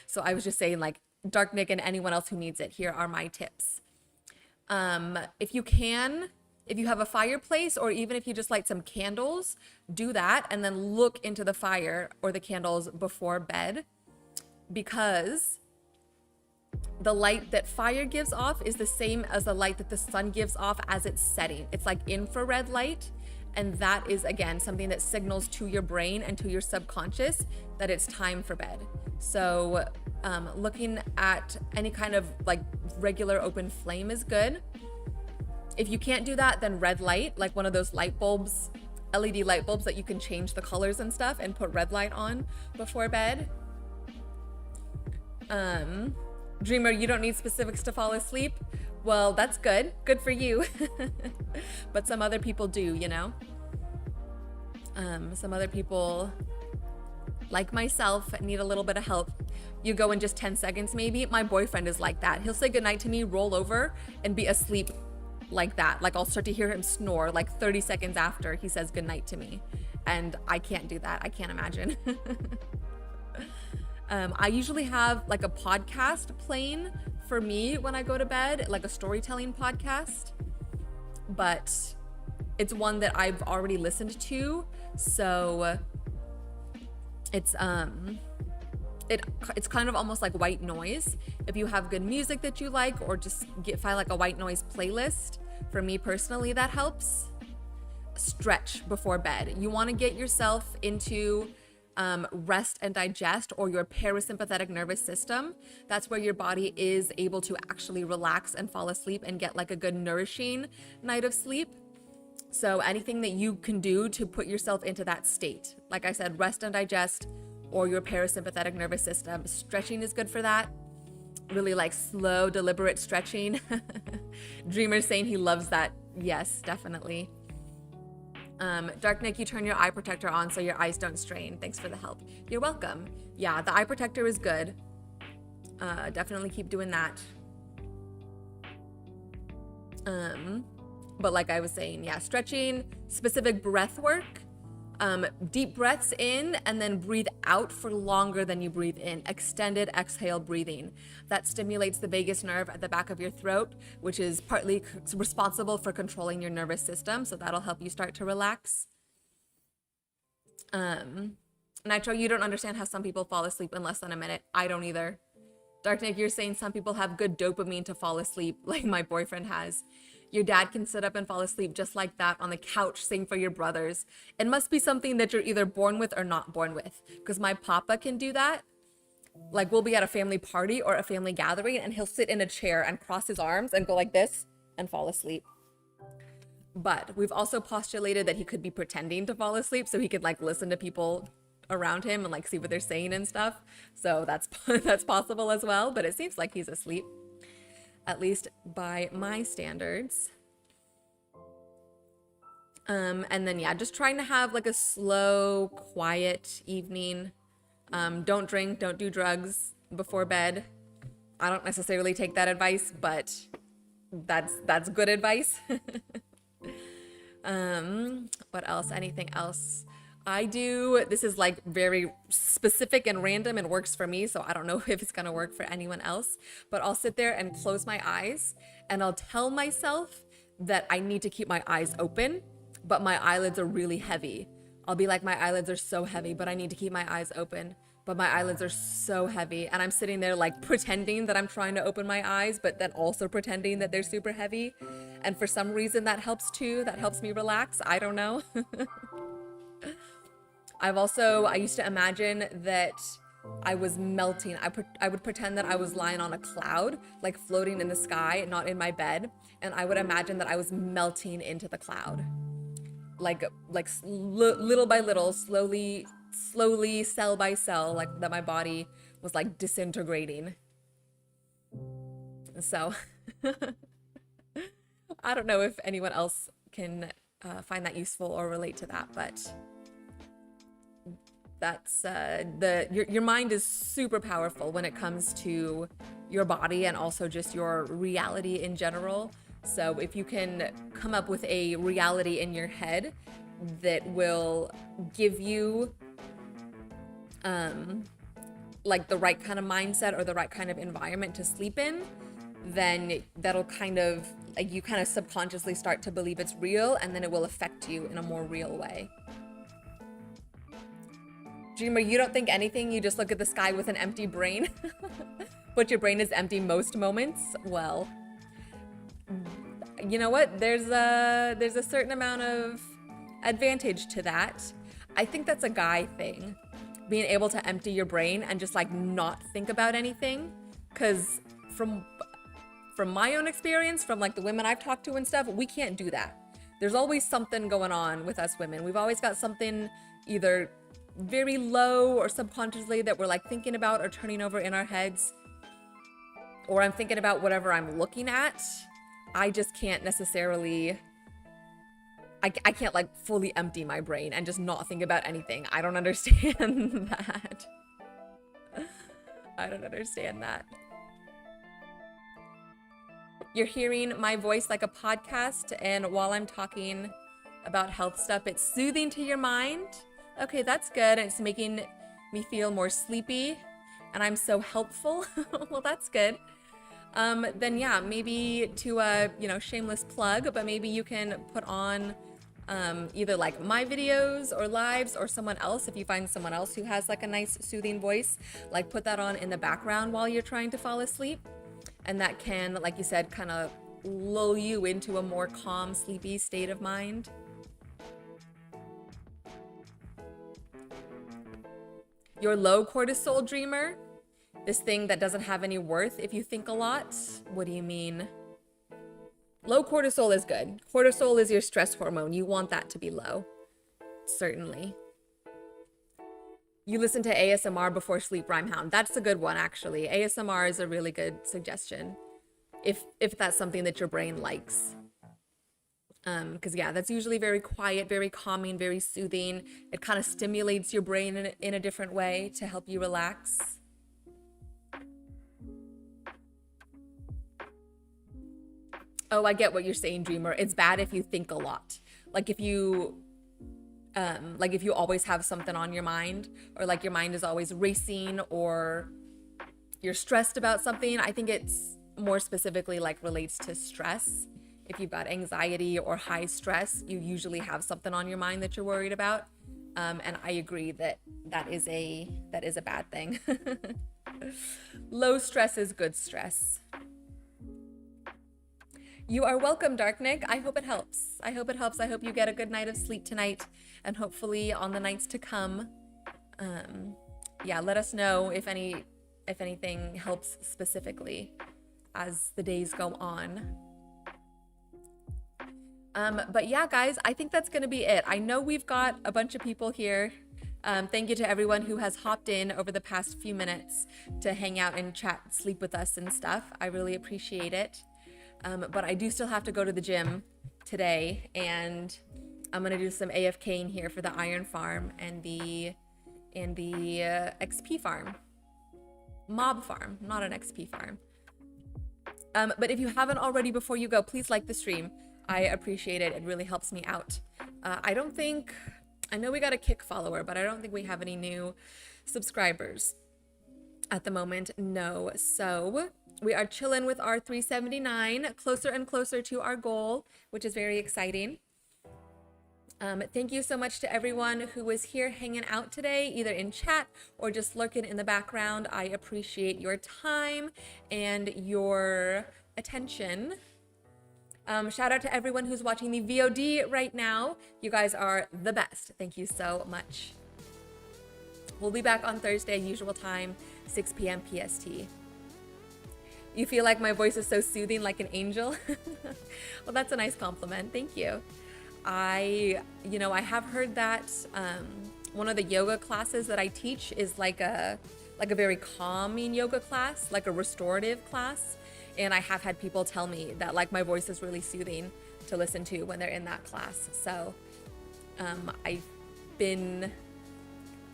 Speaker 1: So I was just saying, like, Dark Nick and anyone else who needs it, here are my tips. If you can, if you have a fireplace, or even if you just light some candles, do that and then look into the fire or the candles before bed, because the light that fire gives off is the same as the light that the sun gives off as it's setting. It's like infrared light, and that is, again, something that signals to your brain and to your subconscious that it's time for bed. So looking at any kind of like regular open flame is good. If you can't do that, then red light, like one of those light bulbs, LED light bulbs that you can change the colors and stuff, and put red light on before bed. Dreamer, you don't need specifics to fall asleep. Well, that's good. Good for you. But some other people do, you know? Some other people, like myself, need a little bit of help. You go in just 10 seconds maybe. My boyfriend is like that. He'll say goodnight to me, roll over, and be asleep like that. Like, I'll start to hear him snore like 30 seconds after he says goodnight to me. And I can't do that. I can't imagine. I usually have like a podcast playing for me when I go to bed, like a storytelling podcast, but it's one that I've already listened to. So it's kind of almost like white noise. If you have good music that you like, or just find like a white noise playlist, for me personally, that helps. Stretch before bed. You want to get yourself into rest and digest, or your parasympathetic nervous system. That's where your body is able to actually relax and fall asleep and get like a good nourishing night of sleep. So anything that you can do to put yourself into that state, like I said, rest and digest, or your parasympathetic nervous system. Stretching is good for that. Really like slow, deliberate stretching. Dreamer's saying he loves that. Yes, definitely. Dark Nick, you turn your eye protector on so your eyes don't strain. Thanks for the help. You're welcome. Yeah, the eye protector is good. Definitely keep doing that. But like I was saying, yeah, stretching, specific breath work. Deep breaths in and then breathe out for longer than you breathe in. Extended exhale breathing. That stimulates the vagus nerve at the back of your throat, which is partly responsible for controlling your nervous system. So that'll help you start to relax. Nitro, you don't understand how some people fall asleep in less than a minute. I don't either. Dark Nick, you're saying some people have good dopamine to fall asleep, like my boyfriend has. Your dad can sit up and fall asleep just like that on the couch. Same for your brothers. It must be something that you're either born with or not born with, because my papa can do that. Like, we'll be at a family party or a family gathering, and he'll sit in a chair and cross his arms and go like this and fall asleep. But we've also postulated that he could be pretending to fall asleep so he could like listen to people around him and like see what they're saying and stuff. So that's possible as well, but it seems like he's asleep, at least by my standards. And then, yeah, just trying to have like a slow, quiet evening. Don't drink, don't do drugs before bed. I don't necessarily take that advice, but that's good advice. What else? Anything else? This is like very specific and random and works for me, so I don't know if it's gonna work for anyone else, but I'll sit there and close my eyes and I'll tell myself that I need to keep my eyes open, but my eyelids are really heavy. I'll be like, my eyelids are so heavy, but I need to keep my eyes open, but my eyelids are so heavy. And I'm sitting there like pretending that I'm trying to open my eyes, but then also pretending that they're super heavy. And for some reason that helps too. That helps me relax. I don't know. I used to imagine that I was melting. I would pretend that I was lying on a cloud, like floating in the sky, not in my bed. And I would imagine that I was melting into the cloud. Like little by little, slowly, cell by cell, like that my body was like disintegrating. So I don't know if anyone else can find that useful or relate to that, but that's your mind is super powerful when it comes to your body and also just your reality in general. So if you can come up with a reality in your head that will give you like the right kind of mindset or the right kind of environment to sleep in, then that'll kind of like you kind of subconsciously start to believe it's real, and then it will affect you in a more real way. Dreamer, you don't think anything, you just look at the sky with an empty brain. But your brain is empty most moments. Well, you know what? There's a certain amount of advantage to that. I think that's a guy thing, being able to empty your brain and just like not think about anything. Because from my own experience, from like the women I've talked to and stuff, we can't do that. There's always something going on with us women. We've always got something either very low or subconsciously that we're like thinking about or turning over in our heads, or I'm thinking about whatever I'm looking at. I just can't necessarily, I can't like fully empty my brain and just not think about anything. I don't understand that. I don't understand that. You're hearing my voice like a podcast, and while I'm talking about health stuff, it's soothing to your mind. Okay, that's good. It's making me feel more sleepy, and I'm so helpful. Well, that's good. Then yeah, maybe to a, shameless plug, but maybe you can put on either like my videos or lives or someone else, if you find someone else who has like a nice soothing voice, like put that on in the background while you're trying to fall asleep. And that can, like you said, kind of lull you into a more calm, sleepy state of mind. Your low cortisol dreamer, this thing that doesn't have any worth if you think a lot. What do you mean? Low cortisol is good. Cortisol is your stress hormone. You want that to be low. Certainly. You listen to ASMR before sleep, Rimehound. That's a good one, actually. ASMR is a really good suggestion, if that's something that your brain likes. Because yeah, that's usually very quiet, very calming, very soothing. It kind of stimulates your brain in a different way to help you relax. Oh, I get what you're saying, Dreamer. It's bad if you think a lot. Like if you always have something on your mind, or like your mind is always racing, or you're stressed about something. I think it's more specifically like relates to stress. If you've got anxiety or high stress, you usually have something on your mind that you're worried about. And I agree that is a bad thing. Low stress is good stress. You are welcome, Dark Nick. I hope it helps. I hope it helps. I hope you get a good night of sleep tonight, and hopefully on the nights to come. Yeah, let us know if anything helps specifically as the days go on. But yeah, guys, I think that's gonna be it. I know we've got a bunch of people here. Thank you to everyone who has hopped in over the past few minutes to hang out and chat, sleep with us and stuff. I really appreciate it. But I do still have to go to the gym today, and I'm gonna do some AFKing here for the iron farm and the XP farm. Mob farm, not an XP farm. But if you haven't already, before you go, please like the stream. I appreciate it. It really helps me out. I know we got a kick follower, but I don't think we have any new subscribers at the moment. No. So we are chilling with our 379, closer and closer to our goal, which is very exciting. Thank you so much to everyone who was here hanging out today, either in chat or just lurking in the background. I appreciate your time and your attention. Shout out to everyone who's watching the VOD right now. You guys are the best. Thank you so much. We'll be back on Thursday, usual time, 6 p.m. PST. You feel like my voice is so soothing, like an angel? Well, that's a nice compliment. Thank you. I have heard that one of the yoga classes that I teach is like a very calming yoga class, like a restorative class. And I have had people tell me that like my voice is really soothing to listen to when they're in that class. So I've been,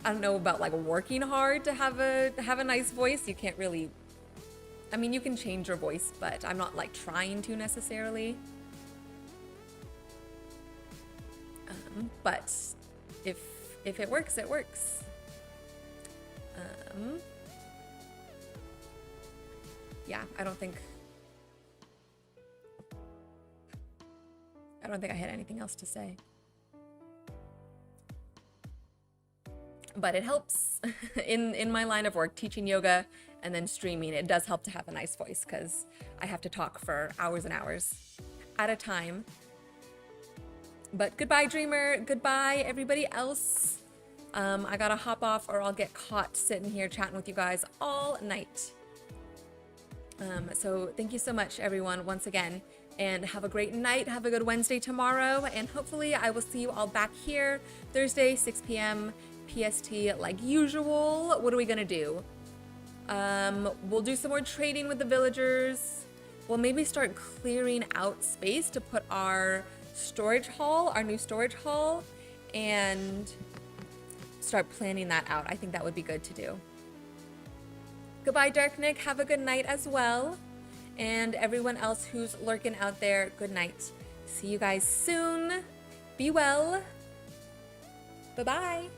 Speaker 1: I don't know about like working hard to have a nice voice. You can't really, I mean, you can change your voice, but I'm not like trying to necessarily. But if it works, it works. Yeah, I don't think I had anything else to say. But it helps in my line of work, teaching yoga and then streaming. It does help to have a nice voice because I have to talk for hours and hours at a time. But goodbye, Dreamer. Goodbye, everybody else. I gotta hop off or I'll get caught sitting here chatting with you guys all night. So thank you so much, everyone, once again. And have a great night. Have a good Wednesday tomorrow. And hopefully I will see you all back here Thursday, 6 p.m. PST like usual. What are we gonna do? We'll do some more trading with the villagers. We'll maybe start clearing out space to put our storage hall, our new storage hall, and start planning that out. I think that would be good to do. Goodbye, Dark Nick. Have a good night as well. And everyone else who's lurking out there, good night. See you guys soon. Be well. Bye-bye.